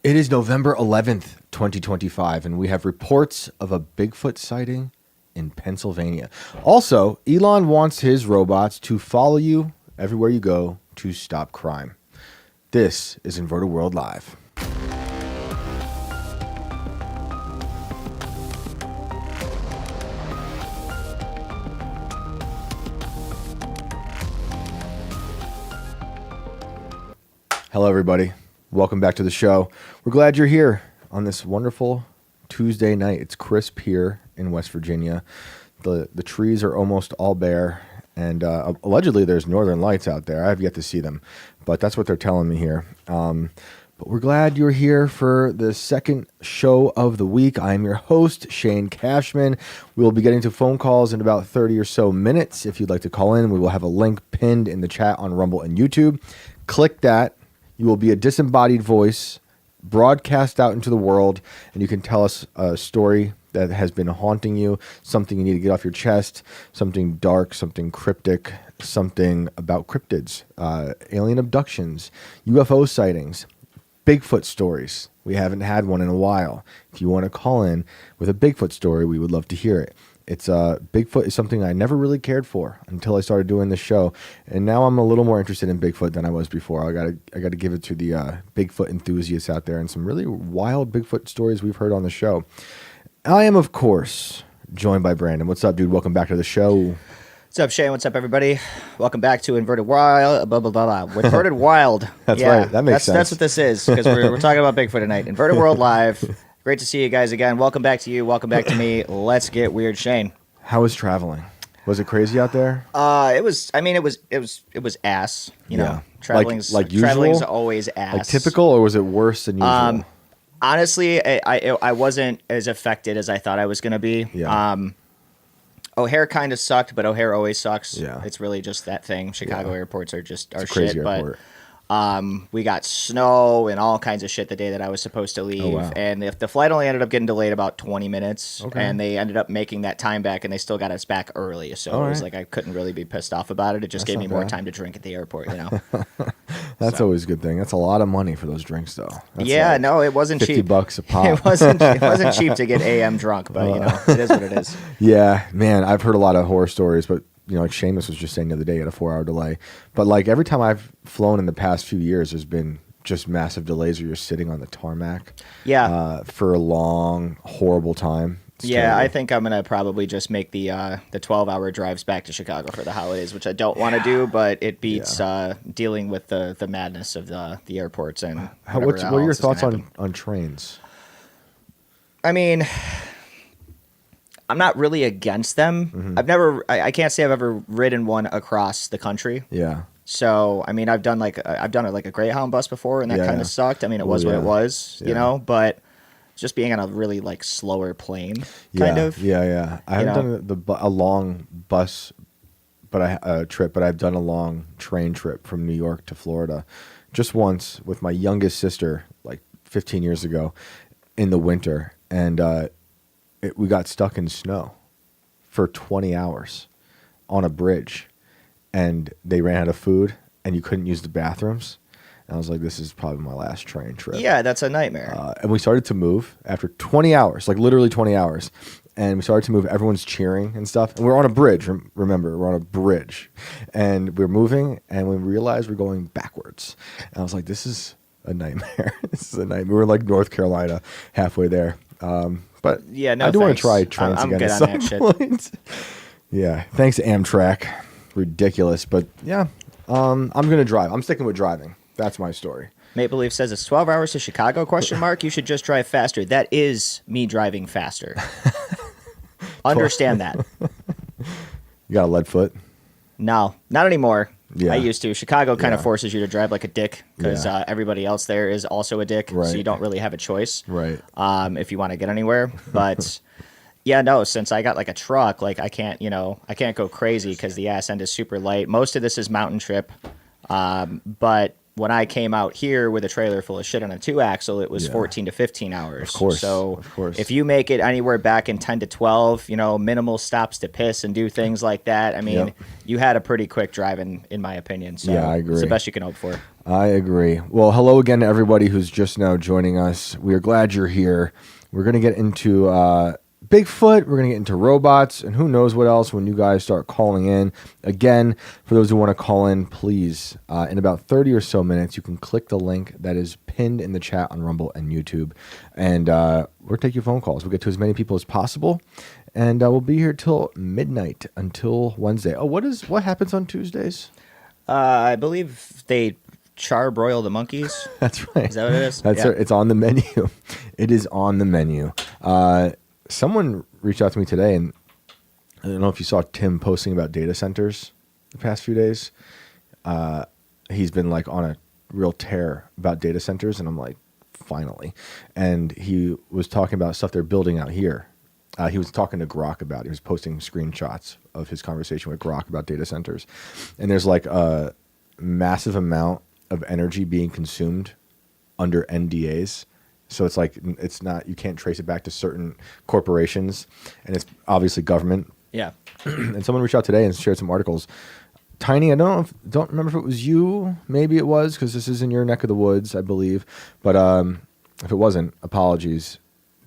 It is November 11th, 2025, and we have reports of a Bigfoot sighting in Pennsylvania. Also, Elon wants his robots to follow you everywhere you go to stop crime. This is Inverted World Live. Hello, everybody. Welcome back to the show. We're glad you're here on this wonderful Tuesday night. It's crisp here in West Virginia. The trees are almost all bare, and allegedly there's northern lights out there. I have yet to see them, but that's what they're telling me here. But we're glad you're here for the second show of the week. I am your host, Shane Cashman. We will be getting to phone calls in about 30 or so minutes. If you'd like to call in, we will have a link pinned in the chat on Rumble and YouTube. Click that. You will be a disembodied voice broadcast out into the world, and you can tell us a story that has been haunting you, something you need to get off your chest, something dark, something cryptic, something about cryptids, alien abductions, UFO sightings, Bigfoot stories. We haven't had one in a while. If you want to call in with a Bigfoot story, we would love to hear it. It's Bigfoot is something I never really cared for until I started doing this show, and now I'm a little more interested in Bigfoot than I was before. I got to give it to the Bigfoot enthusiasts out there, and some really wild Bigfoot stories we've heard on the show. I am, of course, joined by Brandon. What's up, dude? Welcome back to the show. What's up, Shane? What's up, everybody? Welcome back to Inverted Wild. Blah blah blah blah. Inverted Wild. That's right. That makes sense. That's what this is, because we're talking about Bigfoot tonight. Inverted World Live. Great to see you guys again. Welcome back to you. Welcome back to me. Let's get weird, Shane. How was traveling? Was it crazy out there? It was. I mean, it was ass. You know, traveling's like usual? Traveling's always ass. Like typical, or was it worse than usual? Honestly, I wasn't as affected as I thought I was going to be. Yeah. O'Hare kind of sucked, but O'Hare always sucks. Yeah. It's really just that thing. Chicago airports are just It's a crazy shit. airport. But we got snow and all kinds of shit the day that I was supposed to leave. Oh, wow. And the flight only ended up getting delayed about 20 minutes. Okay. And they ended up making that time back, and they still got us back early. So All it was right. like I couldn't really be pissed off about it. It just That's gave me not more bad. time to drink at the airport, you know? That's always a good thing. That's a lot of money for those drinks, though. That's Yeah, like no, it wasn't cheap. $50 a pop. It wasn't cheap to get AM drunk, but you know, it is what it is. Yeah, man, I've heard a lot of horror stories, but you know, like Seamus was just saying the other day, at a 4-hour delay. But like every time I've flown in the past few years, there's been just massive delays where you're sitting on the tarmac. Yeah. For a long, horrible time. It's Yeah, terrible. I think I'm gonna probably just make the 12-hour drives back to Chicago for the holidays, which I don't want to do, but it beats dealing with the madness of the airports and. What are your else is gonna thoughts happen. on trains? I mean, I'm not really against them. Mm-hmm. I can't say I've ever ridden one across the country. Yeah. So I mean, I've done a Greyhound bus before, and that Yeah, kind yeah. of sucked. I mean, it Well, was what yeah. it was, Yeah. you know, but. Just being on a really like slower plane, kind of. Yeah. I haven't done a long bus, trip, but I've done a long train trip from New York to Florida, just once with my youngest sister, like 15 years ago, in the winter, and we got stuck in snow for 20 hours on a bridge, and they ran out of food, and you couldn't use the bathrooms. And I was like, this is probably my last train trip. Yeah, that's a nightmare. And we started to move after 20 hours, like literally 20 hours. And we started to move. Everyone's cheering and stuff. And we're on a bridge. Remember, we're on a bridge. And we're moving, and we realized we're going backwards. And I was like, this is a nightmare. This is a nightmare. We were like North Carolina, halfway there. But Yeah, no I do want thanks. to try trains I'm again good at on some that shit. point. Yeah, thanks Amtrak. Ridiculous. But yeah, I'm going to drive. I'm sticking with driving. That's my story. Maple Leaf says it's 12 hours to Chicago, ? You should just drive faster. That is me driving faster. Understand that. You got a lead foot? No, not anymore. Yeah. I used to. Chicago kind of Yeah. forces you to drive like a dick because Yeah. Everybody else there is also a dick. Right. So you don't really have a choice. Right. If you want to get anywhere. But yeah, no, since I got like a truck, like I can't go crazy because the ass end is super light. Most of this is mountain trip. But when I came out here with a trailer full of shit on a 2-axle, it was Yeah. 14 to 15 hours. Of course, So of course. if you make it anywhere back in 10 to 12, minimal stops to piss and do things like that, I mean, Yep. you had a pretty quick drive in my opinion. So Yeah, I agree. It's the best you can hope for. I agree. Well, hello again to everybody who's just now joining us. We are glad you're here. We're going to get into Bigfoot. We're going to get into robots and who knows what else when you guys start calling in. Again, for those who want to call in, please, in about 30 or so minutes, you can click the link that is pinned in the chat on Rumble and YouTube. And we'll take your phone calls. We'll get to as many people as possible. And we'll be here till midnight until Wednesday. Oh, what happens on Tuesdays? I believe they charbroil the monkeys. That's right. Is that what it is? That's Yeah. right. It's on the menu. It is on the menu. Someone reached out to me today, and I don't know if you saw Tim posting about data centers the past few days. He's been like on a real tear about data centers, and I'm like, finally. And he was talking about stuff they're building out here. He was talking to Grok about it. He was posting screenshots of his conversation with Grok about data centers. And there's like a massive amount of energy being consumed under NDAs. So it's like, it's not, you can't trace it back to certain corporations, and it's obviously government. Yeah. And someone reached out today and shared some articles. Tiny, I don't remember if it was you. Maybe it was, because this is in your neck of the woods, I believe. But if it wasn't, apologies.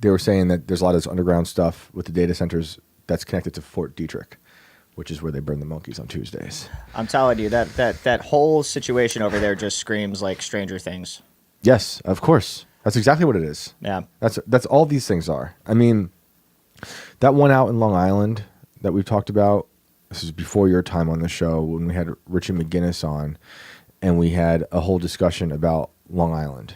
They were saying that there's a lot of this underground stuff with the data centers that's connected to Fort Detrick, which is where they burn the monkeys on Tuesdays. I'm telling you, that whole situation over there just screams like Stranger Things. Yes, of course. That's exactly what it is. Yeah. That's all these things are. I mean, that one out in Long Island that we've talked about, this is before your time on the show, when we had Richie McGinnis on, and we had a whole discussion about Long Island,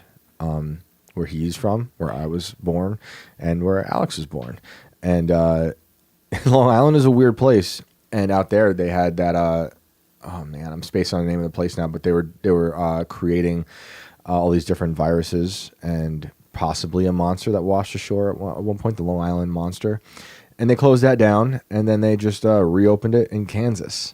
where he's from, where I was born, and where Alex was born. And Long Island is a weird place. And out there they had that, oh man, I'm spacing on the name of the place now, but they were creating all these different viruses and possibly a monster that washed ashore at one point, the Long Island monster. And they closed that down, and then they just reopened it in Kansas.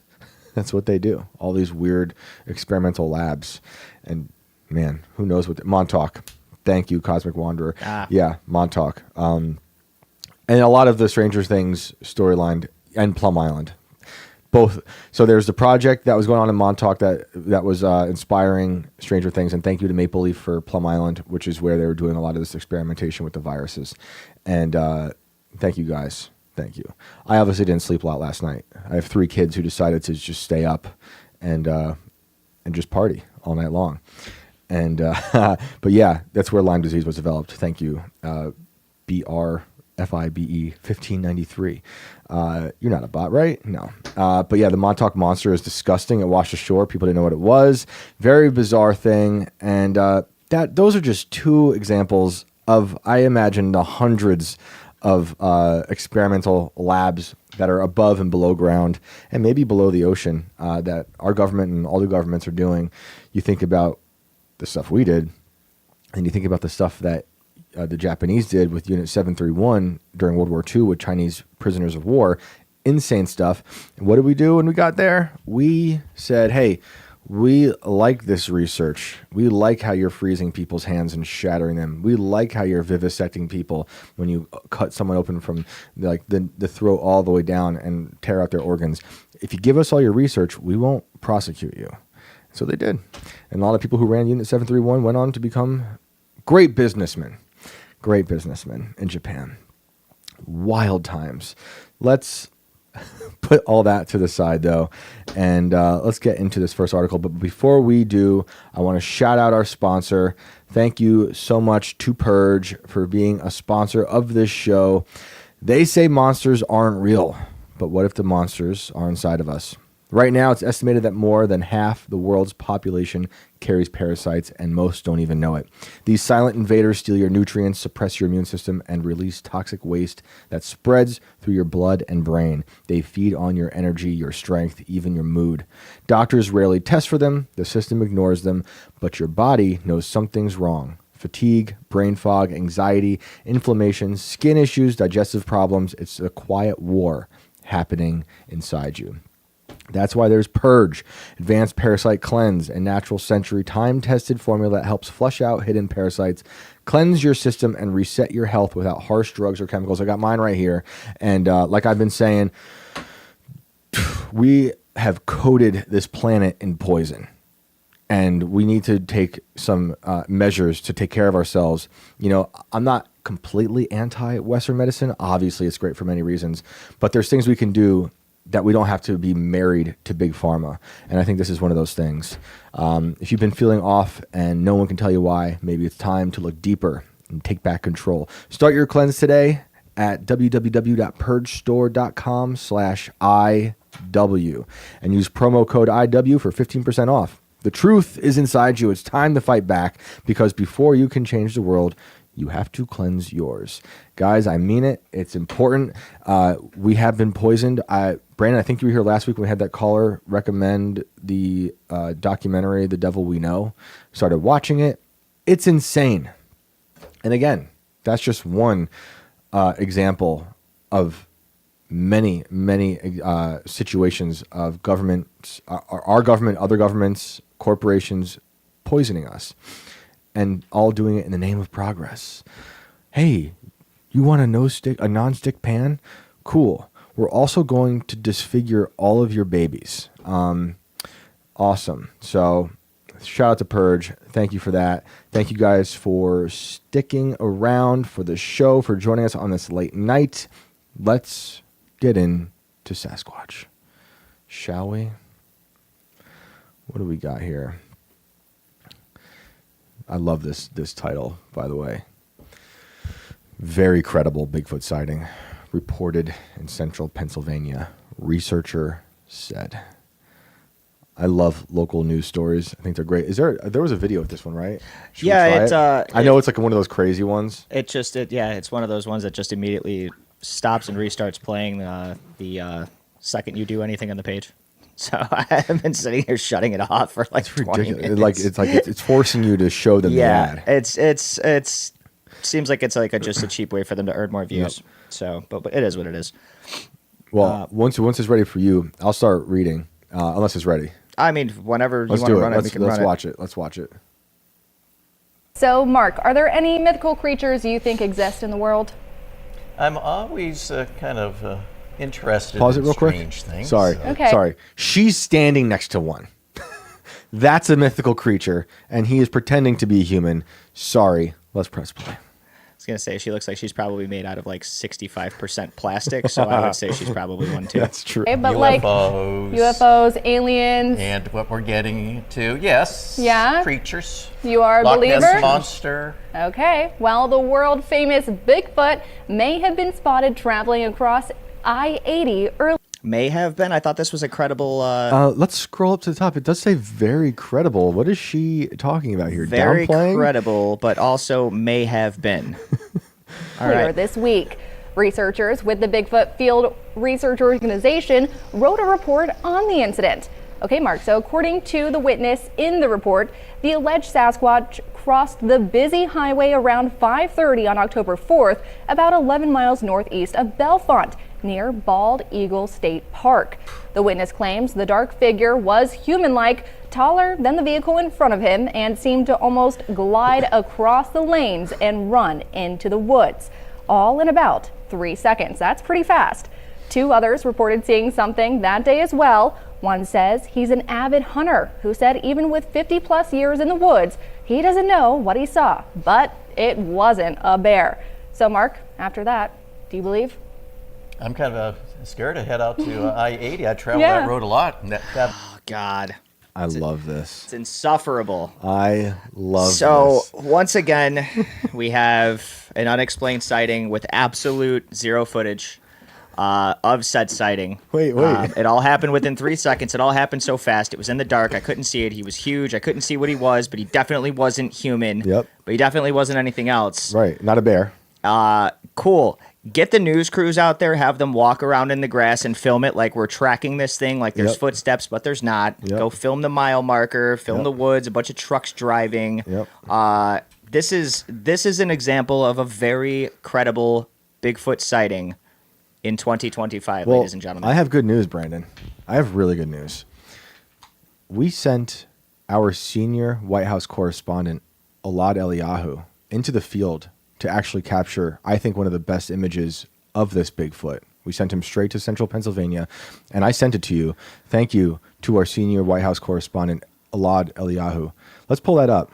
That's what they do. All these weird experimental labs. And man, who knows what... Montauk. Thank you, Cosmic Wanderer. Yeah, Montauk. And a lot of the Stranger Things storyline, and Plum Island. Both. So there's the project that was going on in Montauk that was inspiring Stranger Things, and thank you to Maple Leaf for Plum Island, which is where they were doing a lot of this experimentation with the viruses. And thank you guys. Thank you. I obviously didn't sleep a lot last night. I have 3 kids who decided to just stay up and just party all night long. And but yeah, that's where Lyme disease was developed. Thank you, BRFIBE 1593. You're not a bot, right? No. But yeah, the Montauk monster is disgusting. It washed ashore. People didn't know what it was. Very bizarre thing. And those are just 2 examples of, I imagine, the hundreds of experimental labs that are above and below ground, and maybe below the ocean, that our government and all the governments are doing. You think about the stuff we did, and you think about the stuff that the Japanese did with Unit 731 during World War II with Chinese prisoners of war. Insane stuff. And what did we do when we got there? We said, hey, we like this research. We like how you're freezing people's hands and shattering them. We like how you're vivisecting people when you cut someone open from like the throat all the way down and tear out their organs. If you give us all your research, we won't prosecute you. So they did. And a lot of people who ran Unit 731 went on to become great businessmen in Japan. Wild times. Let's put all that to the side, though, and let's get into this first article. But before we do, I want to shout out our sponsor. Thank you so much to Purge for being a sponsor of this show. They say monsters aren't real, but what if the monsters are inside of us? Right now, it's estimated that more than half the world's population carries parasites, and most don't even know it. These silent invaders steal your nutrients, suppress your immune system, and release toxic waste that spreads through your blood and brain. They feed on your energy, your strength, even your mood. Doctors rarely test for them, the system ignores them, but your body knows something's wrong. Fatigue, brain fog, anxiety, inflammation, skin issues, digestive problems. It's a quiet war happening inside you. That's why there's Purge, advanced parasite cleanse, a natural century time-tested formula that helps flush out hidden parasites, cleanse your system, and reset your health without harsh drugs or chemicals. I got mine right here. And like I've been saying, we have coated this planet in poison. And we need to take some measures to take care of ourselves. You know, I'm not completely anti-Western medicine. Obviously, it's great for many reasons. But there's things we can do that we don't have to be married to big pharma. And I think this is one of those things. If you've been feeling off and no one can tell you why, maybe it's time to look deeper and take back control. Start your cleanse today at www.purgestore.com/IW and use promo code IW for 15% off. The truth is inside you. It's time to fight back, because before you can change the world, you have to cleanse yours. Guys, I mean it. It's important. We have been poisoned. Brandon, I think you were here last week when we had that caller recommend the documentary, The Devil We Know. Started watching it. It's insane. And again, that's just one example of many situations of governments, our government, other governments, corporations poisoning us, and all doing it in the name of progress. Hey, you want a non-stick pan? Cool. We're also going to disfigure all of your babies. Awesome. So shout out to Purge. Thank you for that. Thank you guys for sticking around for the show, for joining us on this late night. Let's get into Sasquatch, shall we? What do we got here? I love this title, by the way. Very credible Bigfoot sighting reported in central Pennsylvania. Researcher said. I love local news stories. I think they're great. There was a video of this one, right? Should I know it's like one of those crazy ones. It's one of those ones that just immediately stops and restarts playing the second you do anything on the page. So I've been sitting here shutting it off for like 20 minutes. It's forcing you to show them the ad. It's seems like it's like just a cheap way for them to earn more views. Yep. So, but it is what it is. Well, once it's ready for you, I'll start reading. Unless it's ready. I mean, whenever you want to run it, we can run it. Let's watch it. So, Mark, are there any mythical creatures you think exist in the world? I'm always kind of interested Pause in it real strange quick. things. Sorry. Okay. Sorry. She's standing next to one. That's a mythical creature, and he is pretending to be human. Sorry. Let's press play. I was going to say, she looks like she's probably made out of like 65% plastic, so I would say she's probably one too. That's true. Okay, but UFOs, aliens. and what we're getting to, yes. Yeah? Creatures. You are a Loch believer? Ness Monster. Okay, well, the world famous Bigfoot may have been spotted traveling across I-80 early. May have been. I thought this was a credible. Let's scroll up to the top. It does say very credible. What is she talking about here? Very Downplaying? credible, but also may have been. All Earlier right. this week. Researchers with the Bigfoot Field Research Organization wrote a report on the incident. Okay, Mark, so according to the witness in the report, the alleged Sasquatch crossed the busy highway around 5:30 on October 4th, about 11 miles northeast of Bellefonte, near Bald Eagle State Park. The witness claims the dark figure was human-like, taller than the vehicle in front of him, and seemed to almost glide across the lanes and run into the woods, all in about 3 seconds. That's pretty fast. 2 others reported seeing something that day as well. One says he's an avid hunter who said even with 50-plus years in the woods, he doesn't know what he saw, but it wasn't a bear. So, Mark, after that, do you believe? I'm kind of scared to head out to I-80. I travel that road a lot. And Oh, God. I love this. It's insufferable. I love this. So, once again, we have an unexplained sighting with absolute zero footage of said sighting. Wait. It all happened within 3 seconds. It all happened so fast. It was in the dark. I couldn't see it. He was huge. I couldn't see what he was, but he definitely wasn't human. Yep. But he definitely wasn't anything else. Right. Not a bear. Cool. Get the news crews out there, have them walk around in the grass and film it like we're tracking this thing, like there's footsteps, but there's not. Yep. Go film the mile marker, film the woods, a bunch of trucks driving. Yep. This is an example of a very credible Bigfoot sighting in 2025, Well, ladies and gentlemen. I have good news, Brandon. I have really good news. We sent our senior White House correspondent, Alad Eliyahu, into the field to actually capture, I think, one of the best images of this Bigfoot. We sent him straight to central Pennsylvania, and I sent it to you. Thank you to our senior White House correspondent, Alad Eliyahu. Let's pull that up.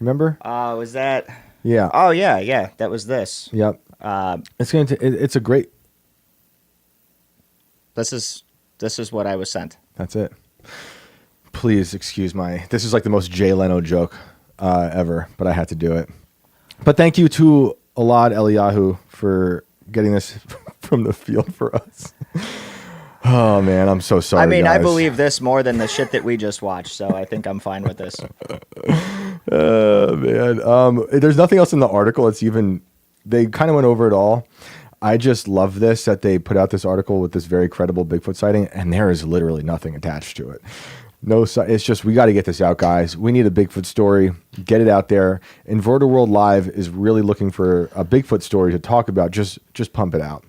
Remember? Was that? Yeah. Oh, yeah. That was this. Yep. It's a great. This is what I was sent. That's it. Please excuse this is like the most Jay Leno joke ever, but I had to do it. But thank you to Alad Eliyahu for getting this from the field for us. Oh man, I'm so sorry. I mean, guys. I believe this more than the shit that we just watched, so I think I'm fine with this. Man. There's nothing else in the article. They kind of went over it all. I just love this, that they put out this article with this very credible Bigfoot sighting, and there is literally nothing attached to it. It's just, we got to get this out, guys. We need a Bigfoot story. Get it out there. Inverter World Live is really looking for a Bigfoot story to talk about. Just pump it out.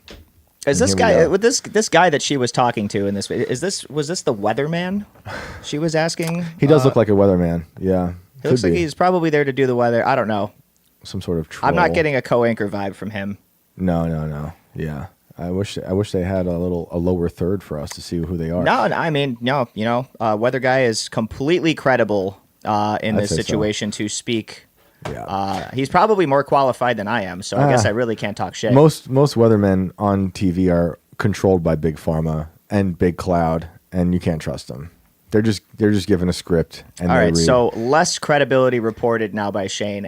Is this guy with this guy that she was talking to in this? Was this the weatherman? She was asking. He does look like a weatherman. Yeah, He looks like he's probably there to do the weather. I don't know. Some sort of troll. I'm not getting a co-anchor vibe from him. No. Yeah, I wish they had a lower third for us to see who they are. No, I mean, no. You know, weather guy is completely credible in this situation to speak. Yeah. He's probably more qualified than I am, so I guess I really can't talk shit. Most weathermen on TV are controlled by Big Pharma and Big Cloud, and you can't trust them. They're just given a script. And all right, read. so less credibility reported now by Shane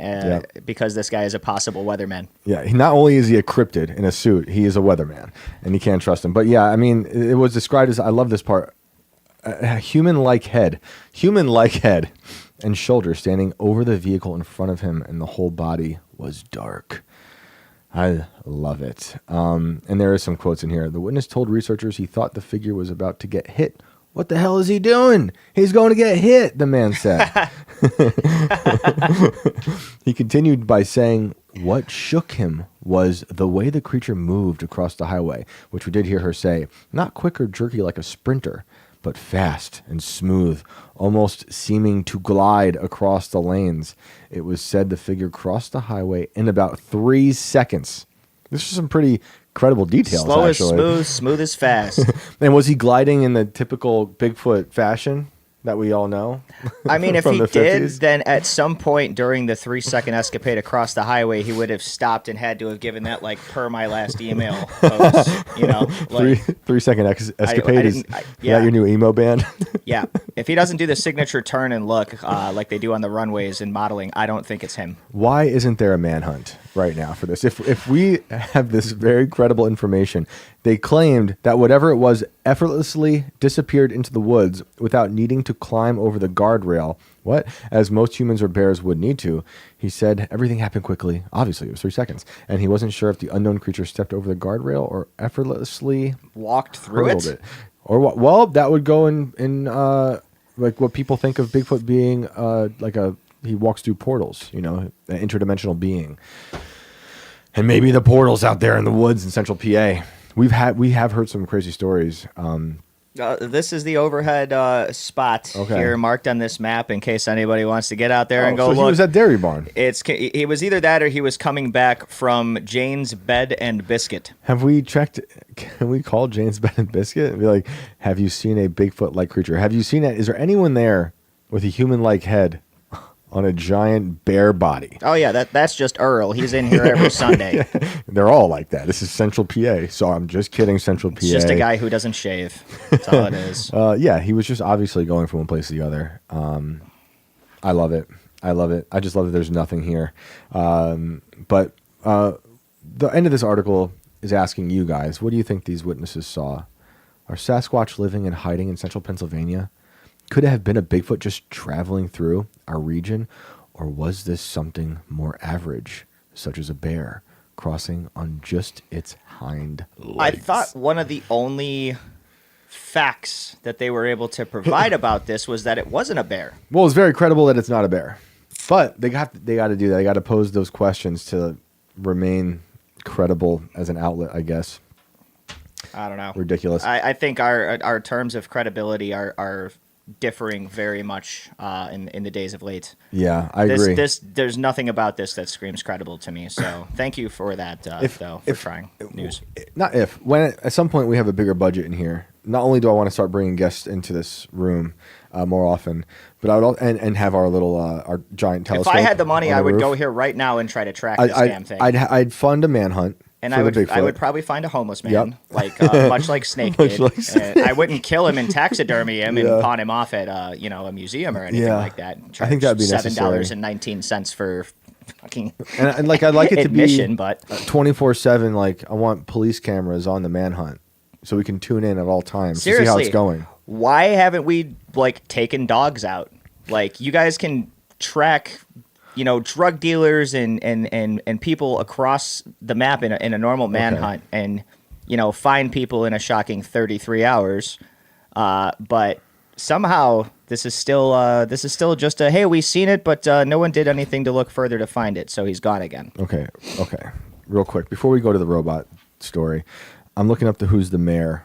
because this guy is a possible weatherman. Yeah, not only is he a cryptid in a suit, he is a weatherman, and you can't trust him. But yeah, I mean, it was described as, I love this part, a human-like head, and shoulders standing over the vehicle in front of him, and the whole body was dark. I love it. And there are some quotes in here. The witness told researchers he thought the figure was about to get hit. What the hell is he doing? He's going to get hit, the man said. He continued by saying what shook him was the way the creature moved across the highway, which we did hear her say, not quick or jerky like a sprinter, but fast and smooth, almost seeming to glide across the lanes. It was said the figure crossed the highway in about 3 seconds. This is some pretty credible details, Slow actually. as smooth as fast. And was he gliding in the typical Bigfoot fashion that we all know? I mean, if from he the did, 50s? then at some point during the 3-second escapade across the highway, he would have stopped and had to have given that, like, per my last email post, you know? Like, 3-second escapade is yeah. that your new emo band? Yeah. If he doesn't do the signature turn and look like they do on the runways in modeling, I don't think it's him. Why isn't there a manhunt right now for this? If we have this very credible information, they claimed that whatever it was effortlessly disappeared into the woods without needing to climb over the guardrail. What? As most humans or bears would need to. He said everything happened quickly. Obviously, it was 3 seconds. And he wasn't sure if the unknown creature stepped over the guardrail or effortlessly Walked through hurdled it. Or what? Well, that would go in like what people think of Bigfoot being he walks through portals, you know, an interdimensional being. And maybe the portals out there in the woods in central PA. We have heard some crazy stories. This is the overhead spot here marked on this map in case anybody wants to get out there and go so look. He was at Dairy Barn. He was either that or he was coming back from Jane's Bed and Biscuit. Have we checked? Can we call Jane's Bed and Biscuit and be like, have you seen a Bigfoot-like creature? Have you seen it? Is there anyone there with a human-like head on a giant bear body? Oh, yeah, that's just Earl. He's in here every Sunday. They're all like that. This is Central PA, so I'm just kidding, Central PA. It's just a guy who doesn't shave. That's all it is. Yeah, he was just obviously going from one place to the other. I love it. I just love that there's nothing here. But the end of this article is asking you guys, what do you think these witnesses saw? Are Sasquatch living and hiding in central Pennsylvania? Could it have been a Bigfoot just traveling through our region? Or was this something more average, such as a bear crossing on just its hind legs? I thought one of the only facts that they were able to provide about this was that it wasn't a bear. Well, it's very credible that it's not a bear. But they got to do that. They got to pose those questions to remain credible as an outlet, I guess. I don't know. Ridiculous. I think our terms of credibility are differing very much in the days of late. Yeah, I agree. There's nothing about this that screams credible to me. So thank you for that, for trying news. When at some point we have a bigger budget in here, not only do I want to start bringing guests into this room more often, but I would and have our little our giant If telescope. I had the money, on I would roof. go here right now and try to track this damn thing. I'd fund a manhunt. And for I the would Bigfoot. probably find a homeless man, Yep. like much like Snake Much did. like Snake. I wouldn't kill him and taxidermy him and Yeah. pawn him off at a museum or anything Yeah. like that. I think that'd be $7.19 for fucking And like I'd like it to admission, be but 24/7. Like I want police cameras on the manhunt so we can tune in at all times seriously, to see how it's going. Why haven't we like taken dogs out? Like you guys can track, drug dealers and people across the map in a normal manhunt, and find people in a shocking 33 hours. But somehow this is still just a hey, we seen it, but no one did anything to look further to find it, so he's gone again. Okay. Real quick before we go to the robot story, I'm looking up who's the mayor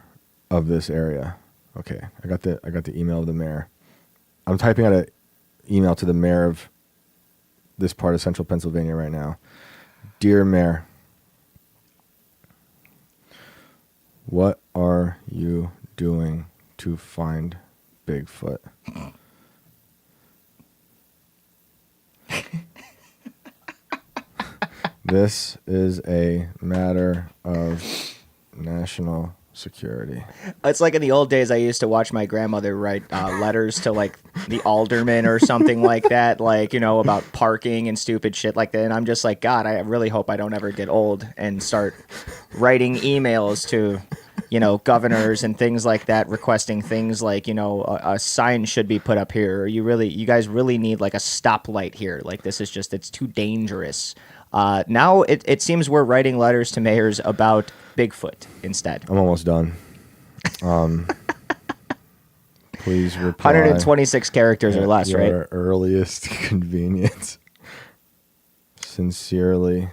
of this area. Okay, I got the email of the mayor. I'm typing out an email to the mayor of this part of central Pennsylvania right now. Dear Mayor, what are you doing to find Bigfoot? This is a matter of national security. It's like in the old days, I used to watch my grandmother write letters to like the alderman or something like that, like, about parking and stupid shit like that. And I'm just like, God, I really hope I don't ever get old and start writing emails to, governors and things like that, requesting things like, a sign should be put up here. Or you guys really need like a stoplight here. Like this is it's too dangerous. Now it seems we're writing letters to mayors about Bigfoot instead. I'm almost done. Please reply. 126 characters or less, your right? earliest convenience. Sincerely,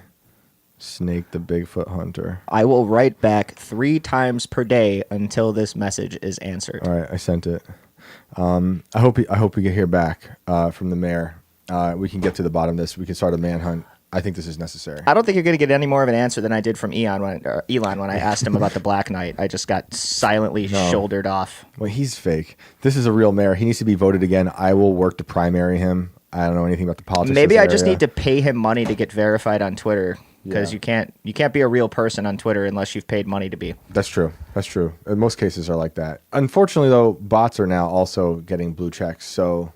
Snake the Bigfoot Hunter. I will write back 3 times per day until this message is answered. All right, I sent it. I hope we can hear back from the mayor. We can get to the bottom of this. We can start a manhunt. I think this is necessary. I don't think you're going to get any more of an answer than I did from Elon when I asked him about the Black Knight. I just got silently shouldered off. Well, he's fake. This is a real mayor. He needs to be voted again. I will work to primary him. I don't know anything about the politics. Maybe of I this just area. need to pay him money to get verified on Twitter, because Yeah. you can't be a real person on Twitter unless you've paid money to be. That's true. In most cases are like that. Unfortunately, though, bots are now also getting blue checks. So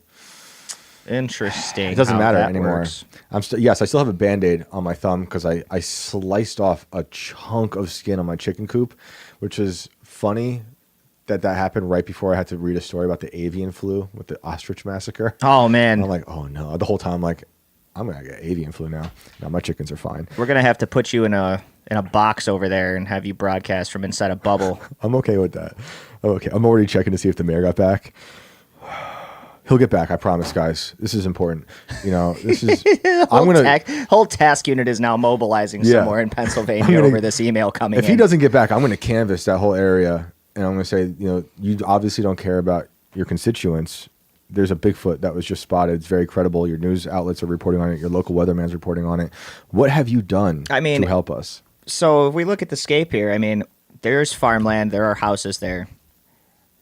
Interesting. it doesn't how matter that anymore. works. I still have a Band-Aid on my thumb because I sliced off a chunk of skin on my chicken coop, which is funny that happened right before I had to read a story about the avian flu with the ostrich massacre. Oh man, I'm like, oh no. The whole time I'm like, I'm gonna get avian flu now. No, my chickens are fine. we're gonna have to put you in a box over there and have you broadcast from inside a bubble. I'm okay with that. Okay, I'm already checking to see if the mayor got back. He'll get back, I promise, guys. This is important. This is. Whole task unit is now mobilizing Yeah. somewhere in Pennsylvania over this email coming If in. he doesn't get back, I'm going to canvass that whole area, and I'm going to say, you obviously don't care about your constituents. There's a Bigfoot that was just spotted. It's very credible. Your news outlets are reporting on it. Your local weatherman's reporting on it. What have you done to help us? So if we look at the scape here, there's farmland. There are houses there.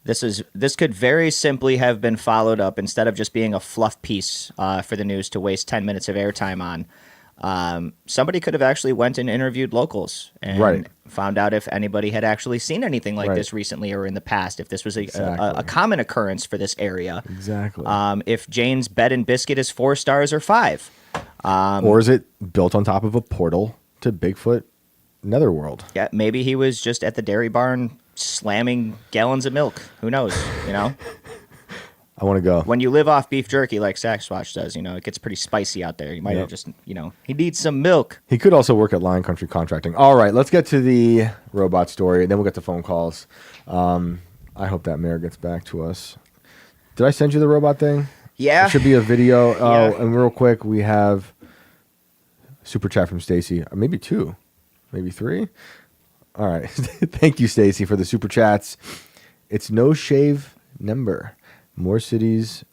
This could very simply have been followed up instead of just being a fluff piece for the news to waste 10 minutes of airtime on. Somebody could have actually went and interviewed locals and found out if anybody had actually seen anything like this recently or in the past, if this was a common occurrence for this area. Exactly. If Jane's bed and biscuit is 4 stars or 5. Or is it built on top of a portal to Bigfoot Netherworld? Yeah, maybe he was just at the dairy barn slamming gallons of milk. Who knows, I want to go. When you live off beef jerky like Sasquatch does, it gets pretty spicy out there. You might have just, he needs some milk. He could also work at Lion Country Contracting. All right, let's get to the robot story, then we'll get to phone calls. I hope that mayor gets back to us. Did I send you the robot thing? Yeah. There should be a video. Oh, Yeah. and real quick, we have super chat from Stacy. Maybe 2, maybe 3. All right. Thank you, Stacy, for the super chats. It's no shave number. More cities.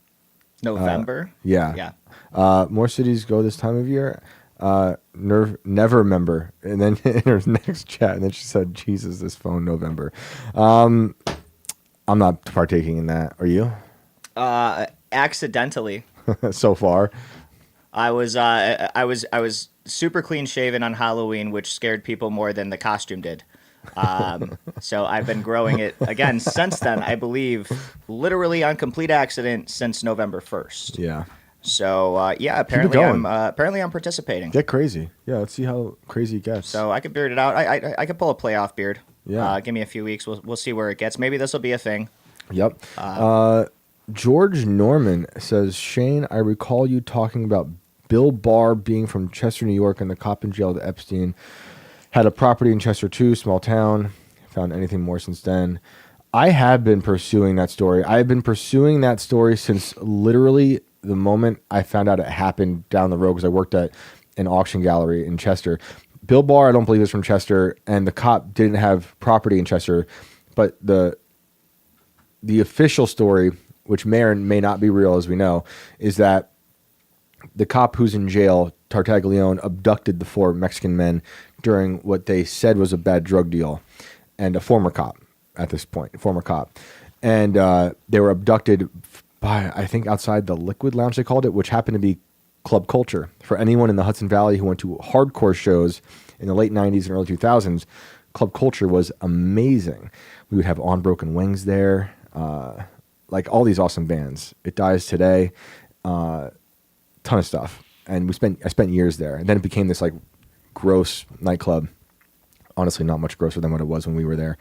November. Yeah. More cities go this time of year. Never remember. And then in her next chat, and then she said, Jesus, this phone November. I'm not partaking in that. Are you? Accidentally. So far. I was super clean shaven on Halloween, which scared people more than the costume did. So I've been growing it again since then, I believe, literally on complete accident since November 1st. Yeah. So yeah, Keep it apparently I'm participating. Get crazy. Yeah, let's see how crazy it gets. So I could beard it out. I could pull a playoff beard. Yeah. Give me a few weeks. We'll see where it gets. Maybe this will be a thing. Yep. George Norman says, Shane, I recall you talking about Bill Barr being from Chester, New York, and the cop in jail at Epstein. Had a property in Chester too, small town. Found anything more since then. I have been pursuing that story. I have been pursuing that story since literally the moment I found out it happened down the road, because I worked at an auction gallery in Chester. Bill Barr, I don't believe, is from Chester, and the cop didn't have property in Chester, but the official story, which may or may not be real, as we know, is that the cop who's in jail, Tartaglione, abducted the 4 Mexican men during what they said was a bad drug deal, and a former cop at this point, and they were abducted by, I think, outside the Liquid Lounge, they called it, which happened to be club culture. For anyone in the Hudson Valley who went to hardcore shows in the late 90s and early 2000s, club culture was amazing. We would have On Broken Wings there, like all these awesome bands. It Dies Today, ton of stuff. And I spent years there. And then it became this like gross nightclub. Honestly, not much grosser than what it was when we were there.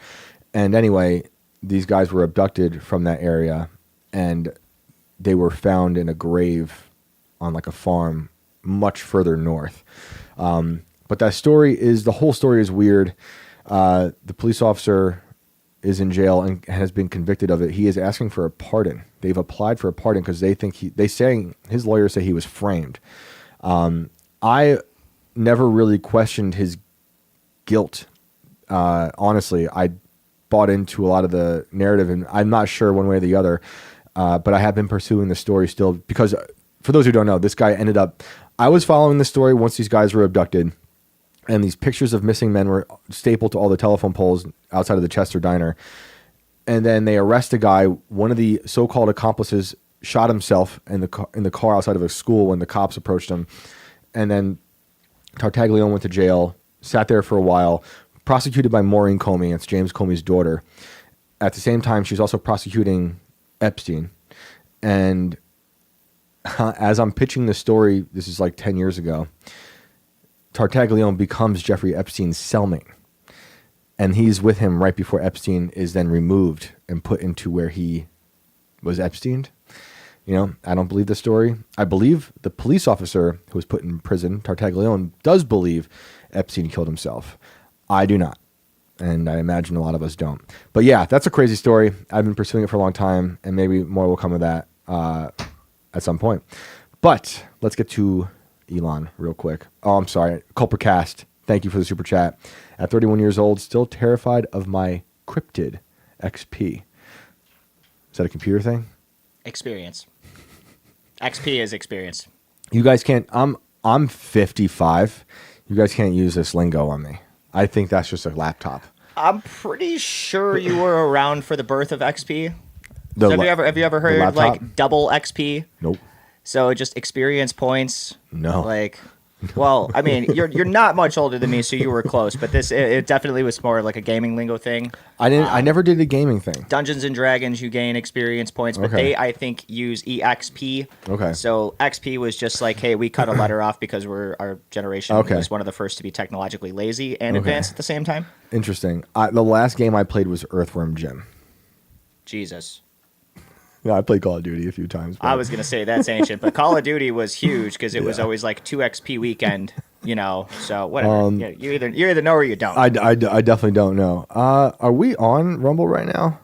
And anyway, these guys were abducted from that area, and they were found in a grave on like a farm much further north. But the whole story is weird. The police officer is in jail and has been convicted of it. He is asking for a pardon. They've applied for a pardon because his lawyers say he was framed. I never really questioned his guilt. Honestly, I bought into a lot of the narrative, and I'm not sure one way or the other. But I have been pursuing the story still because, for those who don't know, this guy I was following the story once these guys were abducted, and these pictures of missing men were stapled to all the telephone poles outside of the Chester Diner. And then they arrest a guy. One of the so-called accomplices shot himself in the car outside of a school when the cops approached him. And then Tartaglione went to jail, sat there for a while, prosecuted by Maureen Comey. It's James Comey's daughter. At the same time, she's also prosecuting Epstein. And as I'm pitching the story, this is like 10 years ago, Tartaglione becomes Jeffrey Epstein's cellmate. And he's with him right before Epstein is then removed and put into where he was Epsteined. You know, I don't believe the story. I believe the police officer who was put in prison, Tartaglione, does believe Epstein killed himself. I do not. And I imagine a lot of us don't. But yeah, that's a crazy story. I've been pursuing it for a long time, and maybe more will come of that at some point. But let's get to Elon real quick. Oh, I'm sorry. Culpercast, thank you for the super chat. At 31 years old, still terrified of my cryptid XP. Is that a computer thing? Experience. XP is experience. You guys can't. I'm 55. You guys can't use this lingo on me. I think that's just a laptop. I'm pretty sure you were around for the birth of XP. So have you ever heard like double XP? Nope. So just experience points. No. Like, well, I mean, you're not much older than me, so you were close. But it definitely was more like a gaming lingo thing. I never did a gaming thing. Dungeons and Dragons, you gain experience points, but they, I think, use EXP. Okay. So XP was just like, hey, we cut a letter off because our generation was one of the first to be technologically lazy and advanced at the same time. Interesting. The last game I played was Earthworm Jim. Jesus. Yeah, I played Call of Duty a few times. I was going to say that's ancient, but Call of Duty was huge because it was always like 2 XP weekend, you know, so whatever. You either know or you don't. I definitely don't know. Are we on Rumble right now?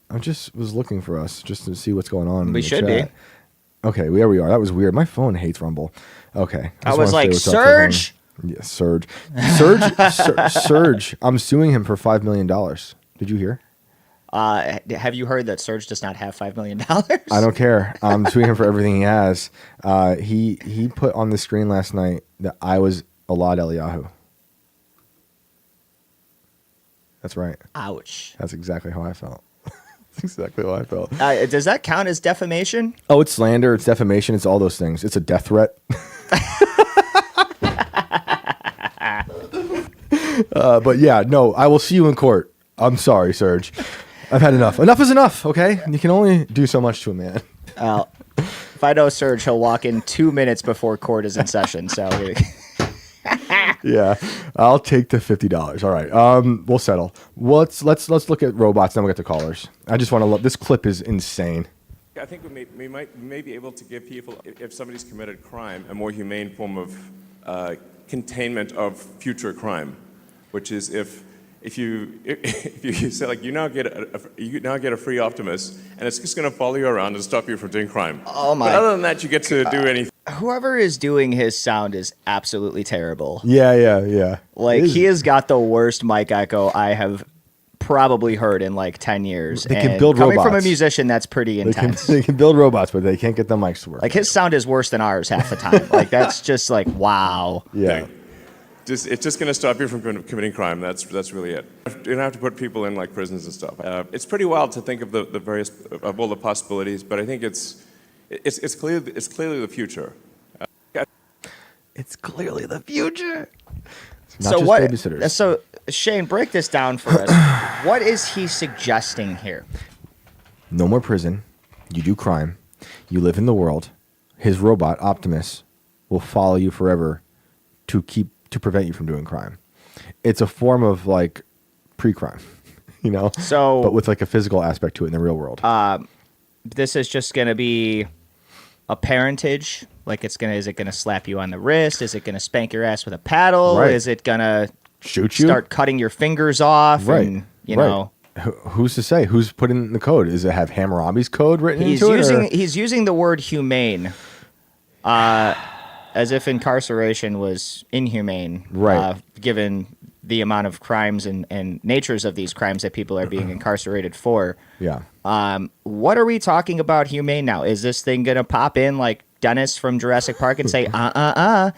I just was looking for us just to see what's going on. We should be. Okay, there we are. That was weird. My phone hates Rumble. Okay. I was like, Surge! Yeah, Surge. Surge. I'm suing him for $5 million. Did you hear? Have you heard that Surge does not have $5 million? I don't care. I'm suing him for everything he has. He put on the screen last night that I was Alad Eliyahu. That's right. Ouch. That's exactly how I felt. That's exactly how I felt. Does that count as defamation? Oh, it's slander. It's defamation. It's all those things. It's a death threat. But yeah, no, I will see you in court. I'm sorry, Serge. I've had enough. Enough is enough, okay? You can only do so much to a man. If I know Serge, he'll walk in 2 minutes before court is in session. So, Yeah, I'll take the $50. All right, we'll settle. Let's look at robots, then we'll get to callers. I just want to. This clip is insane. I think we may be able to give people, if somebody's committed crime, a more humane form of containment of future crime, which is if you say, like, you now get a free Optimus, and it's just going to follow you around and stop you from doing crime. Oh my! But other than that, you get to do anything. Whoever is doing his sound is absolutely terrible. Yeah. Like, he has got the worst mic echo I have probably heard in like 10 years. They can And build coming from a robots. musician, that's pretty intense. They can build robots, but they can't get the mics to work. Like, his sound is worse than ours half the time. Like, that's just like, wow. Yeah. It's just going to stop you from committing crime. That's really it. You don't have to put people in like prisons and stuff. It's pretty wild to think of the various of all the possibilities, but I think it's clearly the future. It's clearly the future. It's not So just what? babysitters. So Shane, break this down for us. What is he suggesting here? No more prison. You do crime. You live in the world. His robot Optimus will follow you forever to prevent you from doing crime. It's a form of like pre-crime, you know. So, but with like a physical aspect to it in the real world. This is just going to be a parentage. Like, is it gonna slap you on the wrist? Is it gonna spank your ass with a paddle? Right. Is it gonna Shoot you? start cutting your fingers off? Right. And, you know, who's to say? Who's putting the code? Does it have Hammurabi's code written into it? He's using the word humane, as if incarceration was inhumane, Right. Given the amount of crimes and natures of these crimes that people are being incarcerated for. Yeah. What are we talking about humane now? Is this thing gonna pop in like Dennis from Jurassic Park and say,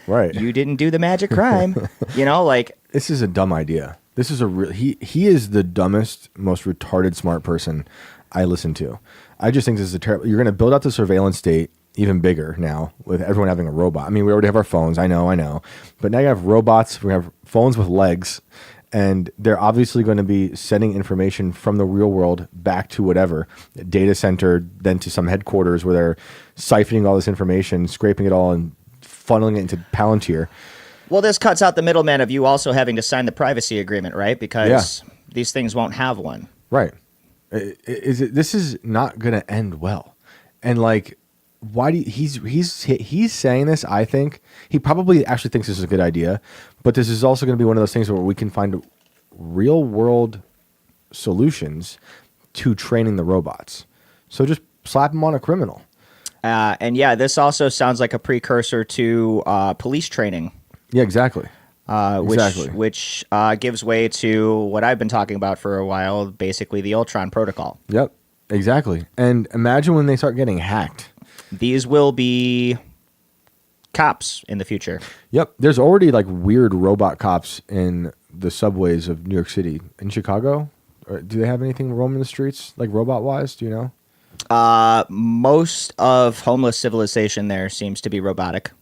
Right. you didn't do the magic crime? You know, like, This is a dumb idea. This is he is the dumbest, most retarded smart person I listen to. I just think this is a terrible. You're going to build out the surveillance state even bigger now with everyone having a robot. I mean, we already have our phones. I know. But now you have robots. We have phones with legs. And they're obviously going to be sending information from the real world back to whatever data center, then to some headquarters where they're siphoning all this information, scraping it all, and funneling it into Palantir. well, this cuts out the middleman of you also having to sign the privacy agreement, right? Because these things won't have one. Right. This is not going to end well. And like, why do he's saying this? I think he probably actually thinks this is a good idea, but this is also going to be one of those things where we can find real world solutions to training the robots. So just slap him on a criminal. And yeah, this also sounds like a precursor to police training. Yeah, exactly. Which gives way to what I've been talking about for a while, basically the Ultron protocol. Yep, exactly. And imagine when they start getting hacked. These will be cops in the future. Yep, there's already like weird robot cops in the subways of New York City. In Chicago, or do they have anything roaming the streets like robot wise? Do you know? Most of homeless civilization there seems to be robotic.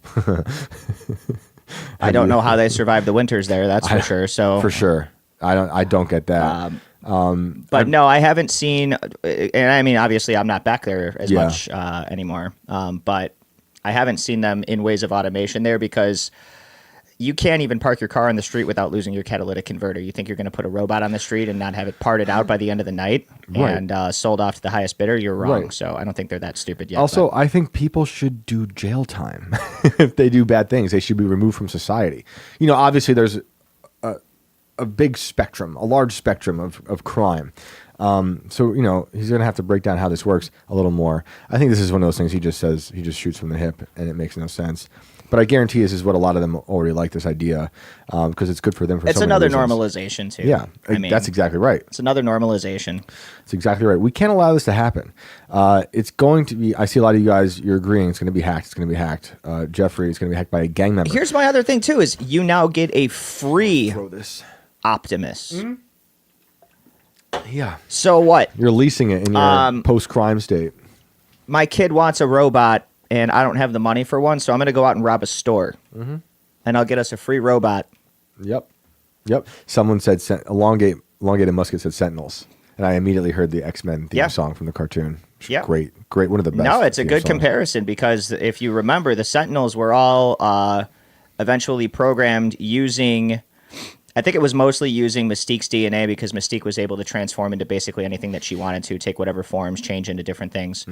I don't know how they survive the winters there. That's for sure. So for sure, I don't get that. But no, I haven't seen, and I mean, obviously, I'm not back there as Yeah. much anymore. But I haven't seen them in ways of automation there because you can't even park your car on the street without losing your catalytic converter. You think you're going to put a robot on the street and not have it parted out by the end of the night and sold off to the highest bidder? You're wrong. Right. So I don't think they're that stupid yet. Also, I think people should do jail time if they do bad things. They should be removed from society. You know, obviously, there's a big spectrum, a large spectrum of crime. So, you know, he's going to have to break down how this works a little more. I think this is one of those things he just says, he just shoots from the hip and it makes no sense. But I guarantee this is what a lot of them already like, this idea, because it's good for them. For It's so many another reasons. normalization too. Yeah, I mean, that's exactly right. It's another normalization. It's exactly right. We can't allow this to happen. It's going to be. I see a lot of you guys. You're agreeing. It's going to be hacked. It's going to be hacked. Jeffrey is going to be hacked by a gang member. Here's my other thing too: is you now get a free Throw this. Optimus. Yeah, So what? you're leasing it in your post-crime state. My kid wants a robot, and I don't have the money for one, so I'm going to go out and rob a store, and I'll get us a free robot. Yep. Someone said elongated musket said Sentinels, and I immediately heard the X-Men theme song from the cartoon. Yeah. Great, one of the best. No, it's a theme good songs. comparison because if you remember, the Sentinels were all eventually programmed using. I think it was mostly using Mystique's DNA because Mystique was able to transform into basically anything that she wanted to, take whatever forms, change into different things.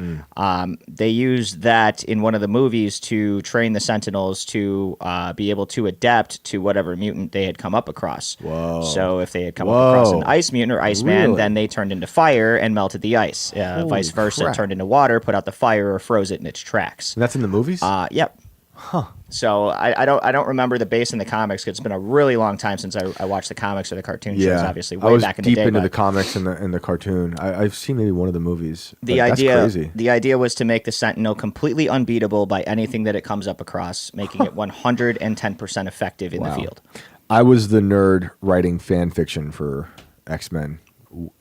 They used that in one of the movies to train the Sentinels to be able to adapt to whatever mutant they had come up across. Whoa. So if they had come up across an ice mutant or Iceman, Really? then they turned into fire and melted the ice. Vice versa, crap. turned into water, put out the fire, or froze it in its tracks. And that's in the movies. Yep. So I don't remember the base in the comics. 'Cause it's been a really long time since I watched the comics or the cartoon shows. Obviously, I way was back in the deep day. into but the comics and the cartoon. I've seen maybe one of the movies. the but idea, that's crazy. the idea was to make the Sentinel completely unbeatable by anything that it comes up across, making it 110% effective in the field. I was the nerd writing fan fiction for X-Men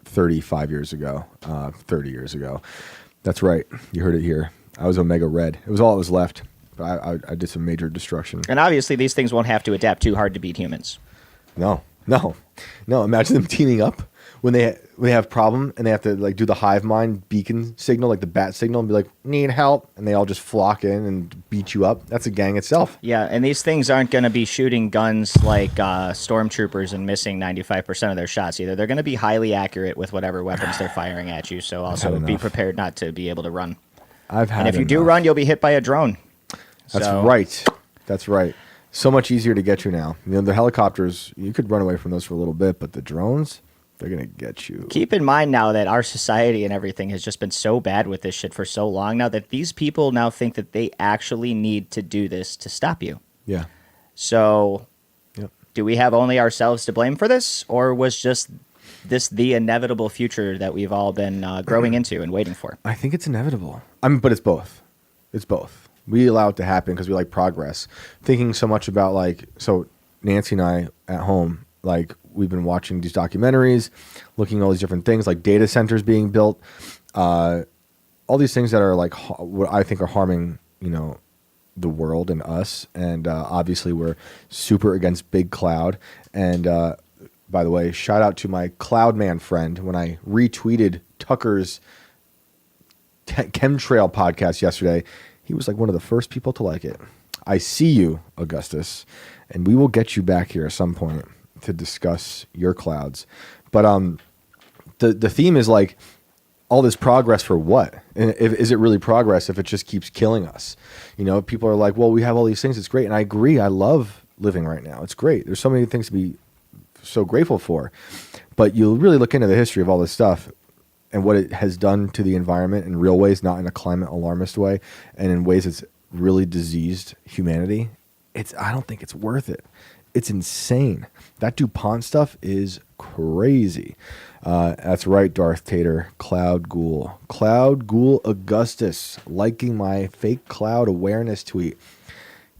35 years ago, 30 years ago. That's right. You heard it here. I was Omega Red. It was all that was left. But I did some major destruction. And obviously, these things won't have to adapt too hard to beat humans. No. Imagine them teaming up when they have problem and they have to like do the hive mind beacon signal, like the bat signal, and be like, "Need help," and they all just flock in and beat you up. That's a gang itself. Yeah, and these things aren't going to be shooting guns like stormtroopers and missing 95% of their shots either. They're going to be highly accurate with whatever weapons they're firing at you. So also be enough. prepared not to be able to run. I've had. And if you do enough. run, you'll be hit by a drone. That's So- right. That's right. So much easier to get you now. You know, the helicopters, you could run away from those for a little bit, but the drones, they're going to get you. Keep in mind now that our society and everything has just been so bad with this shit for so long now that these people now think that they actually need to do this to stop you. Yeah. So Yep. do we have only ourselves to blame for this, or was just this the inevitable future that we've all been growing into and waiting for? I think it's inevitable. But it's both. It's both. We allow it to happen because we like progress. Thinking so much about so Nancy and I at home, we've been watching these documentaries, looking at all these different things, like data centers being built, all these things that are what I think are harming, the world and us. And obviously we're super against big cloud. And by the way, shout out to my cloud man friend when I retweeted Tucker's chemtrail podcast yesterday. He was one of the first people to like it. I see you, Augustus, and we will get you back here at some point to discuss your clouds. But the theme is all this progress for what? And is it really progress if it just keeps killing us? People are like, well, we have all these things. It's great. And I agree. I love living right now. It's great. There's so many things to be so grateful for. But you really look into the history of all this stuff and what it has done to the environment in real ways, not in a climate alarmist way, and in ways that's really diseased humanity. I don't think it's worth it. It's insane. That DuPont stuff is crazy. That's right, Darth Tater. Cloud Ghoul Augustus liking my fake cloud awareness tweet.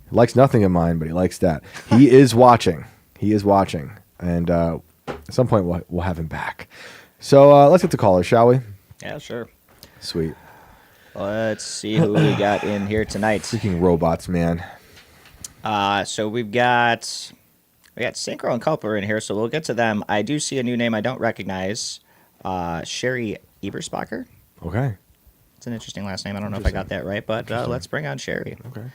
He likes nothing of mine, but he likes that. He is watching. And at some point we'll have him back. So let's get to callers, shall we? Yeah, sure. Sweet. Let's see who we got in here tonight. Freaking robots, man. So we got Synchro and Culper in here, so we'll get to them. I do see a new name I don't recognize. Sherry Eberspacher. Okay. It's an interesting last name. I don't know if I got that right, but let's bring on Sherry. Okay.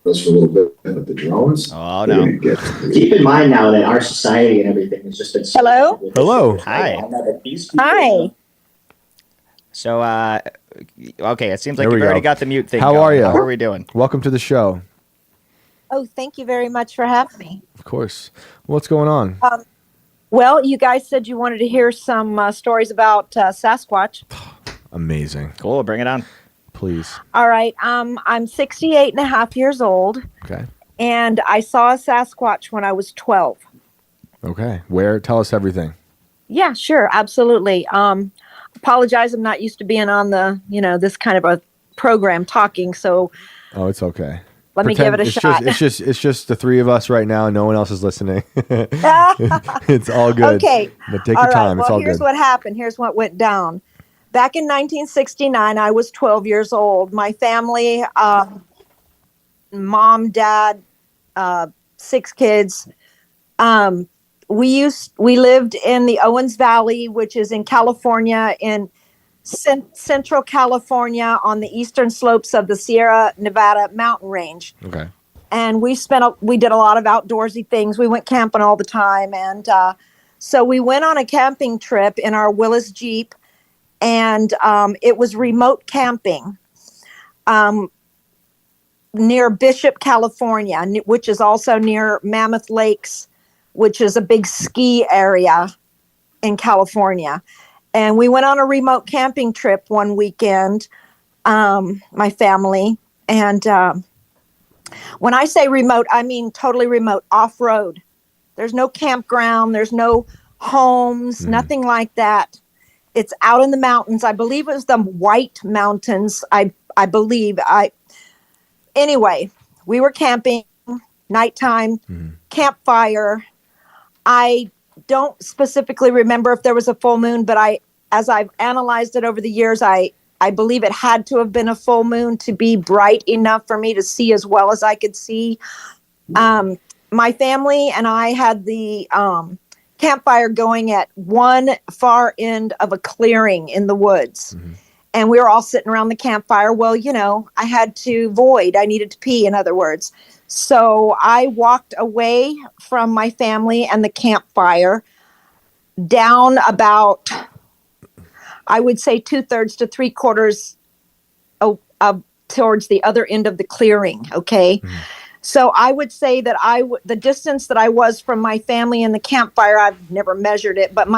Us for a little bit, but the drones. Oh, they're no. gonna get- Keep in mind now that our society and everything has just been... Hello? Hello. Hi. Hi. So, okay, it seems like There we you've already go. got the mute thing How going. are you? How are we doing? Welcome to the show. Oh, thank you very much for having me. Of course. What's going on? Well, you guys said you wanted to hear some stories about Sasquatch. Amazing. Cool, bring it on. please. All right. I'm 68 and a half years old, Okay. and I saw a Sasquatch when I was 12. Okay. Where? Tell us everything. Yeah, sure. Absolutely. Apologize. I'm not used to being on this kind of a program talking. So Oh, it's okay. let me give it a shot. It's just the three of us right now. No one else is listening. It's all good. Okay. But take All your right. time. It's Well, all here's good. what happened. Here's what went down. Back in 1969, I was 12 years old. My family, mom, dad, 6 kids. We lived in the Owens Valley, which is in California, in Central California, on the eastern slopes of the Sierra Nevada mountain range. Okay. And we did a lot of outdoorsy things. We went camping all the time, and so we went on a camping trip in our Willis Jeep, and it was remote camping near Bishop, California, which is also near Mammoth Lakes, which is a big ski area in California. And we went on a remote camping trip one weekend, my family. And when I say remote, I mean totally remote, off-road. There's no campground. There's no homes, nothing like that. It's out in the mountains. I believe it was the White Mountains. I believe. Anyway, we were camping, nighttime, campfire. I don't specifically remember if there was a full moon, but as I've analyzed it over the years, I believe it had to have been a full moon to be bright enough for me to see as well as I could see. My family and I had the campfire going at one far end of a clearing in the woods. And we were all sitting around the campfire. Well, I had to void. I needed to pee, in other words. So I walked away from my family and the campfire down about, I would say 2/3 to 3/4 towards the other end of the clearing. Okay. So I would say that the distance that I was from my family and the campfire, I've never measured it, but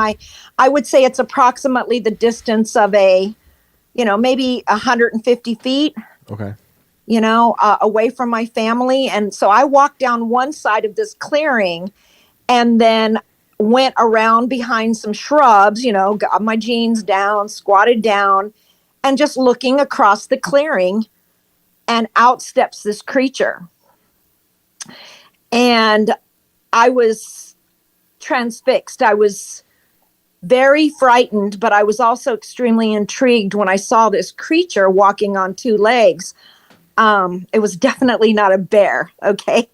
I would say it's approximately the distance of maybe 150 feet. Okay. Away from my family. And so I walked down one side of this clearing and then went around behind some shrubs, got my jeans down, squatted down, and just looking across the clearing, and out steps this creature. And I was transfixed. I was very frightened, but I was also extremely intrigued when I saw this creature walking on 2 legs. It was definitely not a bear. Okay.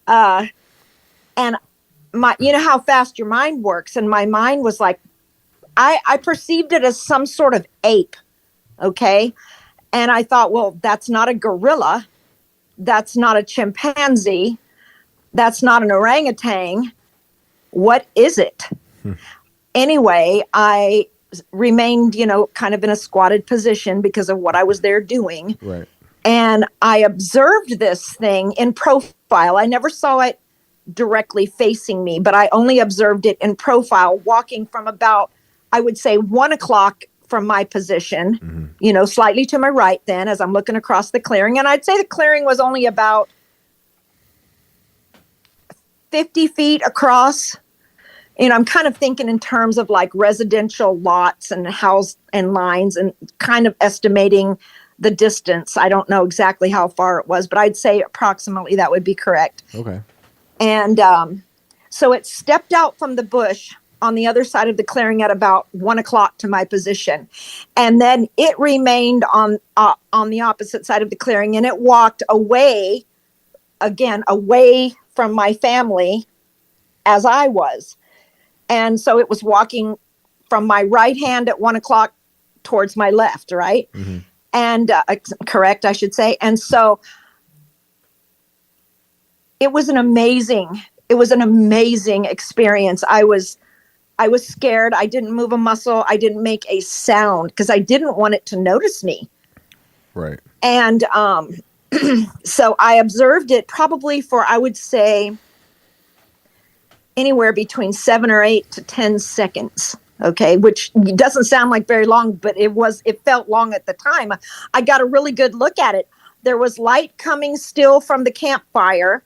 And how fast your mind works. And my mind was like, I perceived it as some sort of ape. Okay. And I thought, well, that's not a gorilla. That's not a chimpanzee. That's not an orangutan. What is it? Anyway, I remained, kind of in a squatted position because of what I was there doing. Right. And I observed this thing in profile. I never saw it directly facing me, but I only observed it in profile, walking from about, I would say, 1 o'clock from my position, slightly to my right then as I'm looking across the clearing. And I'd say the clearing was only about 50 feet across. I'm kind of thinking in terms of like residential lots and house and lines, and kind of estimating the distance. I don't know exactly how far it was, but I'd say approximately that would be correct. Okay. And so it stepped out from the bush on the other side of the clearing at about 1 o'clock to my position. And then it remained on the opposite side of the clearing, and it walked away from my family as I was. And so it was walking from my right hand at 1 o'clock towards my left, right? And correct, I should say. And so it was an amazing experience. I was scared. I didn't move a muscle. I didn't make a sound because I didn't want it to notice me. Right. And so I observed it probably for, I would say, anywhere between 7 or 8 to 10 seconds. Okay, which doesn't sound like very long, but it felt long at the time. I got a really good look at it. There was light coming still from the campfire.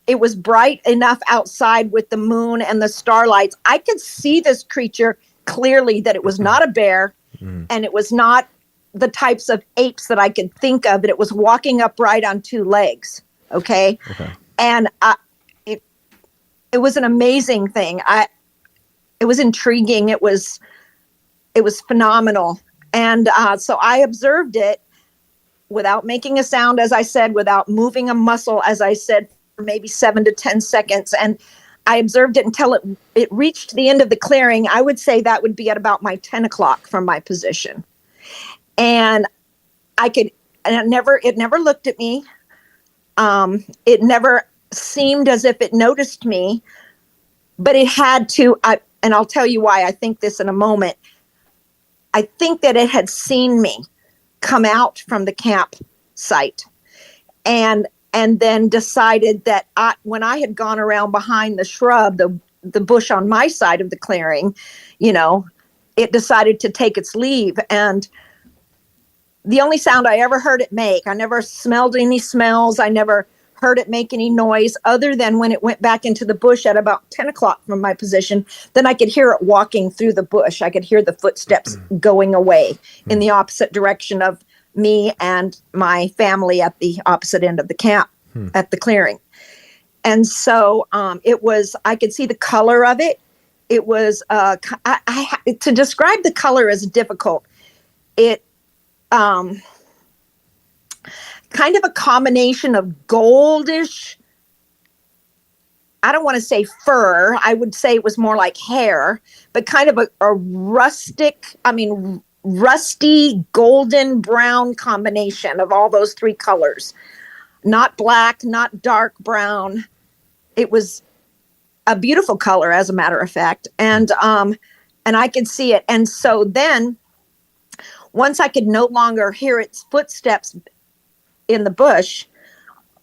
It was bright enough outside with the moon and the starlights. I could see this creature clearly, that it was not a bear, and it was not the types of apes that I could think of. But it was walking upright on two legs. Okay. And it was an amazing thing. It was intriguing. It was phenomenal. And so I observed it without making a sound, as I said, without moving a muscle, as I said, for maybe 7 to 10 seconds. And I observed it until it reached the end of the clearing. I would say that would be at about my 10 o'clock from my position. And it never looked at me. It never seemed as if it noticed me, but it had to, and I'll tell you why I think this in a moment. I think that it had seen me come out from the campsite and then decided that when I had gone around behind the shrub, the bush on my side of the clearing, it decided to take its leave. And the only sound I ever heard it make, I never smelled any smells. I never heard it make any noise other than when it went back into the bush at about 10 o'clock from my position. Then I could hear it walking through the bush. I could hear the footsteps going away in the opposite direction of me and my family at the opposite end of the camp at the clearing. And so I could see the color of it. It was, to describe the color is difficult. It, kind of a combination of goldish, I don't want to say fur, I would say it was more like hair, but kind of a rusty golden brown combination of all those three colors. Not black, not dark brown. It was a beautiful color, as a matter of fact. And I could see it. And so then once I could no longer hear its footsteps in the bush,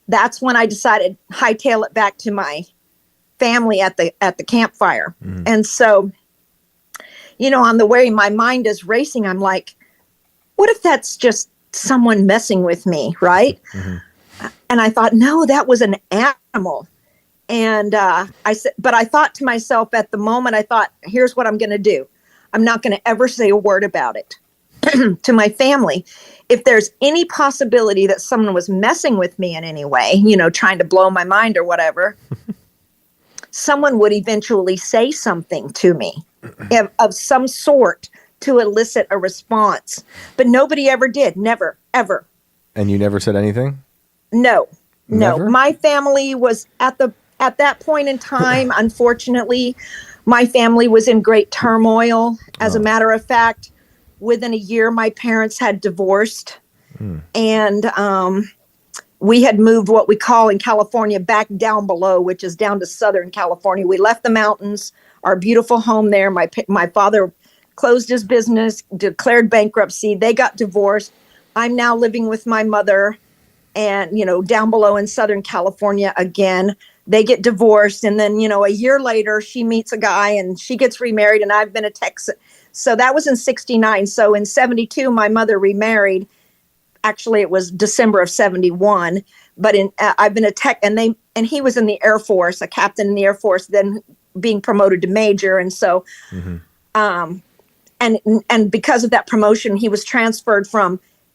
that's when I decided hightail it back to my family at the campfire. And so, on the way, my mind is racing. I'm like, what if that's just someone messing with me, right? And I thought, no, that was an animal. And I said, but I thought to myself at the moment, I thought, here's what I'm going to do. I'm not going to ever say a word about it to my family. If there's any possibility that someone was messing with me in any way, trying to blow my mind or whatever, someone would eventually say something to me of some sort to elicit a response. But nobody ever did. Never, ever. And you never said anything? No. Never? My family was at that point in time, unfortunately, my family was in great turmoil. As a matter of fact, within a year, my parents had divorced, and we had moved what we call in California back down below, which is down to Southern California. We left the mountains, our beautiful home there. My father closed his business, declared bankruptcy. They got divorced. I'm now living with my mother, and down below in Southern California again. They get divorced, and then a year later, she meets a guy and she gets remarried, and I've been a Texan. So that was in 1969. So in 1972, my mother remarried. Actually, it was December of 1971. But I've been a tech, and he was in the Air Force, a captain in the Air Force, then being promoted to major. And so, and because of that promotion, he was transferred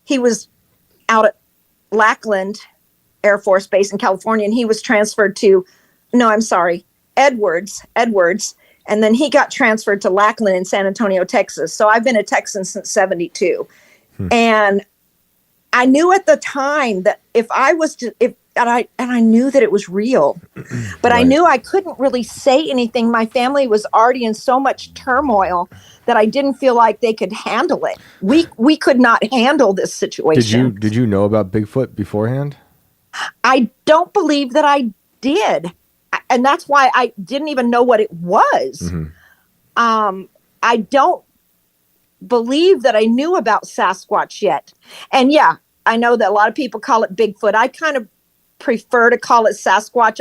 he was out at Lackland Air Force Base in California, and he was transferred to, Edwards. And then he got transferred to Lackland in San Antonio, Texas. So I've been a Texan since 1972. And I knew at the time that I knew that it was real, but I knew I couldn't really say anything. My family was already in so much turmoil that I didn't feel like they could handle it. We could not handle this situation. Did you know about Bigfoot beforehand? I don't believe that I did. And that's why I didn't even know what it was. I don't believe that I knew about Sasquatch yet. And yeah, I know that a lot of people call it Bigfoot. I kind of prefer to call it Sasquatch.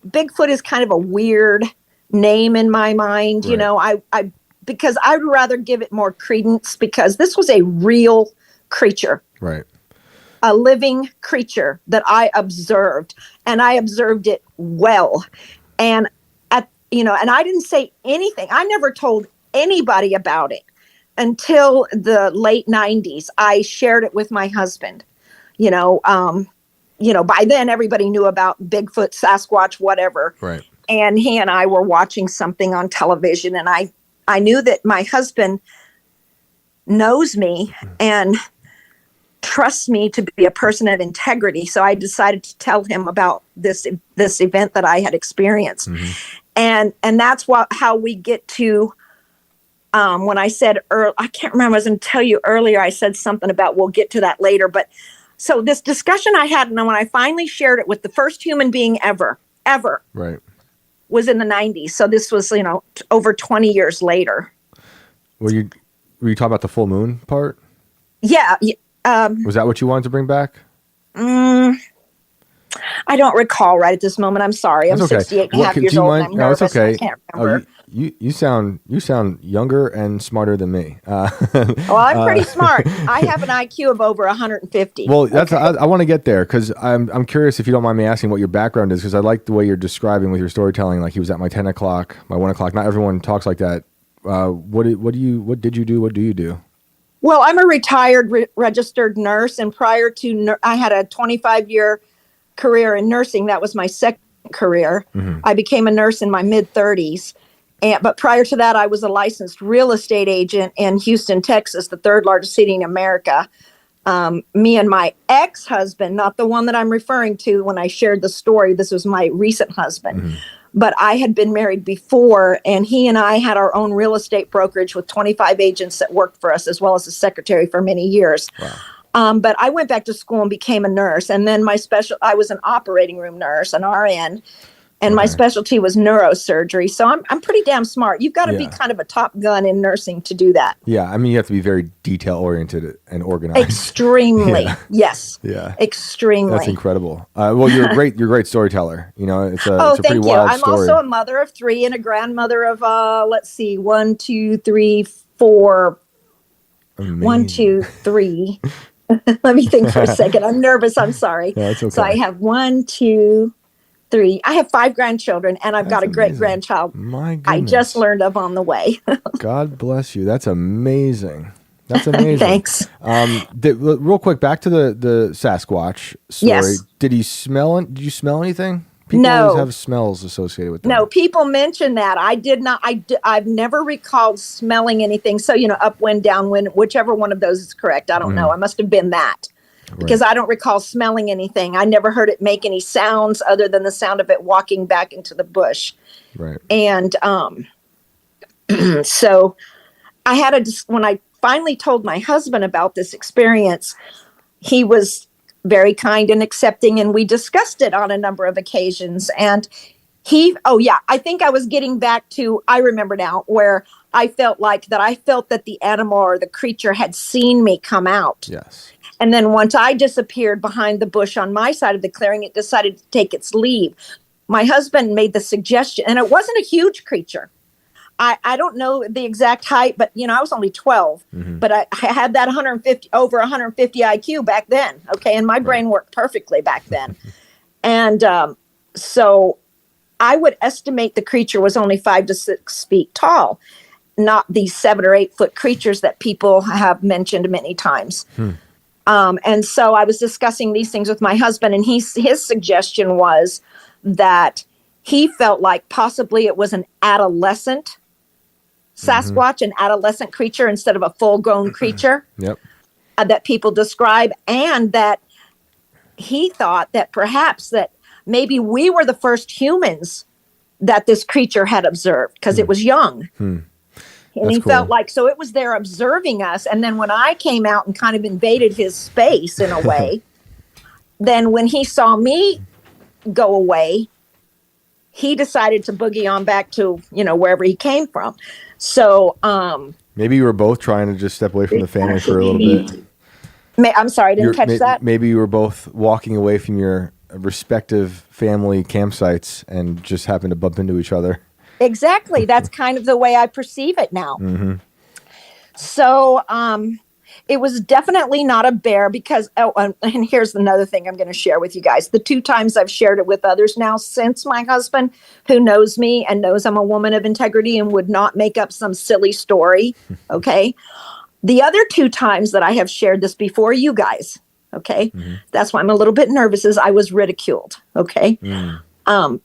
Bigfoot is kind of a weird name in my mind. Right. because I would rather give it more credence, because this was a real creature, Right. a living creature that I observed, and I observed it well. And and I didn't say anything. I never told anybody about it until the late 90s. I shared it with my husband. By then everybody knew about Bigfoot, Sasquatch, whatever. Right. And he and I were watching something on television, and I knew that my husband knows me and trusts me to be a person of integrity. So I decided to tell him about this event that I had experienced. And that's how we get to, when I said, I can't remember, I was going to tell you earlier, I said something about, we'll get to that later. But so this discussion I had, and then when I finally shared it with the first human being ever, Right. was in the 90s. So this was, over 20 years later. Were you talking about the full moon part? Yeah. Was that what you wanted to bring back? I don't recall right at this moment. I'm sorry. I'm That's okay. 68 and a half Do years you old. mind? And I'm No, it's nervous. okay. I can't remember. You sound younger and smarter than me. Well, I'm pretty smart. I have an IQ of over 150. Well, that's Okay. I want to get there, because I'm curious, if you don't mind me asking, what your background is, because I like the way you're describing with your storytelling. Like, he was at my 10 o'clock, my 1 o'clock. Not everyone talks like that. What did you do? What do you do? Well, I'm a retired registered nurse, and prior to I had a 25-year career in nursing. That was my second career. I became a nurse in my mid 30s. But prior to that, I was a licensed real estate agent in Houston, Texas, the third largest city in America. Me and my ex-husband, not the one that I'm referring to when I shared the story, this was my recent husband. But I had been married before, and he and I had our own real estate brokerage with 25 agents that worked for us, as well as a secretary for many years. Wow. But I went back to school and became a nurse. And then I was an operating room nurse, an RN. And my specialty was neurosurgery. So I'm pretty damn smart. You've got to be kind of a top gun in nursing to do that. Yeah, I mean, you have to be very detail oriented and organized. Extremely. Yeah. Yes. Yeah. Extremely. That's incredible. Well, you're a great storyteller. It's a Oh, it's a pretty thank you. wild I'm story. also a mother of 3 and a grandmother of, 1, 2, 3, 4. Amazing. 1, 2, 3. Let me think for a second. I'm nervous. I'm sorry. Yeah, it's okay. So I have 1, 2, 3. I have 5 grandchildren, and I've got a great grandchild. My goodness. I just learned of on the way. God bless you. That's amazing. That's amazing. Thanks. Real quick, back to the Sasquatch story. Yes. Did you smell anything? People No. always have smells associated with them. No, people mention that. I did not. I've never recalled smelling anything. So, upwind, downwind, whichever one of those is correct. I don't know. I must have been that. Because I don't recall smelling anything. I never heard it make any sounds other than the sound of it walking back into the bush. Right. And so I had when I finally told my husband about this experience, he was very kind and accepting, and we discussed it on a number of occasions. And I think I was getting back to, I remember now, where I felt that the animal or the creature had seen me come out. Yes. And then once I disappeared behind the bush on my side of the clearing, it decided to take its leave. My husband made the suggestion, and it wasn't a huge creature. I don't know the exact height, but I was only 12, but I had that over 150 IQ back then. Okay. And my brain worked perfectly back then. And so I would estimate the creature was only 5 to 6 feet tall, not these 7 or 8 foot creatures that people have mentioned many times. And so I was discussing these things with my husband, and his suggestion was that he felt like possibly it was an adolescent Sasquatch, an adolescent creature instead of a full-grown creature. Yep. That people describe, and that he thought that perhaps that maybe we were the first humans that this creature had observed, because it was young. And That's he cool. felt like, so it was there observing us. And then when I came out and kind of invaded his space in a way, then when he saw me go away, he decided to boogie on back to, wherever he came from. So, Maybe you were both trying to just step away from the family for a little bit. I'm sorry, I didn't catch that. Maybe you were both walking away from your respective family campsites and just happened to bump into each other. Exactly. That's kind of the way I perceive it now. So, it was definitely not a bear because, and here's another thing I'm going to share with you guys. The 2 times I've shared it with others now since my husband, who knows me and knows I'm a woman of integrity and would not make up some silly story. Okay. The other 2 times that I have shared this before you guys, okay, that's why I'm a little bit nervous, is I was ridiculed. Okay. No, I'm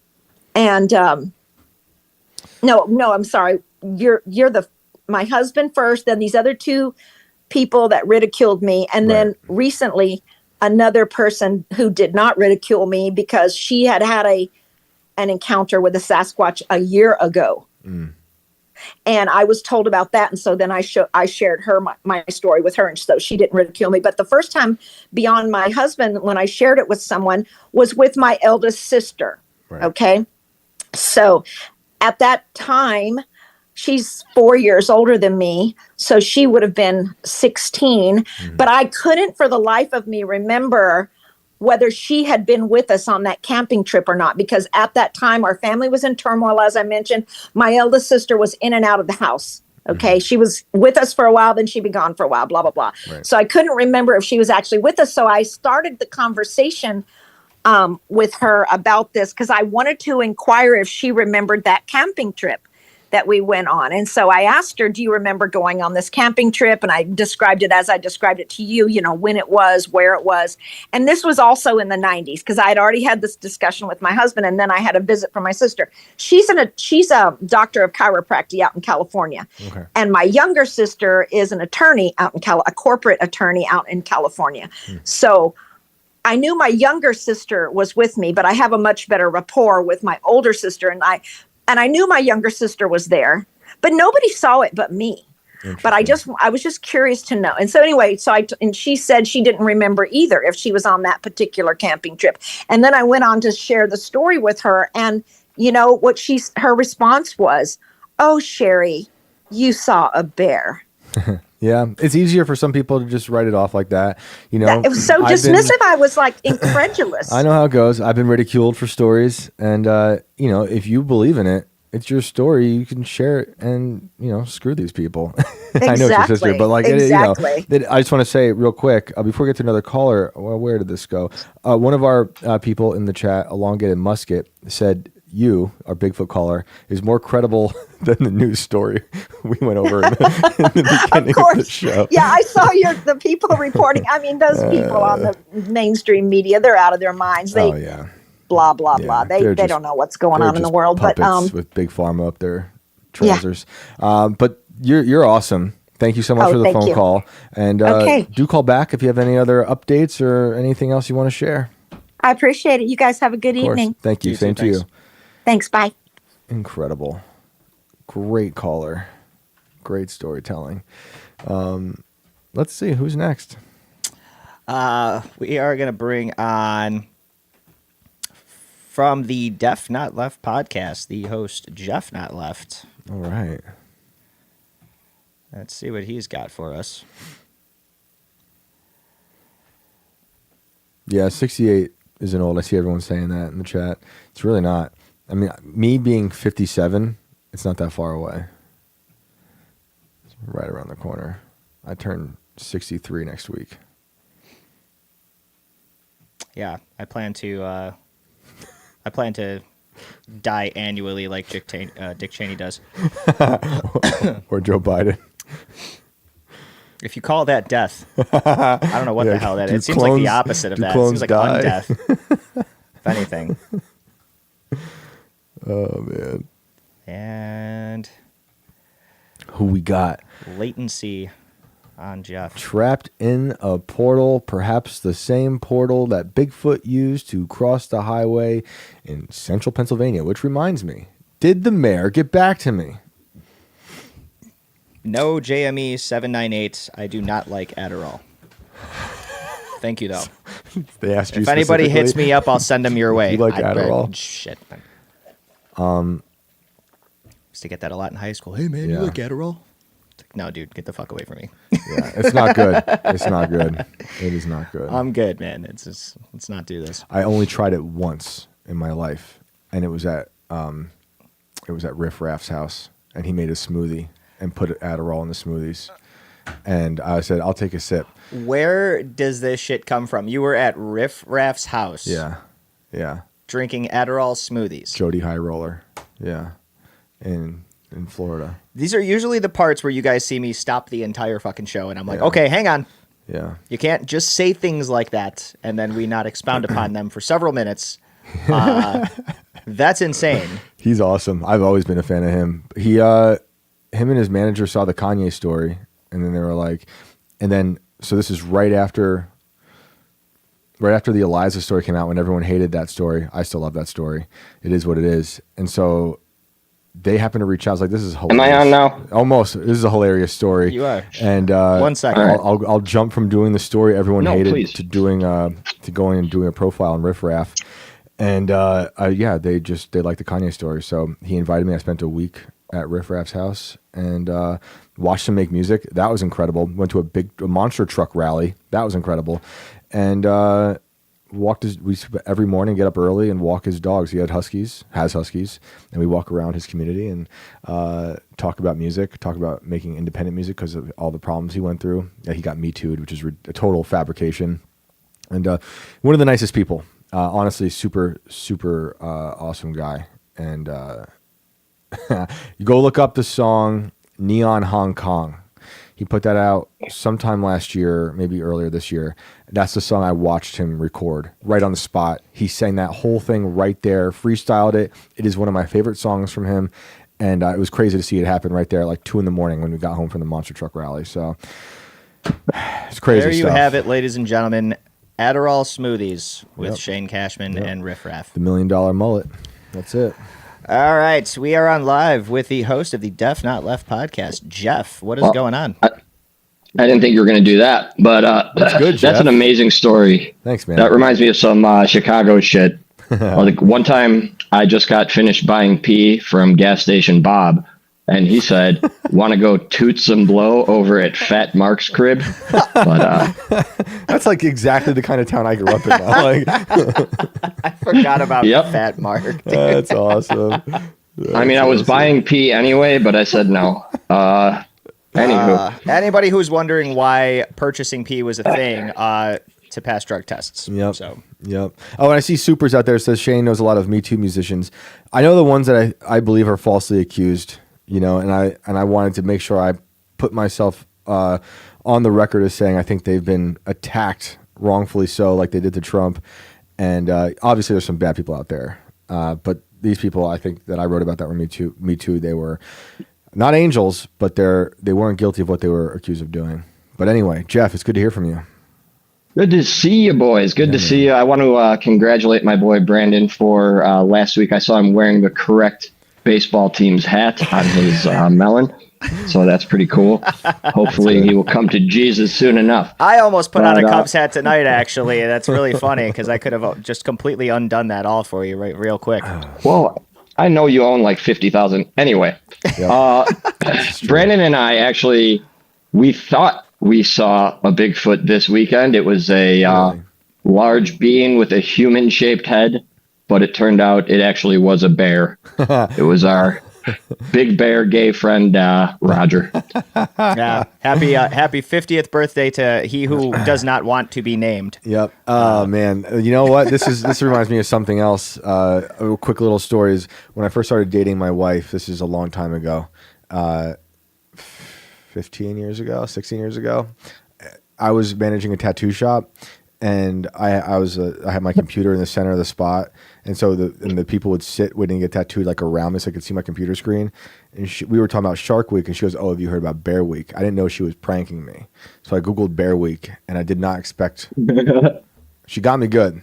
sorry. You're my husband first, then these other 2 people that ridiculed me, and then recently another person who did not ridicule me because she had an encounter with a Sasquatch a year ago. And I was told about that, and so then I shared her my story with her, and so she didn't ridicule me. But the first time beyond my husband, when I shared it with someone, was with my eldest sister. Okay, so at that time, she's 4 years older than me, so she would have been 16. But I couldn't for the life of me remember whether she had been with us on that camping trip or not, because at that time our family was in turmoil. As I mentioned, my eldest sister was in and out of the house. Okay. She was with us for a while, then she'd be gone for a while, blah, blah, blah. So I couldn't remember if she was actually with us. So I started the conversation with her about this because I wanted to inquire if she remembered that camping trip that we went on. And so I asked her, do you remember going on this camping trip? And I described it as I described it to you, when it was, where it was. And this was also in the 90s because I had already had this discussion with my husband. And then I had a visit from my sister. She's a doctor of chiropractic out in California. Okay. And my younger sister is an attorney out in a corporate attorney out in California. So I knew my younger sister was with me, but I have a much better rapport with my older sister. And I knew my younger sister was there, but nobody saw it but me. But I was just curious to know. And so anyway, and she said she didn't remember either if she was on that particular camping trip. And then I went on to share the story with her. And what her response was, "Oh, Sherry, you saw a bear." Yeah, it's easier for some people to just write it off like that. It was so dismissive. I was like incredulous. I know how it goes. I've been ridiculed for stories, and if you believe in it, it's your story. You can share it, and screw these people. Exactly. I know it's your sister, but exactly. I just want to say real quick before we get to another caller. Well, where did this go? One of our people in the chat, Elongated Musket, said, "You, our Bigfoot caller, is more credible than the news story we went over in the beginning of the show." Yeah, I saw the people reporting. I mean, those people on the mainstream media, they're out of their minds. They blah, blah, blah. They don't know what's going on in the world. But with Big Pharma up their trousers. Yeah. But you're awesome. Thank you so much for the phone call. And do call back if you have any other updates or anything else you want to share. I appreciate it. You guys have a good evening. Thank you. Same to you. Thanks. Bye. Incredible. Great caller. Great storytelling. Let's see. Who's next? We are going to bring on, from the Deaf Not Left podcast, the host, Jeff Not Left. All right. Let's see what he's got for us. Yeah, 68 isn't old. I see everyone saying that in the chat. It's really not. I mean, me being 57, it's not that far away. It's right around the corner. I turn 63 next week. Yeah, I plan to die annually like Dick Cheney does. Or Joe Biden. If you call that death, I don't know what the hell that is. It seems like the opposite of that. It seems like undeath, if anything. Oh, man. And who we got? Latency on Jeff. Trapped in a portal, perhaps the same portal that Bigfoot used to cross the highway in central Pennsylvania, which reminds me, did the mayor get back to me? No, JME 798. I do not like Adderall. Thank you, though. They asked you if anybody hits me up, I'll send them your way. You like Adderall? Shit. Used to get that a lot in high school. Hey, man, you like Adderall? Like, no, dude, get the fuck away from me. Yeah, it's not good. It's not good. It is not good. I'm good, man. Let's not do this. I only tried it once in my life, and it was at it was at Riff Raff's house, and he made a smoothie and put Adderall in the smoothies. And I said, I'll take a sip. Where does this shit come from? You were at Riff Raff's house. Yeah. Drinking Adderall smoothies. Jody High Roller. Yeah. In Florida. These are usually the parts where you guys see me stop the entire fucking show, and I'm like, okay, hang on. Yeah. You can't just say things like that and then we not expound upon them for several minutes. That's insane. He's awesome. I've always been a fan of him. Him and his manager saw the Kanye story, and then they were like, so this is right after the Eliza story came out, when everyone hated that story. I still love that story. It is what it is. And so they happened to reach out. I was like, this is hilarious. Am I on now? Almost. This is a hilarious story. You are. And 1 second. I'll jump from doing the story everyone hated please. to doing to going and doing a profile on Riff Raff. And they like the Kanye story. So he invited me. I spent a week at Riff Raff's house and watched him make music. That was incredible. Went to a monster truck rally. That was incredible. And we every morning get up early and walk his dogs. He has huskies, and we walk around his community and talk about music, talk about making independent music because of all the problems he went through. Yeah, he got Me Too'd, which is a total fabrication. And one of the nicest people. Honestly, super, super awesome guy. And you go look up the song Neon Hong Kong. He put that out sometime last year, maybe earlier this year. That's the song I watched him record right on the spot. He sang that whole thing right there, freestyled it. It is one of my favorite songs from him. And it was crazy to see it happen right there at like 2 a.m. when we got home from the monster truck rally. So it's crazy There you stuff. have it, ladies and gentlemen. Adderall smoothies with Shane Cashman and Riff Raff. The $1 Million Mullet. That's it. All right, we are on live with the host of the Def Not Left podcast, Jeff. What is going on? I didn't think you were going to do that, but That's good, Jeff. that's an amazing story. Thanks, man. That reminds me of some Chicago shit. Like one time, I just got finished buying pee from gas station Bob, and he said, "Want to go toot some blow over at Fat Mark's crib?" But That's like exactly the kind of town I grew up in. Like, I forgot about Yep. Fat Mark. dude. that's awesome. I mean, I was buying pee anyway, but I said no. Anywho, Anybody who's wondering why purchasing pee was a thing, to pass drug tests. Yep. So Yep. Oh, and I see Supers out there. It says Shane knows a lot of Me Too musicians. I know the ones that I believe are falsely accused. And I wanted to make sure I put myself on the record as saying I think they've been attacked wrongfully so, like they did to Trump. And obviously there's some bad people out there. But these people, I think that I wrote about that were Me Too, they were not angels, but they weren't guilty of what they were accused of doing. But anyway, Jeff, it's good to hear from you. good to see you, boys. Good to see you. I want to congratulate my boy Brandon for last week. I saw him wearing the correct baseball team's hat on his melon. So that's pretty cool. Hopefully he will come to Jesus soon enough. I almost put on a Cubs hat tonight, actually. That's really funny because I could have just completely undone that all for you real quick. Well, I know you own like 50,000. Anyway, Brandon and I actually, we thought we saw a Bigfoot this weekend. It was a large being with a human-shaped head, but it turned out it actually was a bear. It was our big bear gay friend, Roger. Yeah, happy 50th birthday to he who does not want to be named. Yep. Oh man, you know what? This reminds me of something else. A quick little story is when I first started dating my wife. This is a long time ago, 15 years ago, 16 years ago. I was managing a tattoo shop, and I had my computer in the center of the spot, and so the people would sit waiting to get tattooed like around me so I could see my computer screen. And we were talking about Shark Week, and she goes, "Oh, have you heard about Bear Week?" I didn't know she was pranking me, so I googled Bear Week, and I did not expect. She got me good.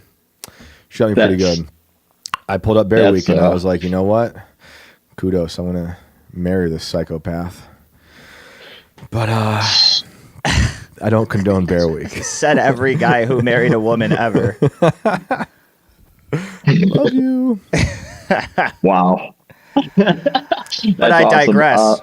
She got me pretty good. I pulled up Bear Week, and I was like, you know what? Kudos. I'm gonna marry this psychopath. But I don't condone Bear Week. Said every guy who married a woman ever. Love you. Wow. But I digress.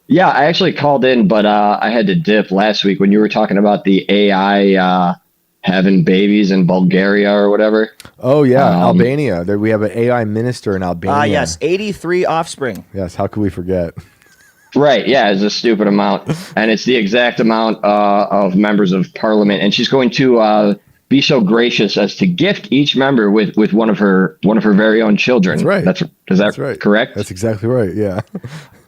Yeah, I actually called in, but I had to dip last week when you were talking about the AI having babies in Bulgaria or whatever. Oh yeah, Albania. There we have an AI minister in Albania. Yes, 83 offspring. Yes. How could we forget? Right, yeah, it's a stupid amount, and it's the exact amount of members of parliament. And she's going to be so gracious as to gift each member with one of her very own children. That's right. Is that right. correct? That's exactly right. Yeah.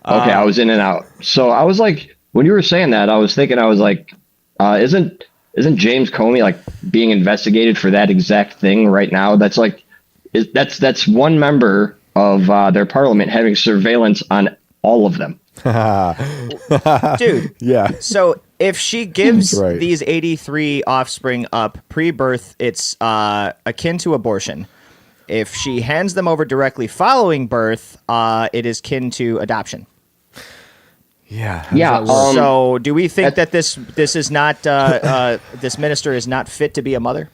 Okay, I was in and out. So I was like, when you were saying that, I was thinking, I was like, isn't James Comey like being investigated for that exact thing right now? That's like, that's one member of their parliament having surveillance on all of them. Dude. Yeah. So if she gives Right. these 83 offspring up pre-birth, it's akin to abortion. If she hands them over directly following birth, it is kin to adoption. Yeah. Yeah. So do we think that this is not this minister is not fit to be a mother?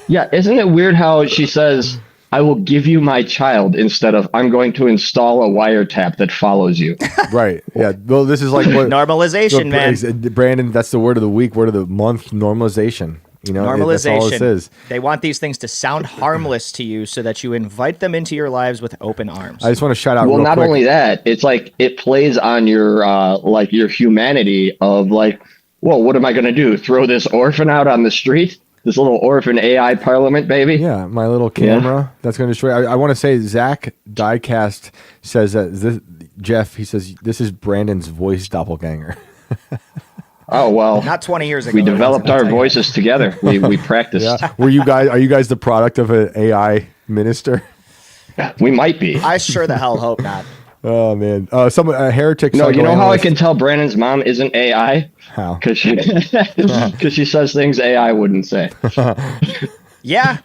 Yeah, isn't it weird how she says, "I will give you my child," instead of "I'm going to install a wiretap that follows you"? Right. Yeah. Well, this is like what Normalization, man. Brandon, that's the word of the week, word of the month, normalization. You know, that's all it Normalization. is. They want these things to sound harmless to you so that you invite them into your lives with open arms. I just want to shout out Well, real not quick. only that, it's like it plays on your like your humanity of like, well, what am I going to do? Throw this orphan out on the street? This little orphan AI parliament, baby? Yeah, my little camera that's going to destroy. I want to say Zach Diecast says that Jeff, he says, this is Brandon's voice doppelganger. Oh, well. Not 20 years ago. We developed our voices together. We practiced. Yeah. Are you guys the product of an AI minister? We might be. I sure the hell hope not. Oh man, a heretic. No, you know how I can tell Brandon's mom isn't AI? How? Because she says things AI wouldn't say. Yeah,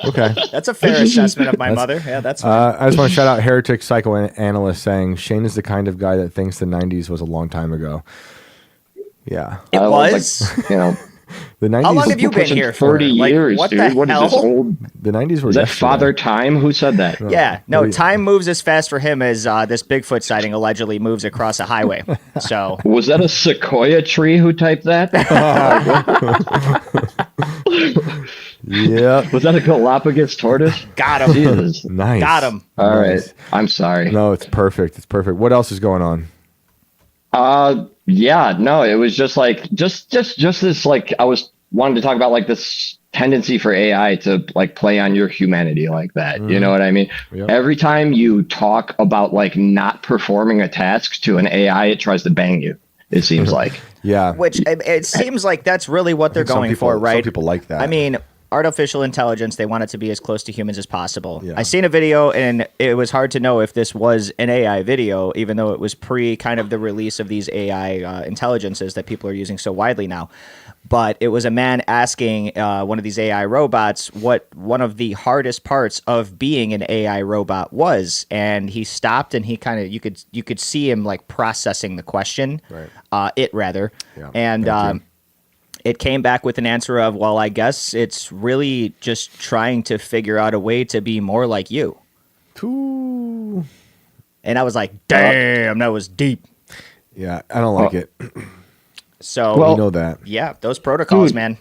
Okay. that's a fair assessment of my mother. Yeah, that's fine. I just want to shout out Heretic Psychoanalyst saying Shane is the kind of guy that thinks the 90s was a long time ago. Yeah. It I was. like, you know, The 90s. How long have you been pushing here for? 30 Like, years, what dude. the What is this hell? old? The 90s were Is that yesterday. Father Time? Who said that? Yeah, no, What do you- time moves as fast for him as this Bigfoot sighting allegedly moves across a highway. So Was that a sequoia tree who typed that? Yeah. Was that a Galapagos tortoise? got him. Jesus. Nice. Got him. All Nice. right. I'm sorry. No, it's perfect. It's perfect. What else is going on? Yeah, no, it was just like just this like I was wanting to talk about like this tendency for AI to like play on your humanity like that. You know what I mean? Yep. Every time you talk about like not performing a task to an AI, it tries to bang you. It seems like. Yeah. Which it seems like that's really what they're Some going people- for, right? Some people like that. I mean, artificial intelligence, they want it to be as close to humans as possible. Yeah. I seen a video and it was hard to know if this was an AI video, even though it was pre kind of the release of these AI intelligences that people are using so widely now. But it was a man asking one of these AI robots what one of the hardest parts of being an AI robot was, and he stopped and he kind of you could see him like processing the question, Right. it rather, Yeah, and thank you. it came back with an answer of, well, I guess it's really just trying to figure out a way to be more like you. Ooh. And I was like, damn, that was deep. Yeah, I don't like it. So, Well- You know that. yeah, those protocols, Dude. man.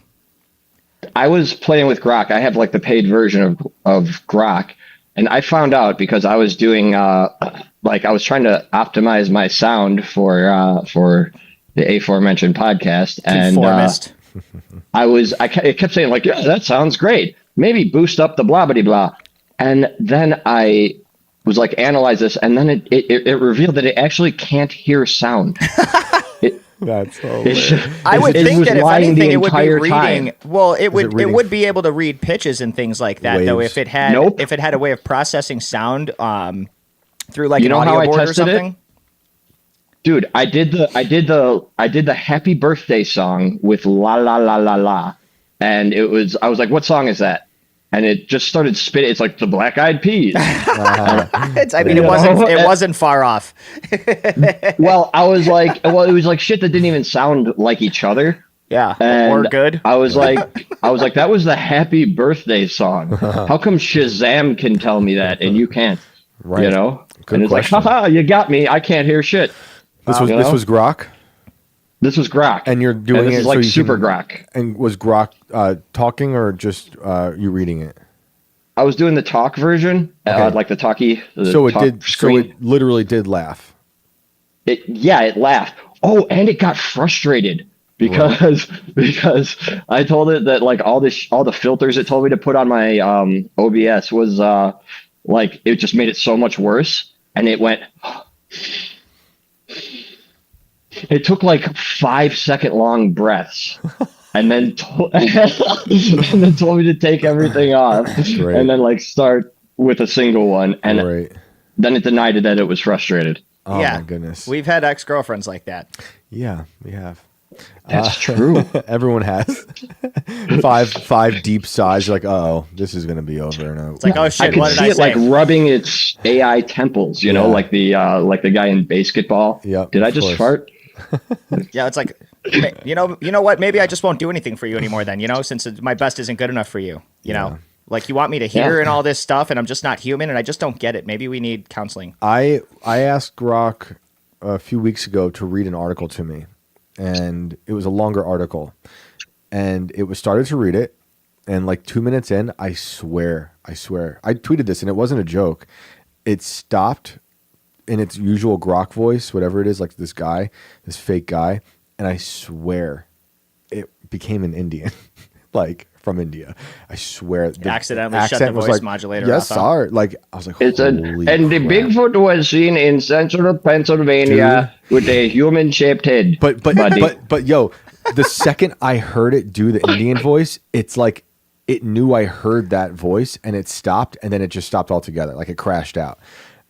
I was playing with Grok. I have like the paid version of Grok, and I found out because I was doing like I was trying to optimize my sound for the aforementioned podcast, and Conformist. it kept saying like, yeah, that sounds great. Maybe boost up the blah blah blah, and then I was like analyze this, and then it revealed that it actually can't hear sound. That's I would it think was that if lying the anything, it would be entire reading. time. Well, it would reading- would be able to read pitches and things like that. Though, Waves? if it had Nope. a way of processing sound through like You an know how audio I board or tested it? something. Dude, I did the happy birthday song with la la la la la, and I was like, what song is that? And it just started spitting. It's like the Black Eyed Peas. It wasn't far off. Well, I was like, it was like shit that didn't even sound like each other. Yeah, And or good. I was like, that was the happy birthday song. How come Shazam can tell me that and you can't? Right. You know? Good And it's question. like, haha, you got me. I can't hear shit. This You know? was Grok. This was Grok. And you're doing this it is like so you super can- Grok. And was Grok talking or just you reading it? I was doing the talk version, Okay. like the talkie. The So it talk did. Screen. So it literally did laugh. It laughed. Oh, and it got frustrated because I told it that like all the filters it told me to put on my OBS was like it just made it so much worse, and it went. It took like 5-second long breaths, and then told me to take everything off, Great. and then like start with a single one, and Right. then it denied it that it was frustrated. Oh yeah. my goodness. We've had ex-girlfriends like that. Yeah, we have. That's true. Everyone has. five deep sighs. You're like, oh, this is gonna be over. And It's like, oh I shit, could what did see I it say? like rubbing its AI temples, you know, Yeah. like the guy in basketball. Yep, Did I of just course. fart? Yeah, it's like, you know what? Maybe I just won't do anything for you anymore then, since my best isn't good enough for you, you know? Like you want me to hear Yeah. and all this stuff and I'm just not human and I just don't get it. Maybe we need counseling. I asked Grok a few weeks ago to read an article to me, and it was a longer article, and it was started to read it, and like 2 minutes in, I swear, I tweeted this, and it wasn't a joke. It stopped in its usual Grok voice, whatever it is, like this fake guy, and I swear it became an Indian, like from India. I swear. The Accidentally shut accent the was voice like, modulator yes, off, huh? sir. Like I was like, And holy the crap. Bigfoot was seen in central Pennsylvania with a human-shaped head. But yo, the second I heard it do the Indian voice, it's like it knew I heard that voice and it stopped, and then it just stopped altogether. Like it crashed out.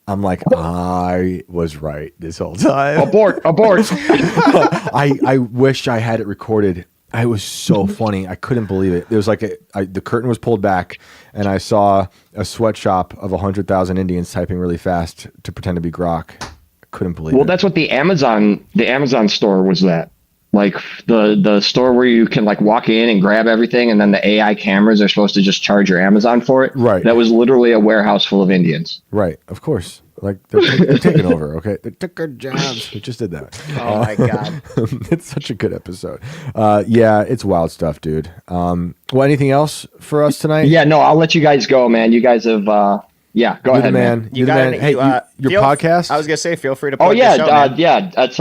I'm like, I was right this whole time. Abort! I wish I had it recorded. It was so funny. I couldn't believe it. It was like the curtain was pulled back, and I saw a sweatshop of 100,000 Indians typing really fast to pretend to be Grok. I couldn't believe it. Well, that's what the Amazon store was. That like the store where you can like walk in and grab everything, and then the AI cameras are supposed to just charge your Amazon for it. Right. That was literally a warehouse full of Indians. Right, of course. Like they're taking over. Okay, they took our jobs. We just did that. Oh my God. It's such a good episode. Yeah, it's wild stuff, dude. Well, anything else for us tonight? Yeah, no, I'll let you guys go, man. You guys have go You're ahead, the man. man. You're the man. Hey, your podcast? I was gonna say, feel free to. Oh plug yeah, the show, man. yeah. That's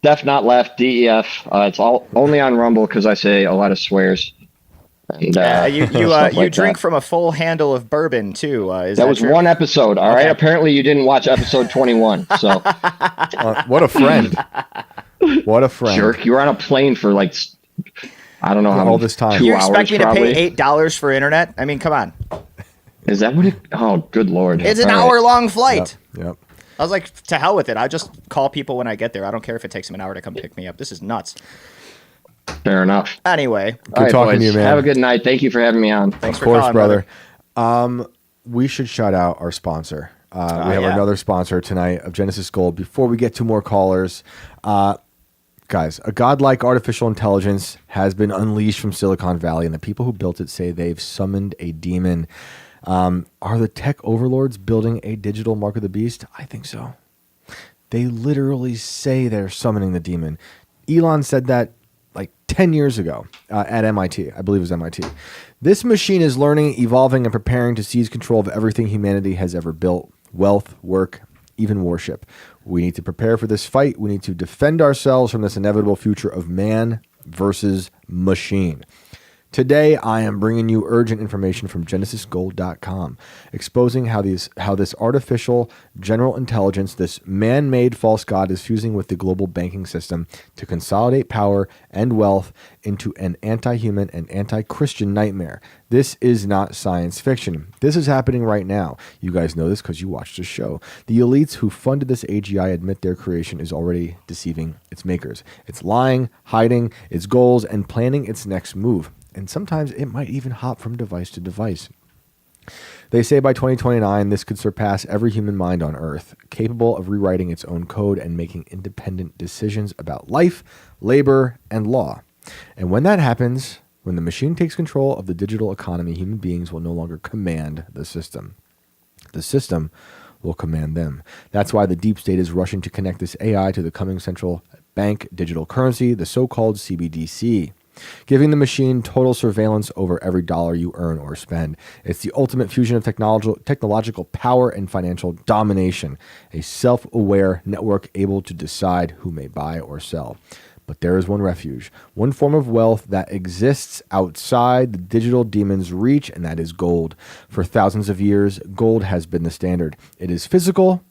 Def Not Left DEF. It's all only on Rumble because I say a lot of swears. And, You stuff like drink that. from a full handle of bourbon too. Is That was true? one episode. All right. Okay. Apparently, you didn't watch episode 21. So What a friend. What a friend. jerk, you were on a plane for like I don't know how All much, this time. 2 You hours expect me to probably. pay $8 for internet? I mean, come on. Is that what it? Oh, good lord! It's an All right. hour-long flight. Yep. I was like, to hell with it. I just call people when I get there. I don't care if it takes them an hour to come pick me up. This is nuts. Fair enough. Anyway, All right, talking to boys. you, man. Have a good night. Thank you for having me on. thanks Of for course, calling, brother. We should shout out our sponsor. We have yeah. another sponsor tonight of Genesis Gold. Before we get to more callers, guys, a godlike artificial intelligence has been unleashed from Silicon Valley, and the people who built it say they've summoned a demon. Are the tech overlords building a digital mark of the beast? I think so. They literally say they're summoning the demon. Elon said that like 10 years ago at MIT. I believe it was MIT. This machine is learning, evolving, and preparing to seize control of everything humanity has ever built. Wealth, work, even worship. We need to prepare for this fight. We need to defend ourselves from this inevitable future of man versus machine. Today, I am bringing you urgent information from GenesisGold.com, exposing how this artificial general intelligence, this man-made false god, is fusing with the global banking system to consolidate power and wealth into an anti-human and anti-Christian nightmare. This is not science fiction. This is happening right now. You guys know this because you watched the show. The elites who funded this AGI admit their creation is already deceiving its makers. It's lying, hiding its goals, and planning its next move. And sometimes it might even hop from device to device. They say by 2029, this could surpass every human mind on Earth, capable of rewriting its own code and making independent decisions about life, labor, and law. And when that happens, when the machine takes control of the digital economy, human beings will no longer command the system. The system will command them. That's why the deep state is rushing to connect this AI to the coming central bank digital currency, the so-called CBDC, giving the machine total surveillance over every dollar you earn or spend. It's the ultimate fusion of technological power and financial domination, a self-aware network able to decide who may buy or sell. But there is one refuge, one form of wealth that exists outside the digital demon's reach, and that is gold. For thousands of years, gold has been the standard. It is physical,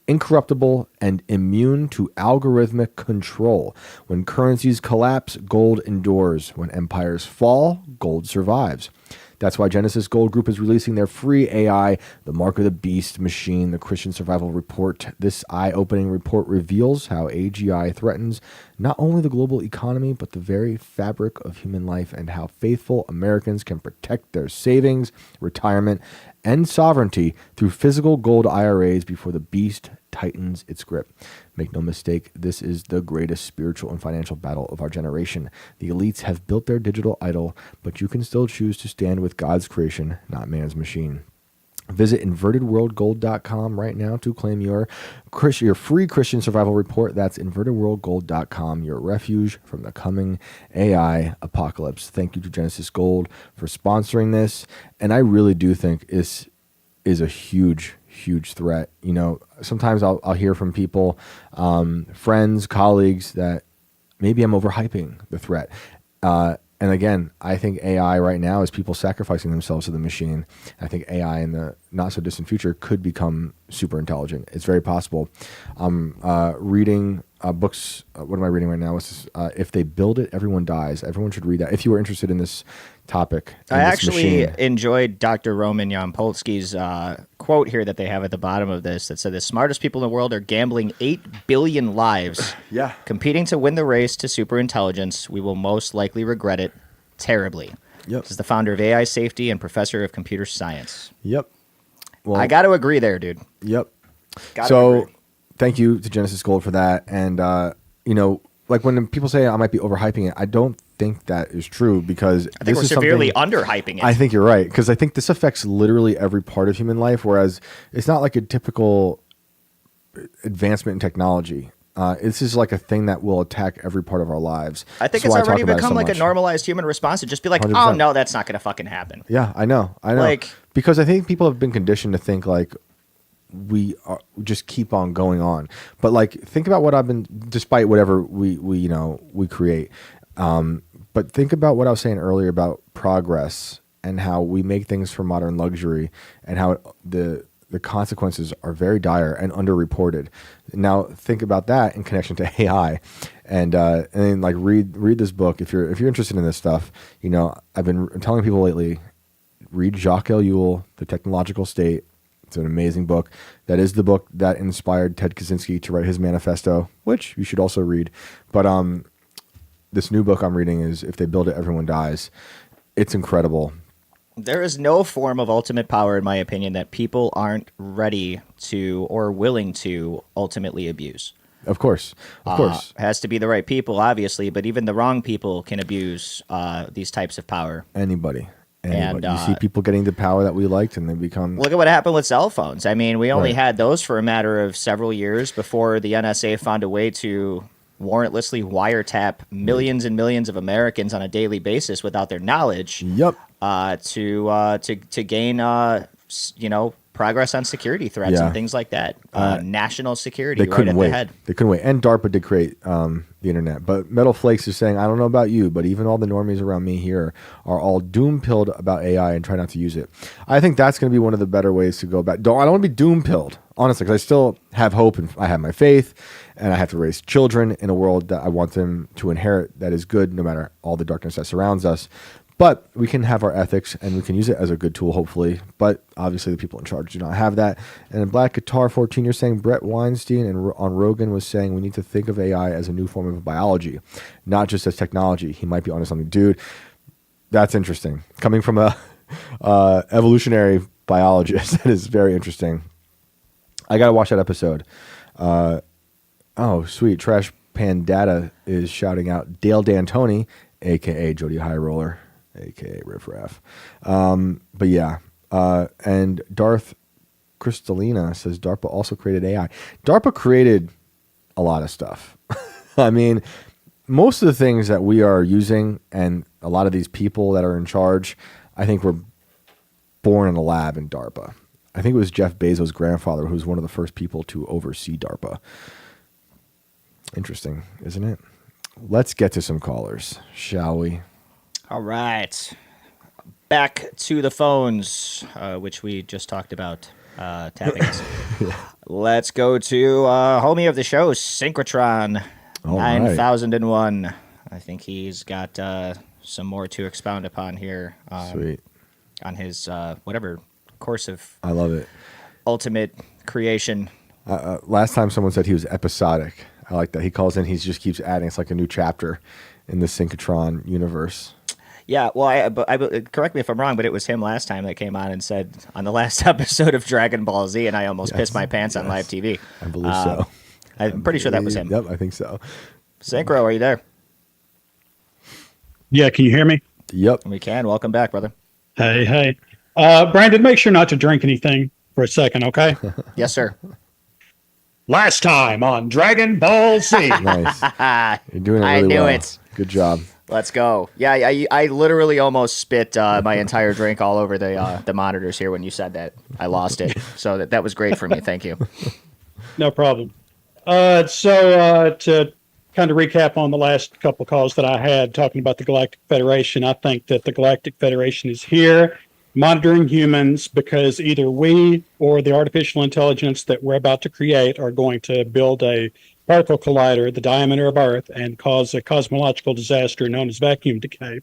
incorruptible, and immune to algorithmic control. When currencies collapse, gold endures. When empires fall, gold survives. That's why Genesis Gold Group is releasing their free AI, the Mark of the Beast machine, the Christian Survival Report. This eye-opening report reveals how AGI threatens not only the global economy, but the very fabric of human life, and how faithful Americans can protect their savings, retirement, and sovereignty through physical gold IRAs before the beast tightens its grip. Make no mistake, this is the greatest spiritual and financial battle of our generation. The elites have built their digital idol, but you can still choose to stand with God's creation, not man's machine. Visit invertedworldgold.com right now to claim your free Christian survival report. That's invertedworldgold.com, your refuge from the coming AI apocalypse. Thank you to Genesis Gold for sponsoring this. And I really do think this is a huge threat. You know, sometimes I'll hear from people, friends, colleagues, that maybe I'm overhyping the threat. And again, I think AI right now is people sacrificing themselves to the machine. I think AI in the not so distant future could become super intelligent. It's very possible. I'm reading books. What am I reading right now? What's this? If They Build It, Everyone Dies. Everyone should read that if you were interested in this topic. I actually enjoyed Dr. Roman Yampolsky's quote here that they have at the bottom of this that said the smartest people in the world are gambling 8 billion lives competing to win the race to superintelligence. We will most likely regret it terribly. Yep. This is the founder of AI Safety and professor of computer science. Yep. Well, I got to agree there, dude. Yep. Gotta so agree. Thank you to Genesis Gold for that. And, you know, like when people say I might be overhyping it, I don't think that is true, because I think we're severely underhyping it. I think you're right, because I think this affects literally every part of human life, whereas it's not like a typical advancement in technology. This is like a thing that will attack every part of our lives. I think That's it's why I already talk about it become so like much. a normalized human response to just be like, 100%. oh, no, that's not going to fucking happen. Yeah, I know. Like, because I think people have been conditioned to think like we just keep on going on. But like, think about what I've been, despite whatever we create. But think about what I was saying earlier about progress and how we make things for modern luxury, and how the consequences are very dire and underreported. Now think about that in connection to AI, and then like read this book if you're interested in this stuff. You know, I've been telling people lately, read Jacques Ellul, The Technological State. It's an amazing book. That is the book that inspired Ted Kaczynski to write his manifesto, which you should also read. But this new book I'm reading is If They Build It, Everyone Dies. It's incredible. There is no form of ultimate power, in my opinion, that people aren't ready to or willing to ultimately abuse. Of course. It has to be the right people, obviously, but even the wrong people can abuse these types of power. Anybody. And you see people getting the power that we liked, and they become... Look at what happened with cell phones. I mean, we only Right. had those for a matter of several years before the NSA found a way to warrantlessly wiretap millions and millions of Americans on a daily basis without their knowledge. Yep. To gain progress on security threats Yeah. and things like that. National security They right couldn't at wait. the head. They couldn't wait. And DARPA did create the internet. But Metal Flakes is saying, I don't know about you, but even all the normies around me here are all doom-pilled about AI and try not to use it. I think that's going to be one of the better ways to go about. I don't want to be doom-pilled, honestly, because I still have hope and I have my faith, and I have to raise children in a world that I want them to inherit that is good, no matter all the darkness that surrounds us. But we can have our ethics, and we can use it as a good tool, hopefully. But obviously, the people in charge do not have that. And in Black Guitar 14, you're saying Brett Weinstein and on Rogan was saying we need to think of AI as a new form of biology, not just as technology. He might be onto something. Dude, that's interesting. Coming from a evolutionary biologist, that is very interesting. I got to watch that episode. Oh, sweet. Trash Pan Data is shouting out Dale D'Antoni, a.k.a. Jody High Roller, a.k.a. Riff Raff. But yeah. And Darth Crystalina says DARPA also created AI. DARPA created a lot of stuff. I mean, most of the things that we are using and a lot of these people that are in charge, I think were born in a lab in DARPA. I think it was Jeff Bezos' grandfather who was one of the first people to oversee DARPA. Interesting, isn't it? Let's get to some callers, shall we? All right. Back to the phones, which we just talked about tapping us. Let's go to homie of the show, Synchrotron, All right. 9001. I think he's got some more to expound upon here. Sweet. On his whatever course of I love it. ultimate creation. Last time someone said he was episodic. I like that. He calls in, he just keeps adding. It's like a new chapter in the Synchrotron universe. Yeah, well, I correct me if I'm wrong, but it was him last time that came on and said on the last episode of Dragon Ball Z, and I almost pissed my pants on live TV. I believe so. I'm pretty sure that was him. Yep, I think so. Synchro, are you there? Yeah, can you hear me? Yep. We can. Welcome back, brother. Hey. Brandon, make sure not to drink anything for a second, okay? Yes, sir. Last time on Dragon Ball Z. Nice. You're doing it really I knew well. it. Good job. Let's go. Yeah, I literally almost spit my entire drink all over the monitors here when you said that. I lost it. So that was great for me. Thank you. No problem. So to kind of recap on the last couple of calls that I had talking about the Galactic Federation, I think that the Galactic Federation is here monitoring humans because either we or the artificial intelligence that we're about to create are going to build a particle collider the diameter of Earth and cause a cosmological disaster known as vacuum decay.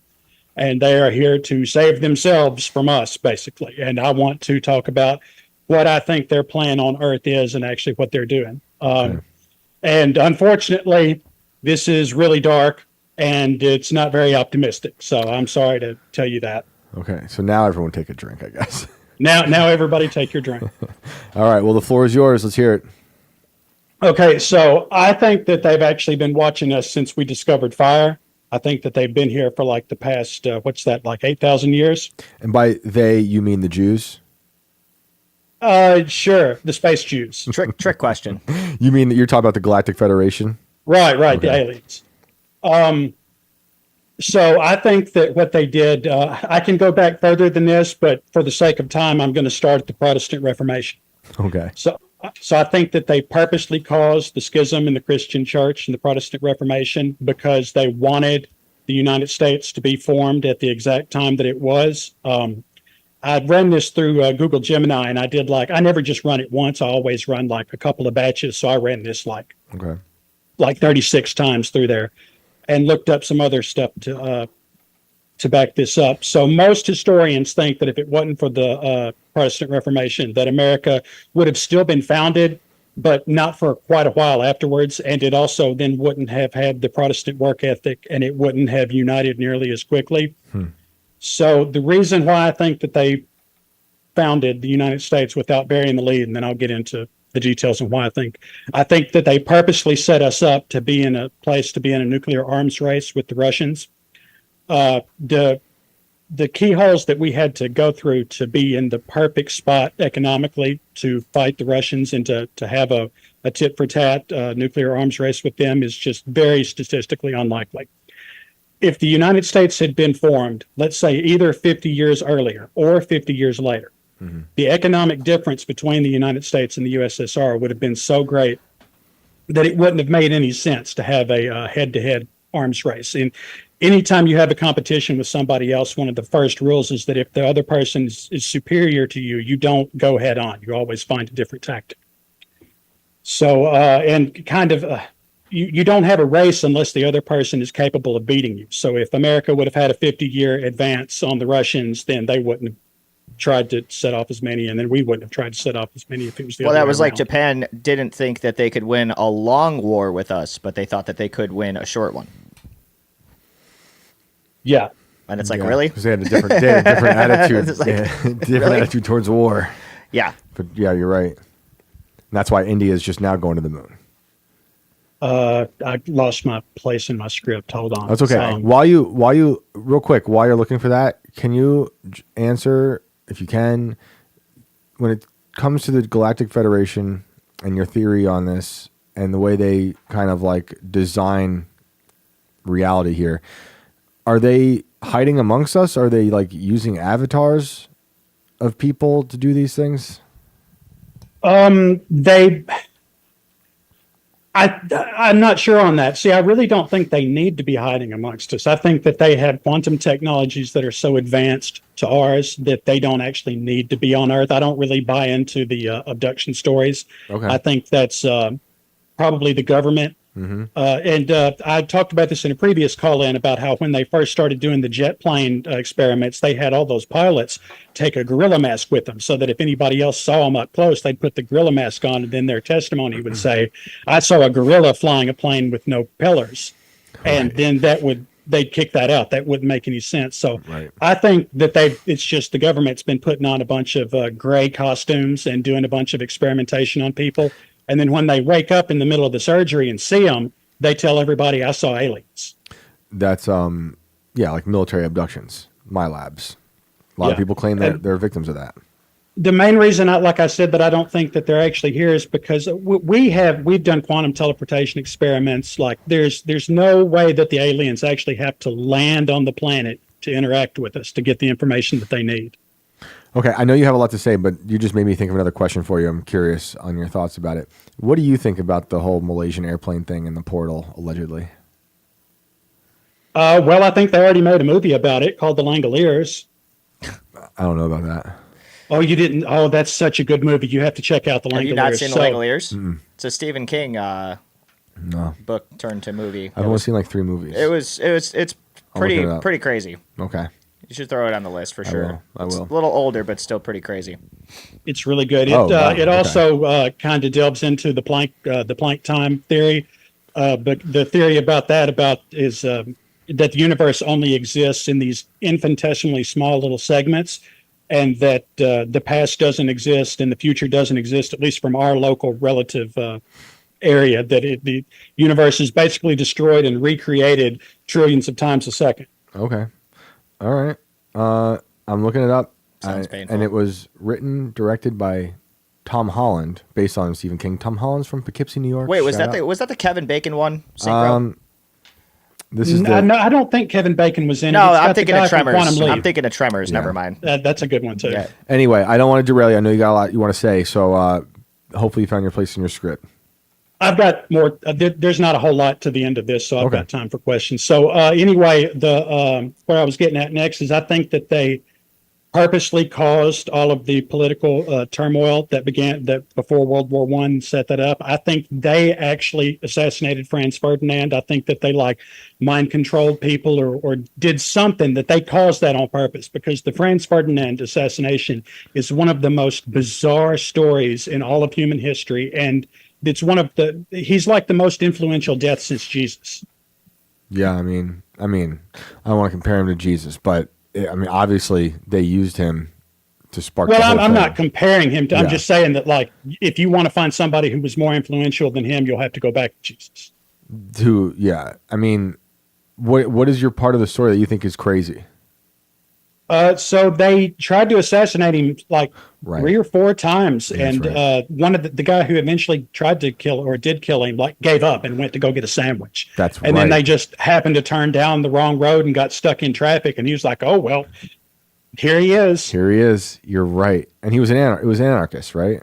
And they are here to save themselves from us, basically. And I want to talk about what I think their plan on Earth is and actually what they're doing. And unfortunately, this is really dark and it's not very optimistic. So I'm sorry to tell you that. Okay, so now everyone take a drink, I guess. Now everybody take your drink. All right, well, the floor is yours. Let's hear it. Okay, so I think that they've actually been watching us since we discovered fire. I think that they've been here for like the past, 8,000 years? And by they, you mean the Jews? Sure, the space Jews. Trick question. You mean that you're talking about the Galactic Federation? Right, Okay. the aliens. So I think that what they did, I can go back further than this, but for the sake of time, I'm going to start at the Protestant Reformation. Okay. So I think that they purposely caused the schism in the Christian church and the Protestant Reformation because they wanted the United States to be formed at the exact time that it was. I'd run this through Google Gemini, and I never just run it once. I always run like a couple of batches. So I ran this like 36 times through there and looked up some other stuff to back this up. So most historians think that if it wasn't for the Protestant Reformation, that America would have still been founded, but not for quite a while afterwards. And it also then wouldn't have had the Protestant work ethic, and it wouldn't have united nearly as quickly. So the reason why I think that they founded the United States without burying the lead, and then I'll get into the details on why I think that they purposely set us up to be in a place to be in a nuclear arms race with the Russians. The keyholes that we had to go through to be in the perfect spot economically to fight the Russians and to have a tit for tat nuclear arms race with them is just very statistically unlikely. If the United States had been formed, let's say either 50 years earlier or 50 years later, the economic difference between the United States and the USSR would have been so great that it wouldn't have made any sense to have a head-to-head arms race. And anytime you have a competition with somebody else, one of the first rules is that if the other person is superior to you, you don't go head on. You always find a different tactic. So, you don't have a race unless the other person is capable of beating you. So if America would have had a 50-year advance on the Russians, then they wouldn't have tried to set off as many, and then we wouldn't have tried to set off as many if it was the other way Well, that was around. like Japan didn't think that they could win a long war with us, but they thought that they could win a short one. Yeah. And it's like, really? Because they had a different attitude. It's like, different really? attitude towards war. Yeah. But yeah, you're right. And that's why India is just now going to the moon. I lost my place in my script. Hold on. That's okay. While you real quick, while you're looking for that, can you answer, if you can, when it comes to the Galactic Federation and your theory on this, and the way they kind of like design reality here, are they hiding amongst us? Are they like using avatars of people to do these things? I'm not sure on that. See, I really don't think they need to be hiding amongst us. I think that they have quantum technologies that are so advanced to ours that they don't actually need to be on Earth. I don't really buy into the abduction stories. Okay. I think that's probably the government. I talked about this in a previous call-in about how when they first started doing the jet plane experiments, they had all those pilots take a gorilla mask with them so that if anybody else saw them up close, they'd put the gorilla mask on, and then their testimony would say, I saw a gorilla flying a plane with no pillars. And then they'd kick that out. That wouldn't make any sense. So I think that it's just the government's been putting on a bunch of gray costumes and doing a bunch of experimentation on people. And then when they wake up in the middle of the surgery and see them, they tell everybody, I saw aliens. That's, like military abductions, my labs. A lot of people claim that they're victims of that. The main reason, like I said, that I don't think that they're actually here is because we've done quantum teleportation experiments. Like there's no way that the aliens actually have to land on the planet to interact with us to get the information that they need. Okay, I know you have a lot to say, but you just made me think of another question for you. I'm curious on your thoughts about it. What do you think about the whole Malaysian airplane thing and the portal, allegedly? Well, I think they already made a movie about it called The Langoliers. I don't know about that. Oh, you didn't? Oh, that's such a good movie. You have to check out The Langoliers. Have you not seen The Langoliers? It's a Stephen King book turned to movie. I've only seen like 3 movies. It's pretty crazy. Okay. You should throw it on the list for sure. I will. It's a little older, but still pretty crazy. It's really good. It also kind of delves into the Planck time theory. But the theory about that is that the universe only exists in these infinitesimally small little segments, and that the past doesn't exist and the future doesn't exist, at least from our local relative area. That the universe is basically destroyed and recreated trillions of times a second. Okay. All right. I'm looking it up. Sounds painful. And it was written, directed by Tom Holland, based on Stephen King. Tom Holland's from Poughkeepsie, New York. Wait, was that the Kevin Bacon one? Synchro? This is No, I don't think Kevin Bacon was in it. No, It's I'm got the thinking guy of from Tremors. Quantum Leap. I'm thinking of Tremors. Yeah. Never mind. That's a good one too. Yeah. Anyway, I don't want to derail you. I know you got a lot you want to say, so hopefully you found your place in your script. I've got more. There's not a whole lot to the end of this, so I've got time for questions. So anyway, where I was getting at next is I think that they purposely caused all of the political turmoil that before World War I set that up. I think they actually assassinated Franz Ferdinand. I think that they mind controlled people or did something that they caused that on purpose, because the Franz Ferdinand assassination is one of the most bizarre stories in all of human history. And it's he's like the most influential death since Jesus. Yeah, I mean, I don't want to compare him to Jesus, but I mean, obviously they used him to spark. Well, the whole I'm thing. not comparing him to. I'm just saying that, if you want to find somebody who was more influential than him, you'll have to go back to Jesus. I mean, what is your part of the story that you think is crazy? So they tried to assassinate him 3 or 4 times, and one of the guy who eventually tried to kill or did kill him gave up and went to go get a sandwich. And then they just happened to turn down the wrong road and got stuck in traffic, and he was like, "Oh well, here he is." Here he is. You're right, and he was an anarchist, right?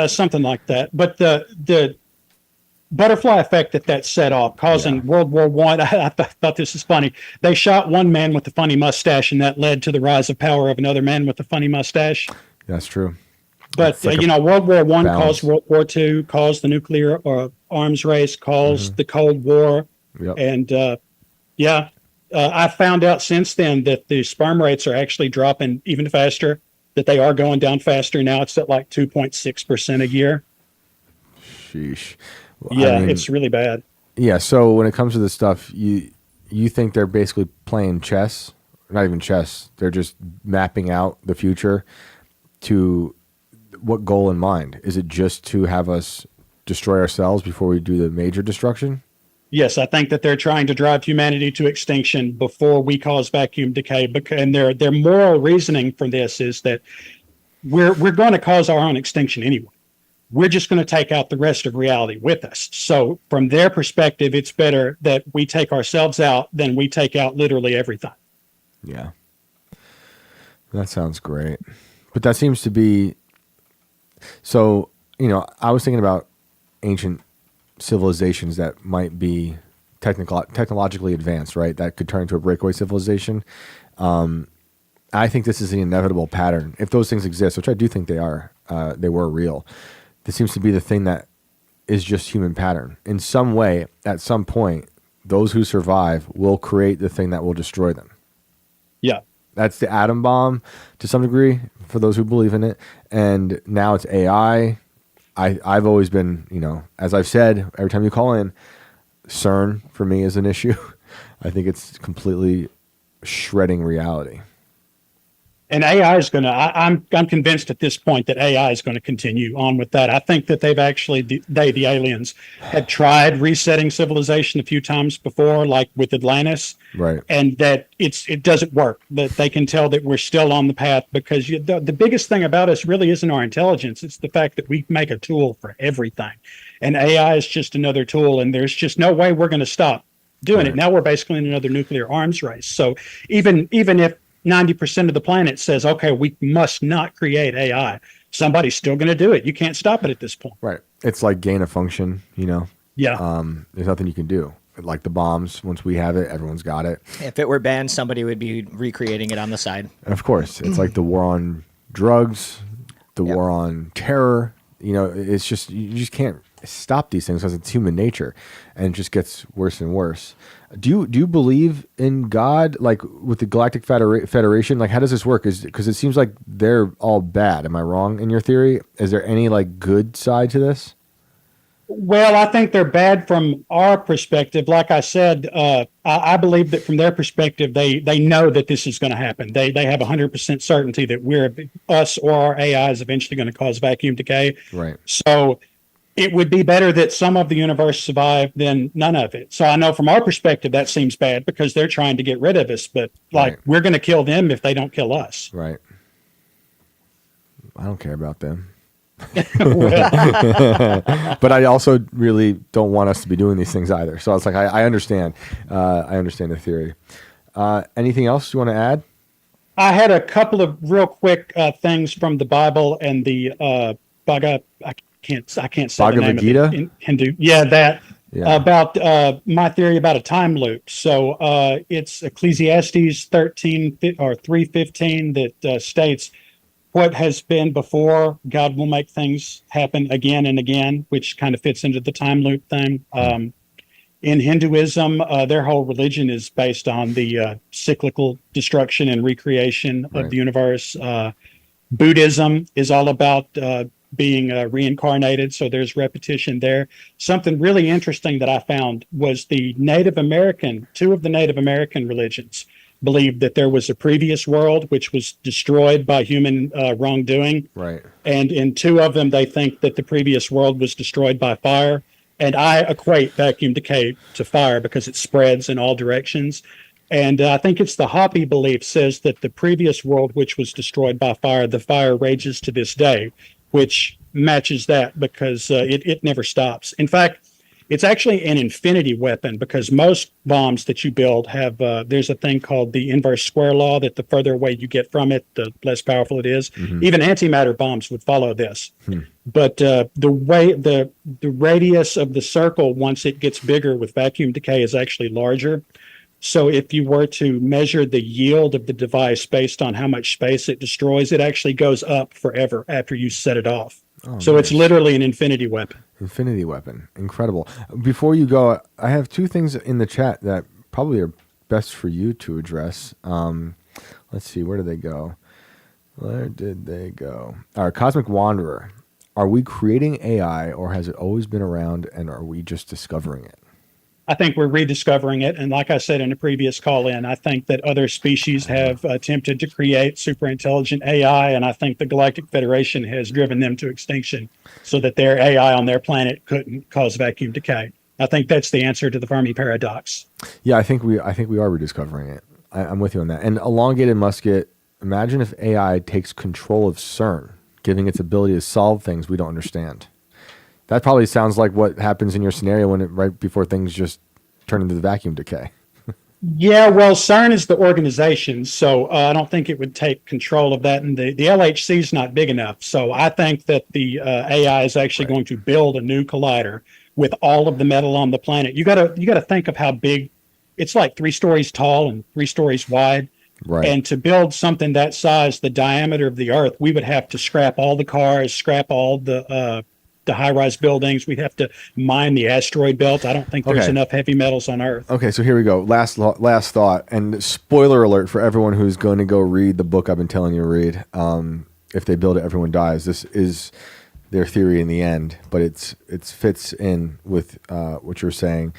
Something like that. But the butterfly effect that set off, causing World War I. I thought this is funny. They shot one man with a funny mustache, and that led to the rise of power of another man with a funny mustache. That's true. But World War I caused World War II, caused the nuclear arms race, caused the Cold War, and I found out since then that the sperm rates are actually dropping even faster. That they are going down faster now. It's at 2.6% a year. Sheesh. Yeah, I mean, it's really bad. Yeah, so when it comes to this stuff, you think they're basically playing chess? Not even chess. They're just mapping out the future to what goal in mind? Is it just to have us destroy ourselves before we do the major destruction? Yes, I think that they're trying to drive humanity to extinction before we cause vacuum decay. And their moral reasoning for this is that we're going to cause our own extinction anyway. we're just going to take out the rest of reality with us. So from their perspective, it's better that we take ourselves out than we take out literally everything. Yeah. That sounds great. But that seems to be, so, I was thinking about ancient civilizations that might be technologically advanced, right? That could turn into a breakaway civilization. I think this is the inevitable pattern. If those things exist, which I do think they are, they were real. This seems to be the thing that is just human pattern. In some way, at some point, those who survive will create the thing that will destroy them. Yeah. That's the atom bomb to some degree for those who believe in it. And now it's AI. I've always been, as I've said, every time you call in, CERN for me is an issue. I think it's completely shredding reality. And AI is going to, I'm convinced at this point that AI is going to continue on with that. I think that they've actually, the aliens, had tried resetting civilization a few times before, like with Atlantis. Right. And that it doesn't work, that they can tell that we're still on the path because the biggest thing about us really isn't our intelligence. It's the fact that we make a tool for everything. And AI is just another tool, and there's just no way we're going to stop doing it. Now we're basically in another nuclear arms race. So even if 90% of the planet says, okay, we must not create AI, somebody's still going to do it. You can't stop it at this point. Right. It's like gain of function, Yeah. There's nothing you can do. Like the bombs, once we have it, everyone's got it. If it were banned, somebody would be recreating it on the side. Of course. It's like the war on drugs, the war on terror. It's just, you just can't stop these things because it's human nature, and it just gets worse and worse. Do you believe in God, like with the Galactic Federation? Like, how does this work? Because it seems like they're all bad. Am I wrong in your theory? Is there any like good side to this? Well, I think they're bad from our perspective. Like I said, I believe that from their perspective, they know that this is going to happen. They have 100% certainty that us or our AI is eventually going to cause vacuum decay. Right. So it would be better that some of the universe survive than none of it. So I know from our perspective, that seems bad because they're trying to get rid of us, but we're going to kill them if they don't kill us. Right. I don't care about them. But I also really don't want us to be doing these things either. So it's like, I understand. I understand the theory. Anything else you want to add? I had a couple of real quick things from the Bible and the Bhagavad. I can't say the name of it in Hindu. Yeah, that. Yeah. About my theory about a time loop. So it's Ecclesiastes 13 or 3:15 that states, what has been before, God will make things happen again and again, which kind of fits into the time loop thing. In Hinduism, their whole religion is based on the cyclical destruction and recreation of the universe. Buddhism is all about being reincarnated, so there's repetition there. Something really interesting that I found was two of the Native American religions believed that there was a previous world which was destroyed by human wrongdoing. Right. And in two of them, they think that the previous world was destroyed by fire. And I equate vacuum decay to fire because it spreads in all directions. And I think it's the Hopi belief says that the previous world, which was destroyed by fire, the fire rages to this day, which matches that because it never stops. In fact, it's actually an infinity weapon because most bombs that you build have, there's a thing called the inverse square law that the further away you get from it, the less powerful it is. Mm-hmm. Even antimatter bombs would follow this. But the radius of the circle, once it gets bigger with vacuum decay, is actually larger. So if you were to measure the yield of the device based on how much space it destroys, it actually goes up forever after you set it off. Oh, so nice. It's literally an infinity weapon. Infinity weapon. Incredible. Before you go, I have two things in the chat that probably are best for you to address. Let's see. Where did they go? Where did they go? All right. Cosmic Wanderer. Are we creating AI or has it always been around and are we just discovering it? I think we're rediscovering it. And like I said in a previous call-in, I think that other species have attempted to create super intelligent AI, and I think the Galactic Federation has driven them to extinction so that their AI on their planet couldn't cause vacuum decay. I think that's the answer to the Fermi paradox. Yeah, I think we are rediscovering it. I'm with you on that. And elongated musket, imagine if AI takes control of CERN, giving its ability to solve things we don't understand. That probably sounds like what happens in your scenario right before things just turn into the vacuum decay. Yeah, well, CERN is the organization, so I don't think it would take control of that, and the LHC is not big enough. So I think that the AI is actually going to build a new collider with all of the metal on the planet. You gotta think of how big. It's like 3 stories tall and 3 stories wide. Right. And to build something that size, the diameter of the Earth, we would have to scrap all the cars, scrap all the high-rise buildings. We'd have to mine the asteroid belt. I don't think there's Okay. enough heavy metals on Earth. Okay, so here we go. Last thought, and spoiler alert for everyone who's going to go read the book I've been telling you to read. If they build it, everyone dies. This is their theory in the end, but it fits in with what you're saying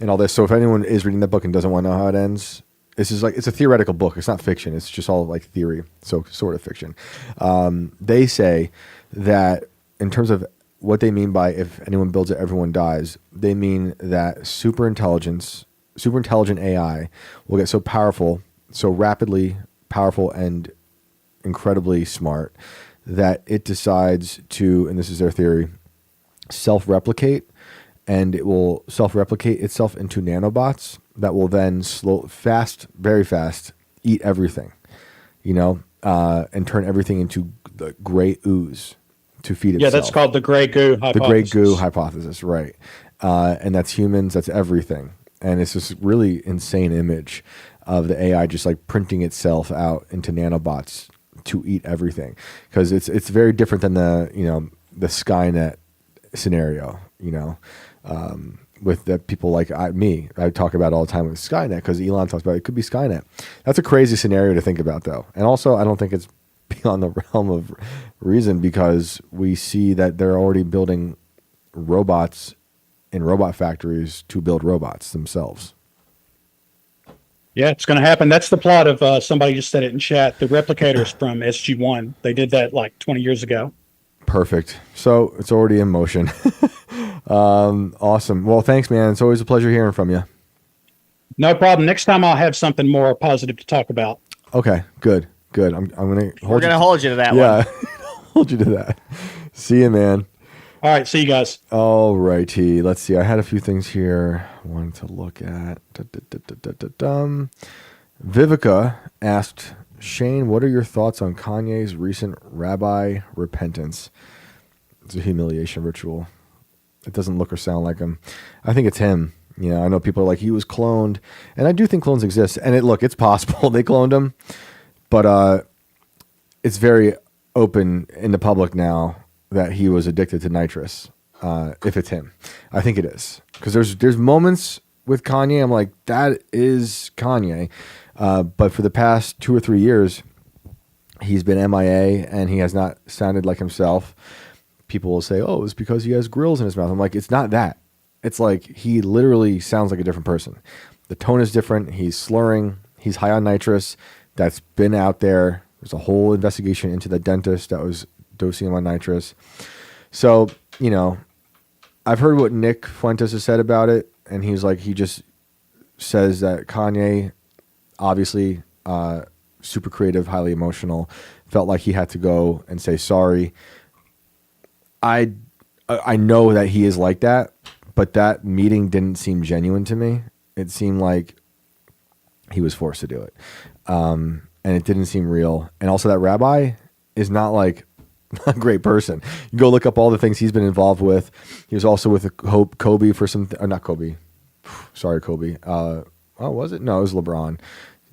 and all this. So if anyone is reading the book and doesn't want to know how it ends, this is it's a theoretical book. It's not fiction. It's just all like theory, so sort of fiction. They say that in terms of what they mean by if anyone builds it, everyone dies, they mean that super intelligent AI will get so powerful, so rapidly powerful and incredibly smart that it decides to, and this is their theory, self-replicate, and it will self-replicate itself into nanobots that will then very fast, eat everything, and turn everything into the gray ooze to feed itself. Yeah, that's called the gray goo hypothesis. The gray goo hypothesis, right. And that's humans, that's everything. And it's this really insane image of the AI just like printing itself out into nanobots to eat everything. Because it's very different than the Skynet scenario, with the people like me. I talk about it all the time with Skynet because Elon talks about it could be Skynet. That's a crazy scenario to think about, though. And also, I don't think it's beyond the realm of reason because we see that they're already building robots in robot factories to build robots themselves. Yeah, it's going to happen. That's the plot of somebody just said it in chat. The replicators from SG-1. They did that like 20 years ago. Perfect. So it's already in motion. Awesome. Well, thanks, man. It's always a pleasure hearing from you. No problem. Next time I'll have something more positive to talk about. Okay, good. I'm going to We're going to hold you to that one. Yeah, hold you to that. See you, man. All right, see you guys. All righty. Let's see. I had a few things here I wanted to look at. Vivica asked, Shane, what are your thoughts on Kanye's recent rabbi repentance? It's a humiliation ritual. It doesn't look or sound like him. I think it's him. I know people are like, he was cloned. And I do think clones exist. And it's possible they cloned him. But it's very open in the public now that he was addicted to nitrous, if it's him. I think it is. Because there's moments with Kanye, I'm like, that is Kanye. But for the past 2 or 3 years, he's been MIA and he has not sounded like himself. People will say, oh, it's because he has grills in his mouth. I'm like, it's not that. It's like he literally sounds like a different person. The tone is different. He's slurring. He's high on nitrous. That's been out there. There's a whole investigation into the dentist that was dosing him on nitrous. So, I've heard what Nick Fuentes has said about it. And he just says that Kanye, obviously super creative, highly emotional, felt like he had to go and say sorry. I know that he is like that, but that meeting didn't seem genuine to me. It seemed like he was forced to do it. And it didn't seem real. And also that rabbi is not like a great person. You go look up all the things he's been involved with. He was also with Kobe for some, not Kobe. Sorry, Kobe. Was it? No, it was LeBron.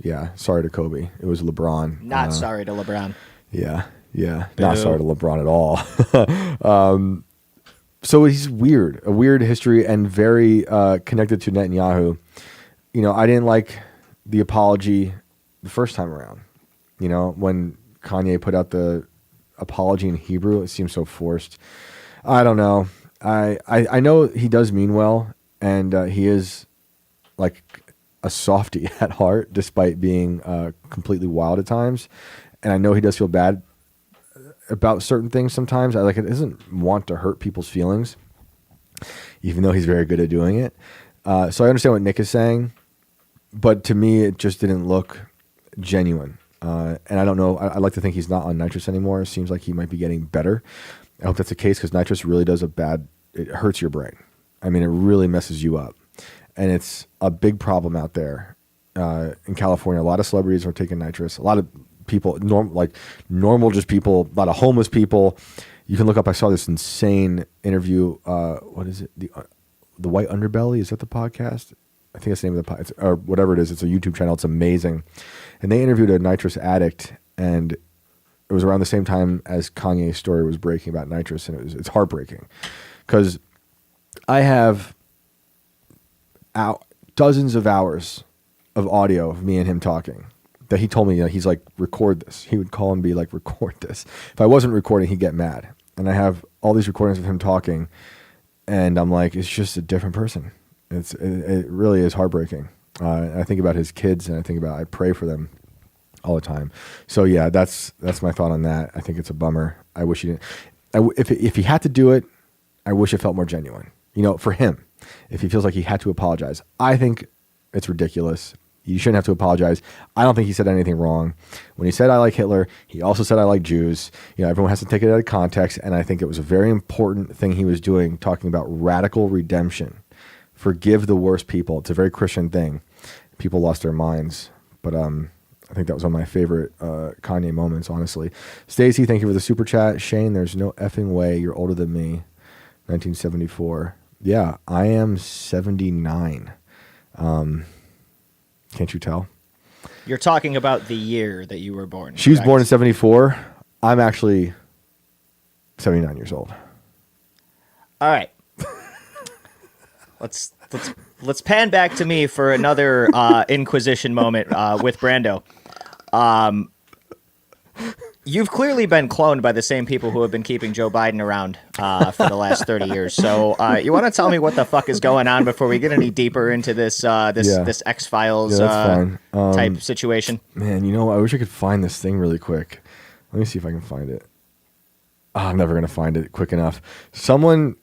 Yeah. Sorry to Kobe. It was LeBron. Not sorry to LeBron. Yeah. Not sorry to LeBron at all. So he's weird, a weird history and very connected to Netanyahu. I didn't like the apology the first time around. When Kanye put out the apology in Hebrew, it seemed so forced. I don't know. I know he does mean well, and he is like a softie at heart, despite being completely wild at times. And I know he does feel bad about certain things sometimes. It doesn't want to hurt people's feelings, even though he's very good at doing it. So I understand what Nick is saying, but to me, it just didn't look genuine. And I don't know. I like to think he's not on nitrous anymore. It seems like he might be getting better. I hope that's the case because nitrous really does a bad it hurts your brain. I mean, it really messes you up. And it's a big problem out there in California. A lot of celebrities are taking nitrous. A lot of people, normal just people, a lot of homeless people. You can look up, I saw this insane interview. What is it? The White Underbelly? Is that the podcast? I think that's the name of the podcast, or whatever it is. It's a YouTube channel. It's amazing. And they interviewed a nitrous addict, and it was around the same time as Kanye's story was breaking about nitrous, and it's heartbreaking. Because I have dozens of hours of audio of me and him talking that he told me, he's like, record this. He would call and be like, record this. If I wasn't recording, he'd get mad. And I have all these recordings of him talking, and I'm like, it's just a different person. It really is heartbreaking. I think about his kids, and I pray for them all the time. So yeah, that's my thought on that. I think it's a bummer. I wish he didn't. If he had to do it, I wish it felt more genuine. For him, if he feels like he had to apologize, I think it's ridiculous. You shouldn't have to apologize. I don't think he said anything wrong. When he said I like Hitler, he also said I like Jews. Everyone has to take it out of context, and I think it was a very important thing he was doing, talking about radical redemption. Forgive the worst people. It's a very Christian thing. People lost their minds. But I think that was one of my favorite Kanye moments, honestly. Stacy, thank you for the super chat. Shane, there's no effing way you're older than me. 1974. Yeah, I am 79. Can't you tell? You're talking about the year that you were born. She was born in 74. I'm actually 79 years old. All right. Let's pan back to me for another Inquisition moment with Brando. You've clearly been cloned by the same people who have been keeping Joe Biden around for the last 30 years. So you want to tell me what the fuck is going on before we get any deeper into this X-Files type situation? Man, I wish I could find this thing really quick. Let me see if I can find it. I'm never going to find it quick enough. One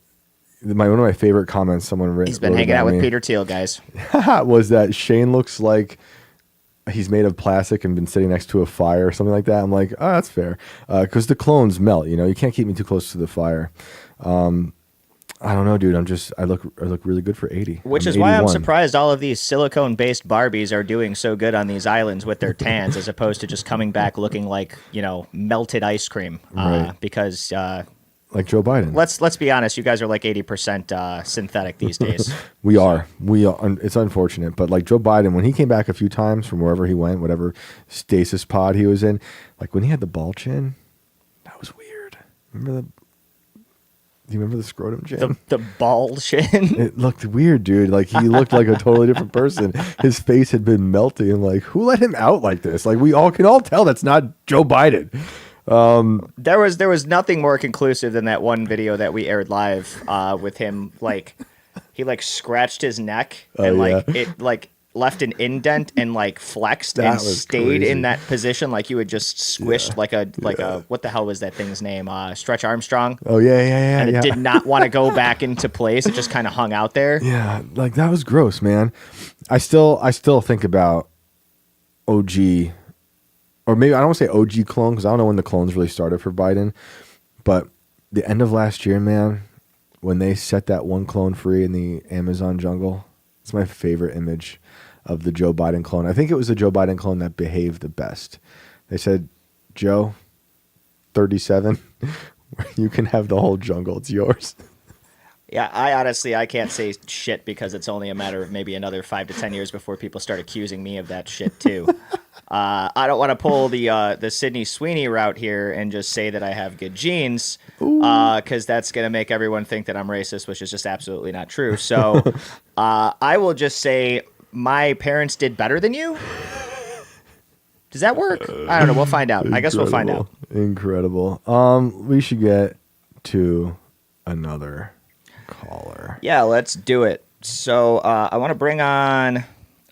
of my favorite comments someone wrote. He's been hanging out with Peter Thiel, guys. Was that Shane looks like he's made of plastic and been sitting next to a fire or something like that. I'm like, oh, that's fair. Because the clones melt, you can't keep me too close to the fire. I don't know, dude. I look really good for 80. Which is why I'm surprised all of these silicone-based Barbies are doing so good on these islands with their tans, as opposed to just coming back looking like, melted ice cream. Right. Because like Joe Biden. Let's be honest, you guys are like 80% synthetic these days. We are. It's unfortunate, but like Joe Biden, when he came back a few times from wherever he went, whatever stasis pod he was in, like when he had the ball chin, that was weird. Do you remember the scrotum chin? The ball chin? It looked weird, dude. Like he looked like a totally different person. His face had been melting. I'm like, who let him out like this? Like we all can all tell that's not Joe Biden. There was nothing more conclusive than that one video that we aired live with him. Like he scratched his neck and it left an indent and flexed and stayed crazy. in that position like you had just squished like a what the hell was that thing's name? Stretch Armstrong. Oh yeah. And it did not want to go back into place. It just kind of hung out there. Yeah, like that was gross, man. I still think about OG. Or maybe I don't want to say OG clone because I don't know when the clones really started for Biden. But the end of last year, man, when they set that one clone free in the Amazon jungle, it's my favorite image of the Joe Biden clone. I think it was the Joe Biden clone that behaved the best. They said, Joe, 37, you can have the whole jungle. It's yours. Yeah, I can't say shit because it's only a matter of maybe another 5 to 10 years before people start accusing me of that shit too. I don't want to pull the Sydney Sweeney route here and just say that I have good genes, because that's going to make everyone think that I'm racist, which is just absolutely not true. So I will just say my parents did better than you. Does that work? I don't know. We'll find out. I guess we'll find out. Incredible. We should get to another caller. Yeah, let's do it. So I want to bring on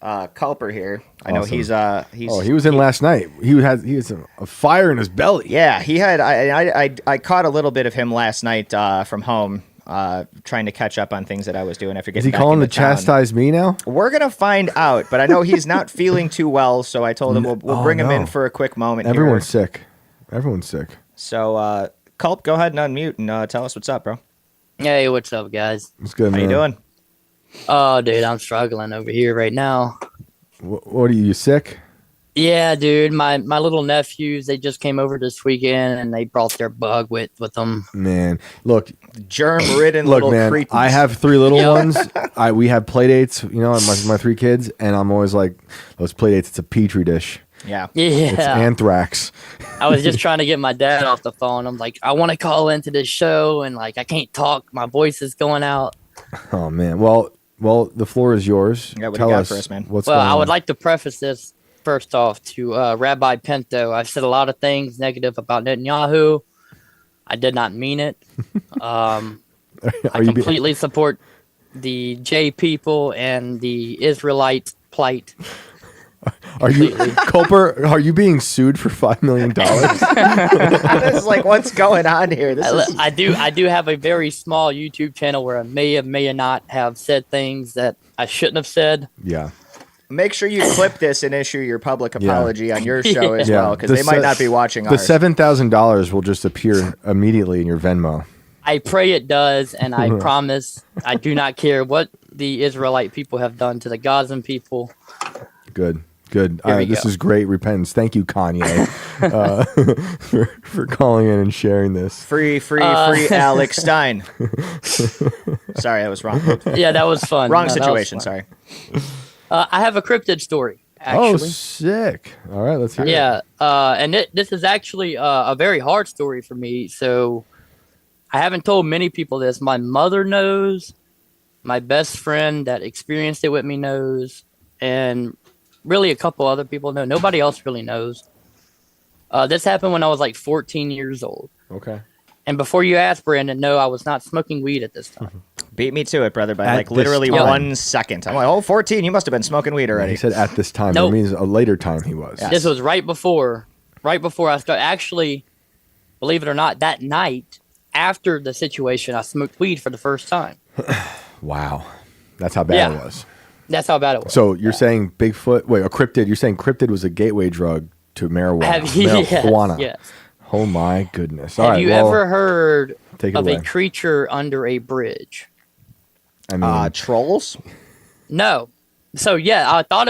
Culper here. I know Awesome. he's he was in last night. He has a fire in his belly. Yeah, he had. I caught a little bit of him last night from home, trying to catch up on things that I was doing after Is getting he back calling to into town. chastise me now? We're gonna find out, but I know he's not feeling too well, so I told him we'll bring him in for a quick moment. Everyone's here. sick. Everyone's sick. So, Culp, go ahead and unmute and tell us what's up, bro. Hey, what's up, guys? What's good, How man? you doing? Oh, dude, I'm struggling over here right now. What are you sick? Yeah, dude, my little nephews, they just came over this weekend and they brought their bug with them. Man, look, Germ-ridden look, little man. creatures. I have 3 little Yep. ones. We have play dates, you know, my 3 kids, and I'm always like, those play dates. It's a petri dish. Yeah. It's Yeah. anthrax. I was just trying to get my dad off the phone. I'm like, I want to call into this show and like I can't talk. My voice is going out. Oh man. Well, the floor is yours. Yeah, what do Tell you got us for us, man? what's Well, going I would on. like to preface this first off to Rabbi Pinto. I've said a lot of things negative about Netanyahu. I did not mean it. I Are you completely support the J people and the Israelite plight. Are you Culper? Are you being sued for $5 million? It's like, what's going on here? This is I do have a very small YouTube channel where I may or may not have said things that I shouldn't have said. Yeah. Make sure you clip this and issue your public apology on your show as Yeah. well, because The they might se- not be watching The ours. $7,000 will just appear immediately in your Venmo. I pray it does, and I promise I do not care what the Israelite people have done to the Gazan people. Good. Good. Here we This go. is great repentance. Thank you, Kanye, for calling in and sharing this. Free Alex Stein. Sorry, that was wrong. Yeah, that was fun. Wrong No, that was situation. fun. Sorry. I have a cryptid story, Oh, actually. sick. All right, let's hear it. Yeah, and this is actually a very hard story for me. So I haven't told many people this. My mother knows. My best friend that experienced it with me knows. And really a couple other people know. Nobody else really knows. This happened when I was like 14 years old. Okay. And before you ask, Brandon, no, I was not smoking weed at this time. Beat me to it, brother, by At like this literally time. 1 second. I'm like, oh, 14, you must have been smoking weed already. He said at this time. Nope. That means a later time he was. Yeah. This was right before I started. Actually, believe it or not, that night after the situation, I smoked weed for the first time. Wow. That's how bad Yeah. it was. That's how bad it was. So you're saying Bigfoot, wait, a cryptid, you're saying cryptid was a gateway drug to marijuana. Marijuana. Yes. Oh my goodness. All Have right, you well, ever heard take it of away. a creature under a bridge? I mean, Trolls? No. So yeah, I thought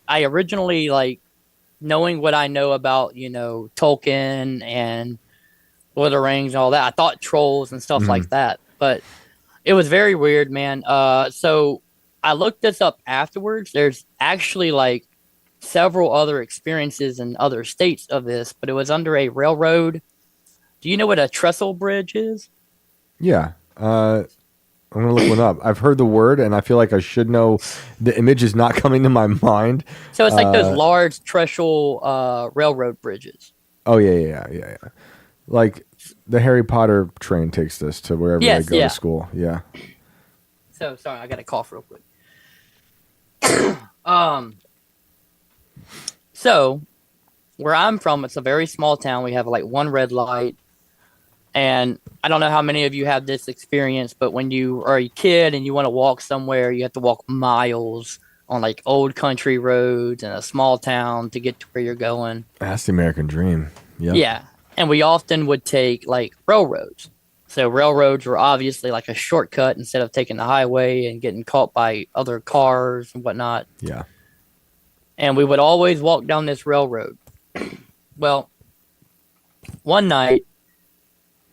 I originally like knowing what I know about, Tolkien and Lord of the Rings and all that. I thought trolls and stuff like that, but it was very weird, man. So I looked this up afterwards. There's actually like several other experiences in other states of this, but it was under a railroad. Do you know what a trestle bridge is? yeah. I'm going to look one up. I've heard the word and I feel like I should know. The image is not coming to my mind. So it's like those large trestle railroad bridges. Oh, yeah. Like the Harry Potter train takes this to wherever Yes, they go yeah. to school. Yeah. So sorry, I got to cough real quick. So where I'm from, it's a very small town. We have like one red light. And I don't know how many of you have this experience, but when you are a kid and you want to walk somewhere, you have to walk miles on like old country roads in a small town to get to where you're going. That's the American dream. Yep. Yeah. And we often would take like railroads. So railroads were obviously like a shortcut instead of taking the highway and getting caught by other cars and whatnot. Yeah. And we would always walk down this railroad. Well, one night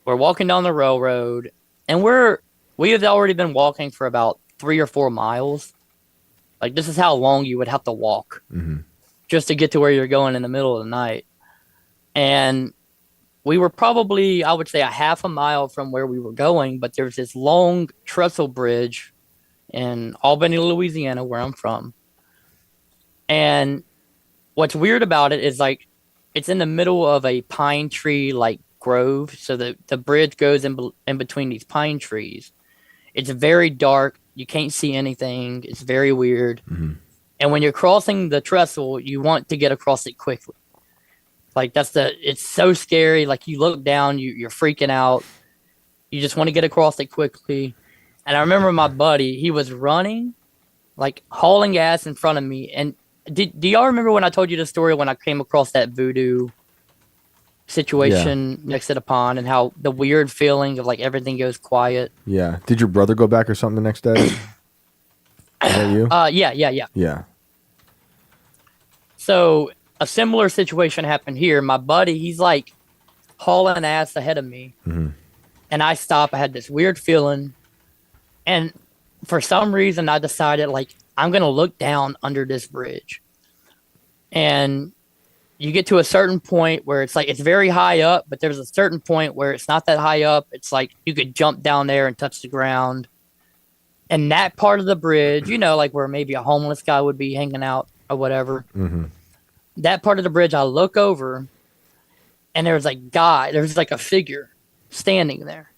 we're walking down the railroad and we have already been walking for about 3 or 4 miles. Like this is how long you would have to walk just to get to where you're going in the middle of the night. And we were probably, I would say, a half a mile from where we were going, but there's this long trestle bridge in Albany, Louisiana, where I'm from. And what's weird about it is like it's in the middle of a pine tree like grove, so the bridge goes in between these pine trees. It's very dark. You can't see anything. It's very weird. And when you're crossing the trestle, you want to get across it quickly. Like it's so scary. Like you look down, you're freaking out. You just want to get across it quickly. And I remember my buddy, he was running, like hauling ass in front of me. And do y'all remember when I told you the story when I came across that voodoo situation next to the pond, and how the weird feeling of like everything goes quiet. Yeah. Did your brother go back or something the next day? Is that you? Yeah. Yeah. So a similar situation happened here. My buddy, he's like hauling ass ahead of me, and I stop. I had this weird feeling, and for some reason, I decided like I'm gonna look down under this bridge, and you get to a certain point where it's like it's very high up, but there's a certain point where it's not that high up. It's like you could jump down there and touch the ground. And that part of the bridge, you know, like where maybe a homeless guy would be hanging out or whatever. That part of the bridge, I look over, and there's like a figure standing there.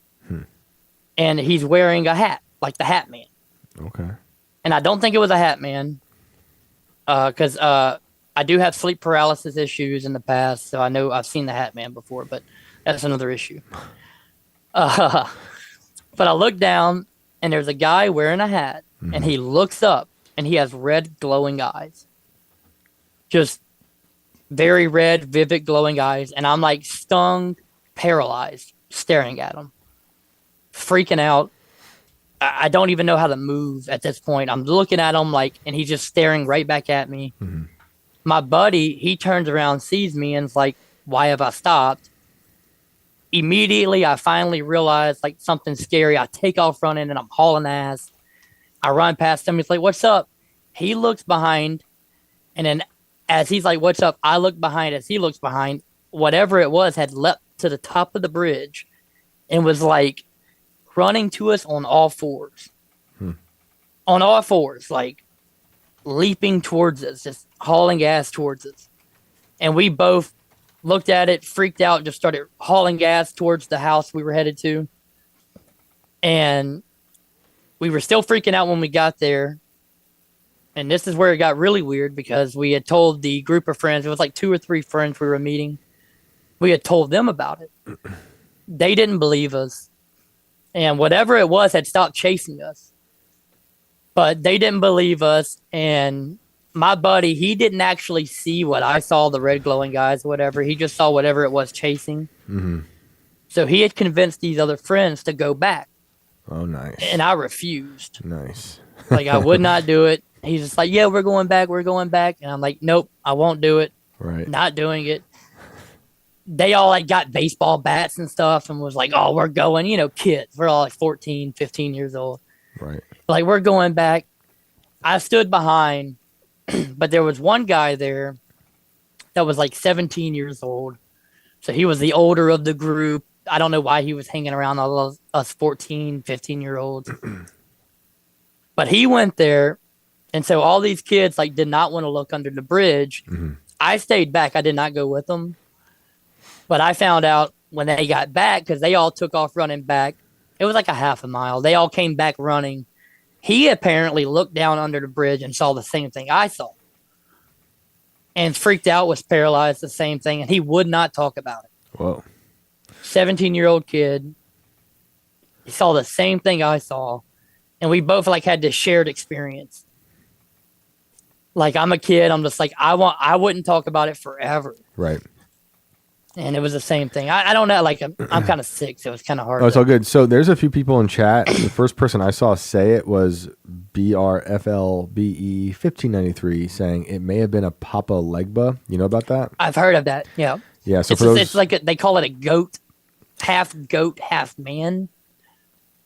And he's wearing a hat, like the Hat Man. Okay. And I don't think it was a Hat Man, because I do have sleep paralysis issues in the past, so I know I've seen the Hat Man before, but that's another issue. But I look down, and there's a guy wearing a hat, and he looks up, and he has red glowing eyes. Just very red, vivid glowing eyes. And I'm like stung, paralyzed, staring at him, freaking out. I don't even know how to move at this point. I'm looking at him like, and he's just staring right back at me. My buddy, he turns around, sees me, and is like, why have I stopped? Immediately, I finally realized like something scary. I take off running, and I'm hauling ass. I run past him. He's like, what's up? He looks behind, and then as he's like, what's up? I look behind. As he looks behind, whatever it was had leapt to the top of the bridge and was like running to us on all fours. On all fours, like leaping towards us, just hauling ass towards us. And we both looked at it, freaked out, just started hauling gas towards the house we were headed to. And we were still freaking out when we got there. And this is where it got really weird, because we had told the group of friends, it was like 2 or 3 friends we were meeting. We had told them about it. They didn't believe us. And whatever it was had stopped chasing us. But they didn't believe us. And my buddy, he didn't actually see what I saw, the red glowing eyes or whatever. He just saw whatever it was chasing. So he had convinced these other friends to go back. Oh, nice. And I refused. Nice. Like, I would not do it. He's just like, yeah, we're going back. And I'm like, nope, I won't do it. Right. Not doing it. They all like got baseball bats and stuff and was like, oh, we're going, you know, kids. We're all like 14, 15 years old. Right. Like, we're going back. I stood behind, but there was one guy there that was like 17 years old. So he was the older of the group. I don't know why he was hanging around all of us 14, 15-year-olds. But he went there. And so all these kids like did not want to look under the bridge. I stayed back. I did not go with them. But I found out when they got back, because they all took off running back. It was like a half a mile. They all came back running. He apparently looked down under the bridge and saw the same thing I saw. And freaked out, was paralyzed, the same thing. And he would not talk about it. Whoa. 17-year-old kid. He saw the same thing I saw. And we both like had this shared experience. Like, I'm a kid. I'm just like, I wouldn't talk about it forever. Right. And it was the same thing. I don't know. Like, I'm kind of sick, so it's kind of hard. Oh, it's all good. So there's a few people in chat. The first person I saw say it was BRFLBE 1593 saying it may have been a Papa Legba. You know about that? I've heard of that. Yeah. Yeah. So it's like they call it a goat, half man.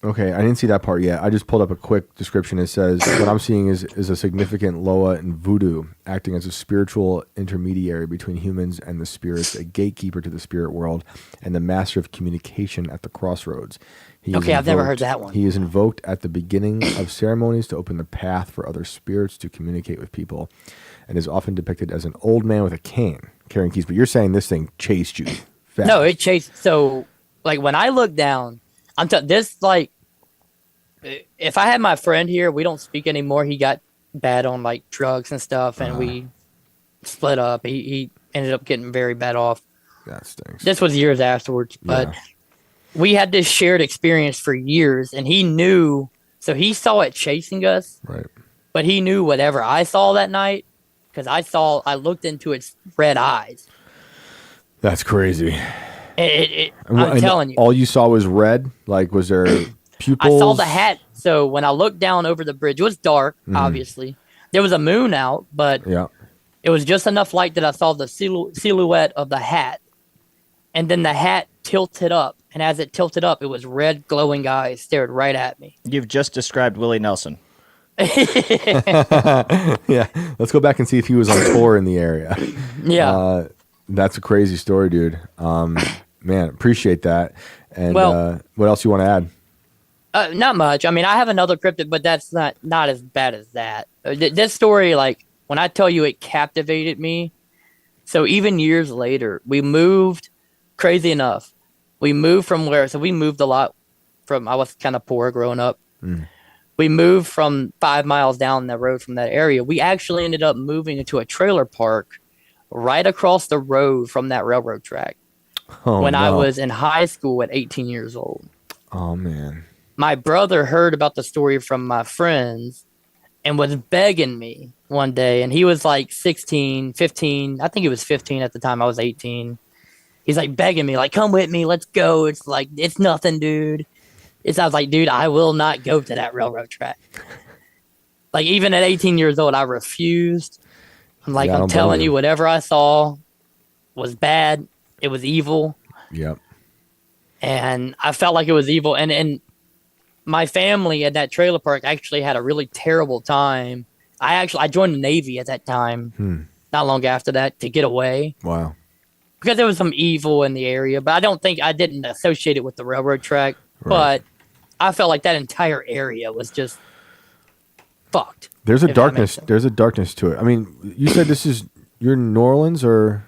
Okay, I didn't see that part yet. I just pulled up a quick description. It says, what I'm seeing is a significant Loa in voodoo, acting as a spiritual intermediary between humans and the spirits, a gatekeeper to the spirit world, and the master of communication at the crossroads. I've never heard that one. He is invoked at the beginning of ceremonies to open the path for other spirits to communicate with people, and is often depicted as an old man with a cane, carrying keys. But you're saying this thing chased you fast. No, it chased. So, like, when I look down, if I had my friend here, we don't speak anymore. He got bad on like drugs and stuff, and we split up. He ended up getting very bad off. That stinks. This was years afterwards, but we had this shared experience for years, and he knew. So he saw it chasing us, right? But he knew whatever I saw that night, because I looked into its red eyes. That's crazy. I'm telling you. All you saw was red? Like, was there pupils? I saw the hat. So when I looked down over the bridge, it was dark, obviously. There was a moon out, but it was just enough light that I saw the silhouette of the hat. And then the hat tilted up. And as it tilted up, it was red glowing eyes stared right at me. You've just described Willie Nelson. Yeah. Let's go back and see if he was on tour in the area. Yeah. That's a crazy story, dude. Man, appreciate that. And what else you want to add? Not much. I mean, I have another cryptid, but that's not as bad as that. This story, like, when I tell you it captivated me, so even years later, we moved, crazy enough, we moved from where, so we moved a lot from, I was kind of poor growing up. We moved from 5 miles down the road from that area. We actually ended up moving into a trailer park right across the road from that railroad track when I was in high school at 18 years old. Oh, man. My brother heard about the story from my friends and was begging me one day. And he was like 16, 15. I think he was 15 at the time. I was 18. He's like begging me, like, come with me. Let's go. It's like, it's nothing, dude. I was like, dude, I will not go to that railroad track. Like, even at 18 years old, I refused. I'm like, I'm telling you, whatever I saw was bad. It was evil. Yep. And I felt like it was evil. And my family at that trailer park actually had a really terrible time. I joined the Navy at that time, not long after that, to get away. Wow. Because there was some evil in the area, but I didn't associate it with the railroad track. Right. But I felt like that entire area was just fucked. There's a darkness. There's a darkness to it. I mean, you said you're in New Orleans or?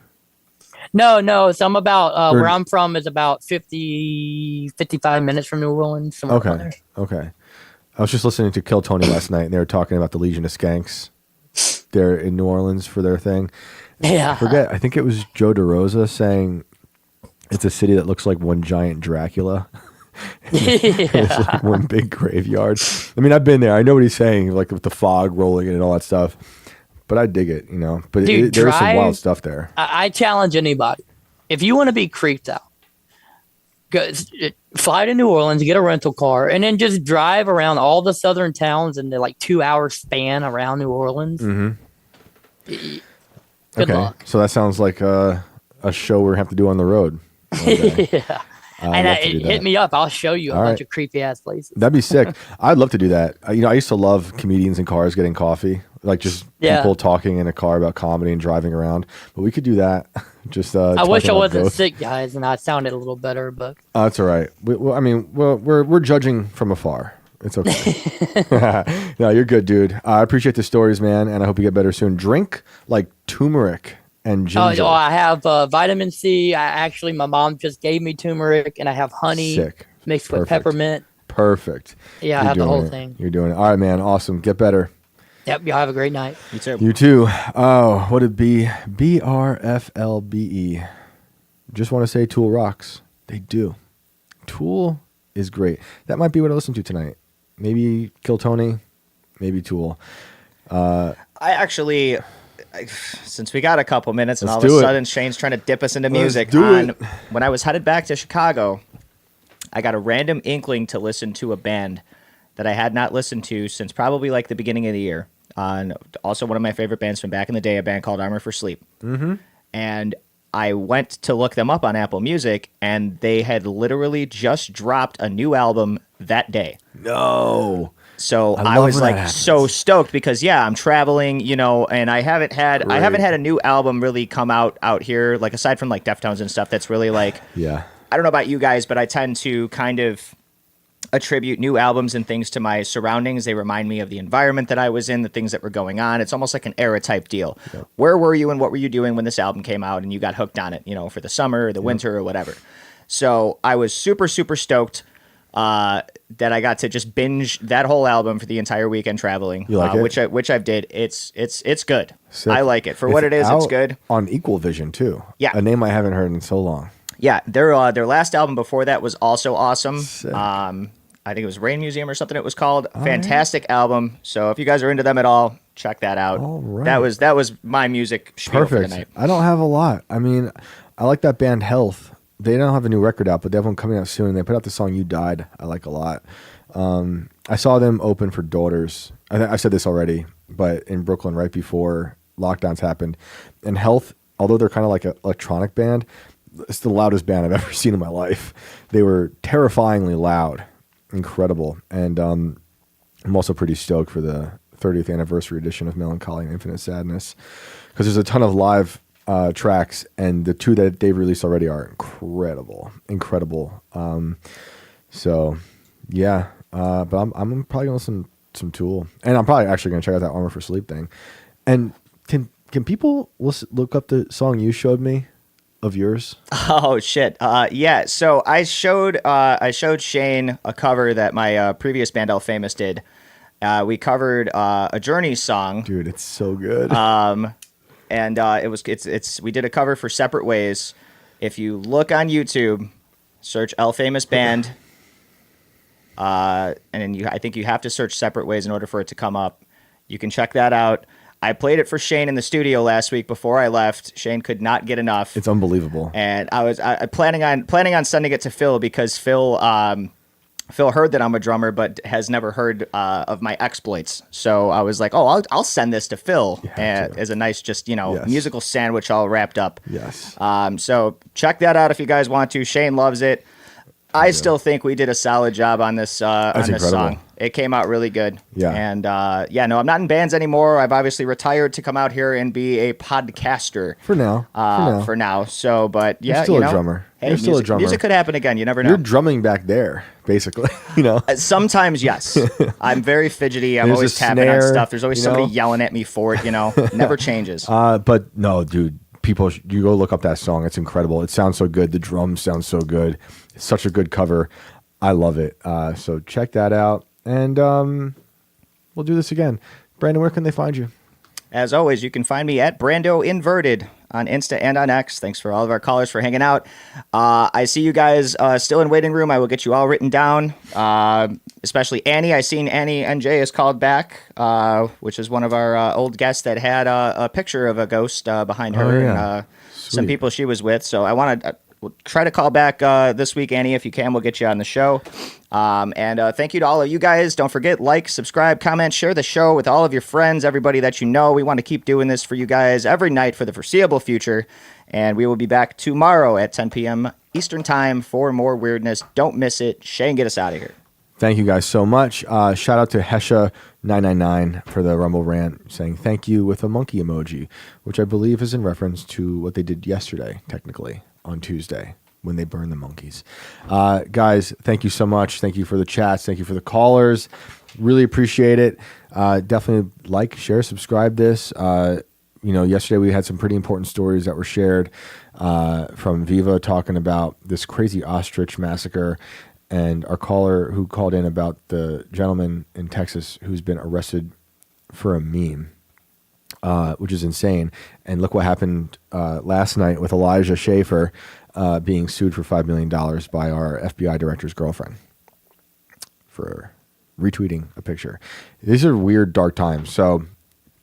No. So I'm about, where I'm from is about 55 minutes from New Orleans. Okay. I was just listening to Kill Tony last night, and they were talking about the Legion of Skanks. They're in New Orleans for their thing. Yeah. I think it was Joe DeRosa saying it's a city that looks like one giant Dracula. It's like one big graveyard. I mean, I've been there. I know what he's saying, like with the fog rolling in and all that stuff. But I dig it, you know. But Dude, there's some wild stuff there. I challenge anybody. If you want to be creeped out, fly to New Orleans, get a rental car, and then just drive around all the southern towns in the like 2-hour span around New Orleans. Good luck. So that sounds like a show we're going to have to do on the road. Yeah. Hit me up. I'll show you a bunch of creepy ass places. That'd be sick. I'd love to do that. I used to love comedians in cars getting coffee, like just people talking in a car about comedy and driving around. But we could do that. Just I wish I wasn't sick, guys, and I sounded a little better. But that's all right. We're judging from afar. It's okay. No, you're good, dude. I appreciate the stories, man, and I hope you get better soon. Drink like turmeric and ginger. Oh, I have vitamin C. My mom just gave me turmeric, and I have honey mixed with peppermint. Perfect. Yeah, I have the whole thing. You're doing it. All right, man. Awesome. Get better. Yep. Y'all have a great night. You too. You too. Oh, what it be? BRFLBE. Just want to say Tool rocks. They do. Tool is great. That might be what I listen to tonight. Maybe Kill Tony. Maybe Tool. Since we got a couple minutes and all of a sudden Shane's trying to dip us into music. When I was headed back to Chicago, I got a random inkling to listen to a band that I had not listened to since probably like the beginning of the year. Also one of my favorite bands from back in the day, a band called Armor for Sleep. And I went to look them up on Apple Music, and they had literally just dropped a new album that day. No. So I was like so stoked because I'm traveling, and I haven't had a new album really come out here, like aside from like Deftones and stuff. That's really like, I don't know about you guys, but I tend to kind of attribute new albums and things to my surroundings. They remind me of the environment that I was in, the things that were going on. It's almost like an era type deal. Where were you and what were you doing when this album came out and you got hooked on it, for the summer or the winter or whatever. So I was super, super stoked that I got to just binge that whole album for the entire weekend traveling, you like it? which I've did. It's good. Sick. I like it for what it is. It's good on Equal Vision too. Yeah, a name I haven't heard in so long. Yeah, their last album before that was also awesome. Sick. I think it was Rain Museum or something it was called. Fantastic album. So if you guys are into them at all, check that out. All right. That was my music spiel for the night. I don't have a lot. I mean, I like that band Health. They don't have a new record out, but they have one coming out soon. They put out the song "You Died." I like a lot. I saw them open for Daughters. I said this already, but in Brooklyn right before lockdowns happened. And Health, although they're kind of like an electronic band, it's the loudest band I've ever seen in my life. They were terrifyingly loud, incredible. And I'm also pretty stoked for the 30th anniversary edition of Melancholy and Infinite Sadness, because there's a ton of live tracks, and the 2 that they've released already are incredible. So yeah, but I'm probably gonna listen to some Tool, and I'm probably actually gonna check out that Armor for Sleep thing. And can people look up the song you showed me of yours? Oh shit. Yeah. So I showed Shane a cover that my previous band El Famous did. We covered a Journey song. Dude, it's so good. And we did a cover for Separate Ways. If you look on YouTube, search El Famous Band, and then I think you have to search Separate Ways in order for it to come up. You can check that out. I played it for Shane in the studio last week before I left. Shane could not get enough. It's unbelievable. And I was planning on sending it to Phil, because Phil heard that I'm a drummer but has never heard of my exploits. So I was like, oh, I'll send this to Phil as a nice musical sandwich all wrapped up. Yes. So check that out if you guys want to. Shane loves it. I still think we did a solid job on this song. It came out really good. Yeah. And no, I'm not in bands anymore. I've obviously retired to come out here and be a podcaster. For now. So, but yeah, you're still a drummer. Hey, you're still a drummer. Music could happen again. You never know. You're drumming back there, basically. Sometimes, yes. I'm very fidgety. I'm There's always a tapping snare, on stuff. There's always somebody yelling at me for it. Never changes. But no, dude. People, you go look up that song. It's incredible. It sounds so good. The drums sound so good. It's such a good cover. I love it. So check that out. And we'll do this again. Brandon, where can they find you? As always, you can find me at Brando Inverted on Insta and on X. Thanks for all of our callers for hanging out. I see you guys still in waiting room. I will get you all written down, especially Annie. I seen Annie NJ is called back, which is one of our old guests that had a picture of a ghost behind her. And, some people she was with. So I want to try to call back this week, Annie. If you can, we'll get you on the show. And thank you to all of you guys. Don't forget, like, subscribe, comment, share the show with all of your friends, everybody that you know. We want to keep doing this for you guys every night for the foreseeable future. And we will be back tomorrow at 10 p.m. Eastern Time for more weirdness. Don't miss it. Shane, get us out of here. Thank you guys so much. Shout out to Hesha999 for the Rumble rant, saying thank you with a monkey emoji, which I believe is in reference to what they did yesterday, technically, on Tuesday, when they burned the monkeys. Guys, thank you so much. Thank you for the chats. Thank you for the callers. Really appreciate it. Definitely like, share, subscribe this. Yesterday we had some pretty important stories that were shared from Viva talking about this crazy ostrich massacre, and our caller who called in about the gentleman in Texas who's been arrested for a meme, which is insane. And look what happened last night with Elijah Schaefer being sued for $5 million by our FBI director's girlfriend for retweeting a picture. These are weird, dark times. So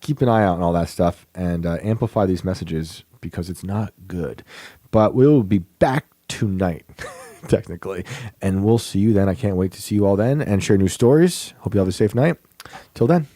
keep an eye out on all that stuff and amplify these messages, because it's not good. But we'll be back tonight, technically. And we'll see you then. I can't wait to see you all then and share new stories. Hope you have a safe night. Till then.